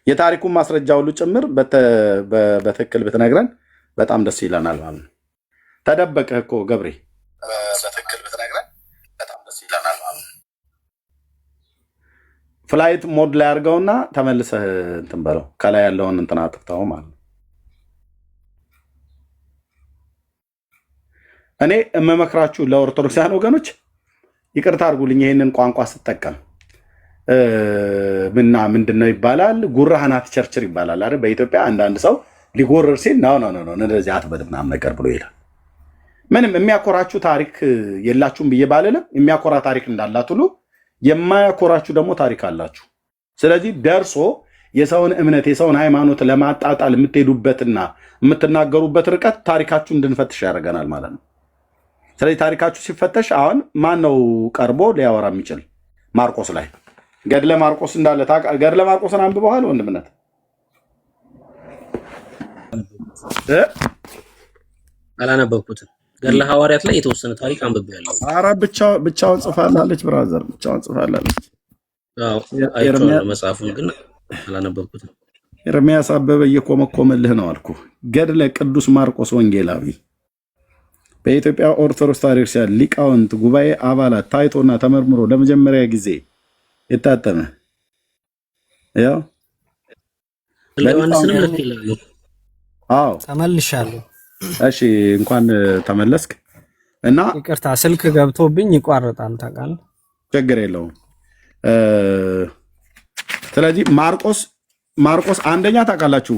የታሪኩን ማስረጃ ሁሉ ጭምር በትክክል ብትነግረን በጣም ደስ ይለናል ማለት ነው። ተደበቅህ እኮ ገብሬ። በትክክል ብትነግረን በጣም ደስ ይለናል ማለት ነው። ፍላይት ሞድ ላይ አድርገውና ተመልሰህ እንትን በለው ከላይ ያለውን እንትን አጥፍተው ማለት ነው። እኔ የምመክራችሁ ለኦርቶዶክሳውያን ወገኖች ይቅርታ አድርጉልኝ፣ ይህንን ቋንቋ ስጠቀም ምንድነው ይባላል? ጉራህናት ቸርችር ይባላል አይደል? በኢትዮጵያ አንዳንድ ሰው ሊጎርር ሲል ነው እንደዚህ አትበል ምናምን ነገር ብሎ ይላል። ምንም የሚያኮራችሁ ታሪክ የላችሁም ብዬ ባልልም የሚያኮራ ታሪክ እንዳላት ሁሉ የማያኮራችሁ ደግሞ ታሪክ አላችሁ። ስለዚህ ደርሶ የሰውን እምነት የሰውን ሃይማኖት ለማጣጣል የምትሄዱበትና የምትናገሩበት ርቀት ታሪካችሁ እንድንፈትሽ ያደርገናል ማለት ነው። ስለዚህ ታሪካችሁ ሲፈተሽ አሁን ማን ነው ቀርቦ ሊያወራ የሚችል? ማርቆስ ላይ ገድለ ማርቆስ እንዳለ ገድለ ማርቆስን አንብበዋል ወንድምነት? አላነበብኩትም። ገድለ ሐዋርያት ላይ የተወሰነ ታሪክ አንብቤያለሁ። ኧረ ብቻውን ጽፋላለች ብራዘር፣ ብቻውን ጽፋላለች። መጽሐፉን ግን አላነበብኩትም። ኤርሚያስ አበበ እየኮመኮመልህ ነው አልኩ። ገድለ ቅዱስ ማርቆስ ወንጌላዊ በኢትዮጵያ ኦርቶዶክስ ታሪክ ሊቃውንት ጉባኤ አባላት ታይቶና ተመርምሮ ለመጀመሪያ ጊዜ የታተመ ያው ለዮሐንስንም ልክ ይላሉ። አዎ ተመልሻለሁ። እሺ እንኳን ተመለስክ። እና ይቅርታ ስልክ ገብቶብኝ ይቋረጣል ታውቃለህ። ችግር የለውም። ስለዚህ ማርቆስ አንደኛ ታውቃላችሁ፣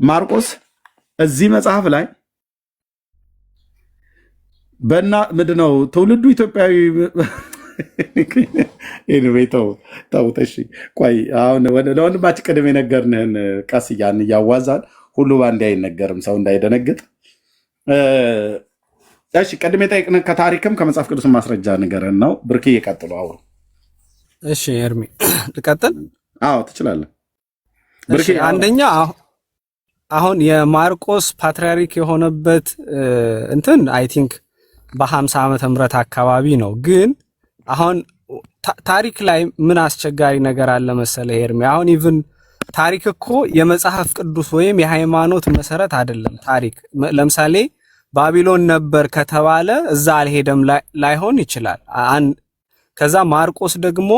ማርቆስ እዚህ መጽሐፍ ላይ ምንድነው ትውልዱ ኢትዮጵያዊ ኤኒዌይ ተውት። እሺ ቆይ አሁን ለወንድማችን ቅድም የነገርንህን ቀስ እያዋዛን ሁሉ በአንዴ አይነገርም፣ ሰው እንዳይደነግጥ። እሺ ቅድም የጠየቅንህ ከታሪክም ከመጽሐፍ ቅዱስ ማስረጃ ንገረን ነው። ብርክ እየቀጥሉ አውሩ። እሺ ኤርሚ ልቀጥል? አዎ ትችላለህ። እሺ አንደኛ አሁን የማርቆስ ፓትርያርክ የሆነበት እንትን አይ ቲንክ በ50 ዓመተ ምህረት አካባቢ ነው። ግን አሁን ታሪክ ላይ ምን አስቸጋሪ ነገር አለ መሰለህ ኤርሚ? አሁን ኢቭን ታሪክ እኮ የመጽሐፍ ቅዱስ ወይም የሃይማኖት መሰረት አይደለም። ታሪክ ለምሳሌ ባቢሎን ነበር ከተባለ እዛ አልሄደም ላይሆን ይችላል። ከዛ ማርቆስ ደግሞ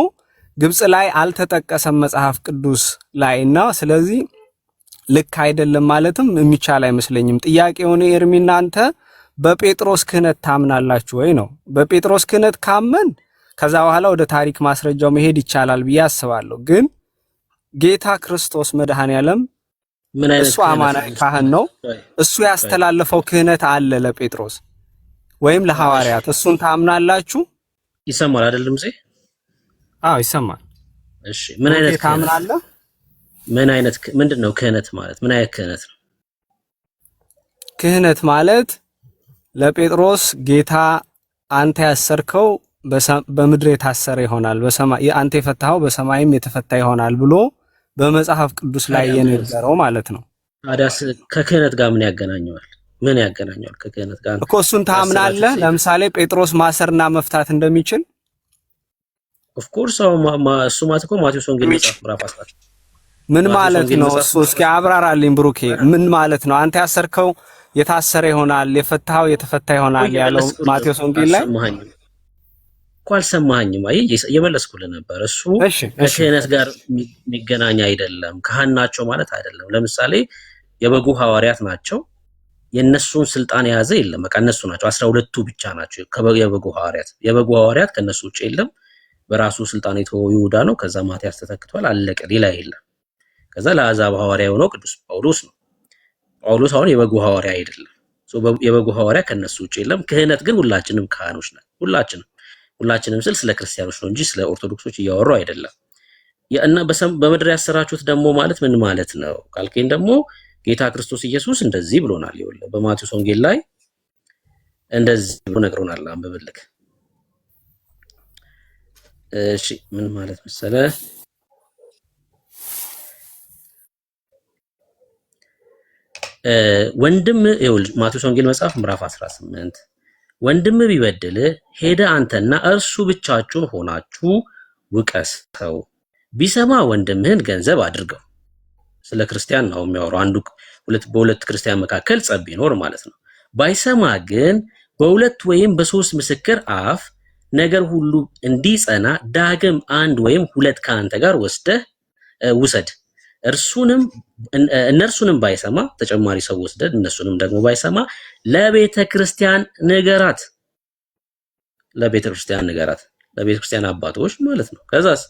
ግብጽ ላይ አልተጠቀሰም መጽሐፍ ቅዱስ ላይ እና ስለዚህ ልክ አይደለም ማለትም የሚቻል አይመስለኝም። ጥያቄውን ኤርሚ እናንተ በጴጥሮስ ክህነት ታምናላችሁ ወይ ነው? በጴጥሮስ ክህነት ካመን ከዛ በኋላ ወደ ታሪክ ማስረጃው መሄድ ይቻላል ብዬ አስባለሁ። ግን ጌታ ክርስቶስ መድኃኔዓለም እሱ አማናዊ ካህን ነው። እሱ ያስተላለፈው ክህነት አለ ለጴጥሮስ ወይም ለሐዋርያት። እሱን ታምናላችሁ? ይሰማል አይደለም? አዎ ይሰማል። እሺ ምን አይነት ታምናለህ? ምን አይነት ምንድነው ክህነት ማለት? ምን አይነት ክህነት ነው? ክህነት ማለት ለጴጥሮስ ጌታ አንተ ያሰርከው በምድር የታሰረ ይሆናል፣ በሰማይ አንተ የፈታኸው በሰማይም የተፈታ ይሆናል ብሎ በመጽሐፍ ቅዱስ ላይ የነገረው ማለት ነው። ታዲያስ ከክህነት ጋር ምን ያገናኘዋል? ምን ያገናኘዋል ከክህነት ጋር እኮ? እሱን ታምናለህ? ለምሳሌ ጴጥሮስ ማሰርና መፍታት እንደሚችል ኦፍ ኮርስ እሱ ማለት እኮ ማቴዎስ ወንጌል መጽሐፍ ምዕራፍ 14 ምን ማለት ነው? እሱ እስኪ አብራራልኝ ብሩኬ። ምን ማለት ነው? አንተ ያሰርከው የታሰረ ይሆናል፣ የፈታኸው የተፈታ ይሆናል ያለው ማቴዎስ ወንጌል ላይ እኮ አልሰማኸኝም? አይ እየመለስኩልህ ነበር። እሱ ከክህነት ጋር የሚገናኝ አይደለም። ካህን ናቸው ማለት አይደለም። ለምሳሌ የበጉ ሐዋርያት ናቸው። የነሱን ስልጣን የያዘ የለም። በቃ እነሱ ናቸው 12ቱ ብቻ ናቸው የበጉ ሐዋርያት። የበጉ ሐዋርያት ከነሱ ውጭ የለም። በራሱ ስልጣን የተወው ይሁዳ ነው። ከዛ ማቲያስ ተተክቷል። አለቀ። ሌላ የለም። ከዛ ለአሕዛብ ሐዋርያ የሆነው ቅዱስ ጳውሎስ ነው። ጳውሎስ አሁን የበጉ ሐዋርያ አይደለም። የበጉ ሐዋርያ ከነሱ ውጭ የለም። ክህነት ግን ሁላችንም ካህኖች ነን። ሁላችንም ስለ ክርስቲያኖች ነው እንጂ ስለ ኦርቶዶክሶች እያወሩ አይደለም። እና በምድር ያሰራችሁት ደግሞ ማለት ምን ማለት ነው ካልከኝ ደግሞ ጌታ ክርስቶስ ኢየሱስ እንደዚህ ብሎናል። ይኸውልህ በማቴዎስ ወንጌል ላይ እንደዚህ ብሎ ነግሮናል። አንብብልክ። እሺ ምን ማለት መሰለ? ወንድም ይኸውልህ ማቴዎስ ወንጌል መጽሐፍ ምዕራፍ 18 ወንድም ቢበድል ሄደ አንተና እርሱ ብቻችሁን ሆናችሁ ውቀሰው፣ ቢሰማ ወንድምህን ገንዘብ አድርገው። ስለ ክርስቲያን ነው የሚያወራው። አንዱ በሁለት ክርስቲያን መካከል ጸብ ቢኖር ማለት ነው። ባይሰማ ግን በሁለት ወይም በሶስት ምስክር አፍ ነገር ሁሉ እንዲጸና ዳግም አንድ ወይም ሁለት ከአንተ ጋር ውሰድ። እነርሱንም ባይሰማ ተጨማሪ ሰው ወስደድ፣ እነሱንም ደግሞ ባይሰማ ለቤተ ክርስቲያን ንገራት። ለቤተ ክርስቲያን አባቶች ማለት ነው። ከዛስ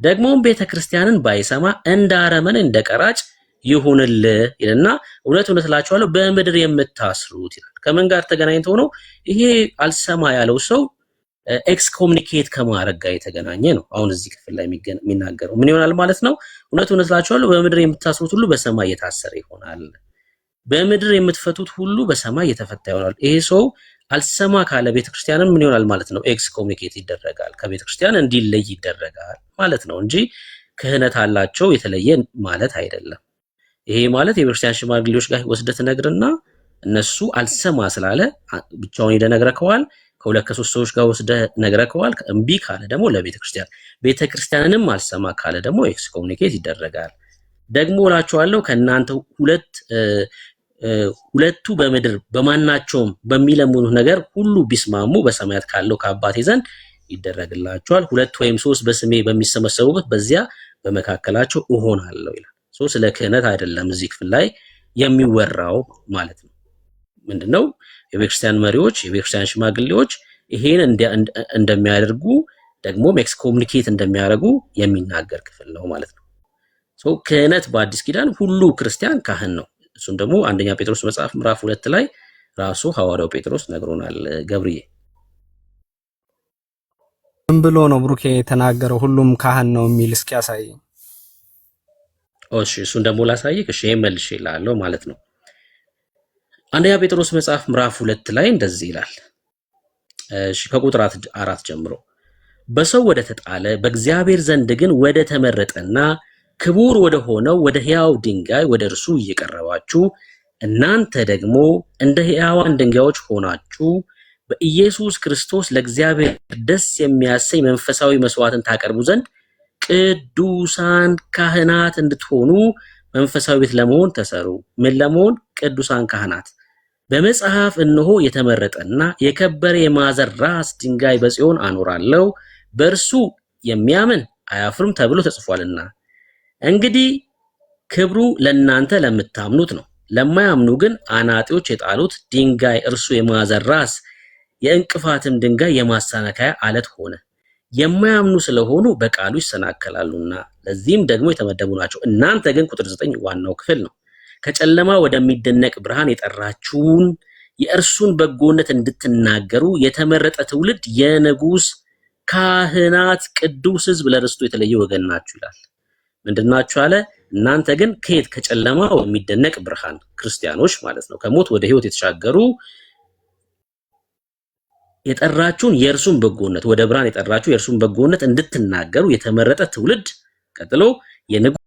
ደግሞም ቤተ ክርስቲያንን ባይሰማ እንደ አረመኔ እንደ ቀራጭ ይሁንልህ ይልና እውነት እላችኋለሁ በምድር የምታስሩት ይላል። ከምን ጋር ተገናኝቶ ነው ይሄ? አልሰማ ያለው ሰው ኤክስኮሙኒኬት ከማድረግ ጋር የተገናኘ ነው። አሁን እዚህ ክፍል ላይ የሚናገረው ምን ይሆናል ማለት ነው? እውነት እላችኋለሁ በምድር የምታስሩት ሁሉ በሰማይ የታሰረ ይሆናል፣ በምድር የምትፈቱት ሁሉ በሰማይ የተፈታ ይሆናል። ይሄ ሰው አልሰማ ካለ ቤተክርስቲያንን ምን ይሆናል ማለት ነው? ኤክስኮሙኒኬት ይደረጋል፣ ከቤተክርስቲያን እንዲለይ ይደረጋል ማለት ነው እንጂ ክህነት አላቸው የተለየ ማለት አይደለም። ይሄ ማለት የቤተክርስቲያን ሽማግሌዎች ጋር ወስደህ ትነግርና እነሱ አልሰማ ስላለ ብቻውን ሄደህ ነግረከዋል። ከሁለት ከሶስት ሰዎች ጋር ወስደህ ነግረከዋል። እምቢ ካለ ደግሞ ለቤተክርስቲያን፣ ቤተክርስቲያንንም አልሰማ ካለ ደግሞ ኤክስኮሙኒኬት ይደረጋል። ደግሞ እላችኋለሁ ከእናንተ ሁለቱ በምድር በማናቸውም በሚለምኑ ነገር ሁሉ ቢስማሙ በሰማያት ካለው ከአባቴ ዘንድ ይደረግላቸዋል። ሁለት ወይም ሶስት በስሜ በሚሰበሰቡበት በዚያ በመካከላቸው እሆናለሁ ይላል። ስለ ክህነት አይደለም እዚህ ክፍል ላይ የሚወራው ማለት ነው። ምንድነው? የቤተክርስቲያን መሪዎች፣ የቤተክርስቲያን ሽማግሌዎች ይሄን እንደሚያደርጉ ደግሞም ኤክስኮሙኒኬት እንደሚያደርጉ የሚናገር ክፍል ነው ማለት ነው። ክህነት በአዲስ ኪዳን ሁሉ ክርስቲያን ካህን ነው። እሱም ደግሞ አንደኛ ጴጥሮስ መጽሐፍ ምዕራፍ 2 ላይ ራሱ ሐዋርያው ጴጥሮስ ነግሮናል። ገብርዬ ምን ብሎ ነው ብሩኬ የተናገረው? ሁሉም ካህን ነው የሚል እስኪ ያሳየኝ። እሺ እሱን ደግሞ ላሳይክ። እሺ መልሼ እላለሁ ማለት ነው። አንደኛ ጴጥሮስ መጽሐፍ ምዕራፍ 2 ላይ እንደዚህ ይላል። እሺ ከቁጥር 4 ጀምሮ በሰው ወደ ተጣለ በእግዚአብሔር ዘንድ ግን ወደ ተመረጠና ክቡር ወደ ሆነው ወደ ሕያው ድንጋይ ወደ እርሱ እየቀረባችሁ እናንተ ደግሞ እንደ ሕያዋን ድንጋዮች ሆናችሁ በኢየሱስ ክርስቶስ ለእግዚአብሔር ደስ የሚያሰኝ መንፈሳዊ መስዋዕትን ታቀርቡ ዘንድ ቅዱሳን ካህናት እንድትሆኑ መንፈሳዊ ቤት ለመሆን ተሰሩ። ምን ለመሆን? ቅዱሳን ካህናት። በመጽሐፍ እነሆ የተመረጠና የከበረ የማዕዘን ራስ ድንጋይ በጽዮን አኖራለሁ፣ በእርሱ የሚያምን አያፍርም ተብሎ ተጽፏልና። እንግዲህ ክብሩ ለእናንተ ለምታምኑት ነው። ለማያምኑ ግን አናጢዎች የጣሉት ድንጋይ እርሱ የማዕዘን ራስ የእንቅፋትም ድንጋይ የማሰናከያ አለት ሆነ። የማያምኑ ስለሆኑ በቃሉ ይሰናከላሉና ለዚህም ደግሞ የተመደቡ ናቸው። እናንተ ግን ቁጥር 9 ዋናው ክፍል ነው። ከጨለማ ወደሚደነቅ ብርሃን የጠራችሁን የእርሱን በጎነት እንድትናገሩ የተመረጠ ትውልድ፣ የንጉሥ ካህናት፣ ቅዱስ ሕዝብ፣ ለርስቱ የተለየ ወገን ናችሁ ይላል። ምንድናችሁ አለ? እናንተ ግን ከየት? ከጨለማ ወደሚደነቅ ብርሃን፣ ክርስቲያኖች ማለት ነው። ከሞት ወደ ሕይወት የተሻገሩ የጠራችሁን የእርሱን በጎነት፣ ወደ ብርሃን የጠራችሁ የእርሱን በጎነት እንድትናገሩ የተመረጠ ትውልድ፣ ቀጥሎ የንጉሥ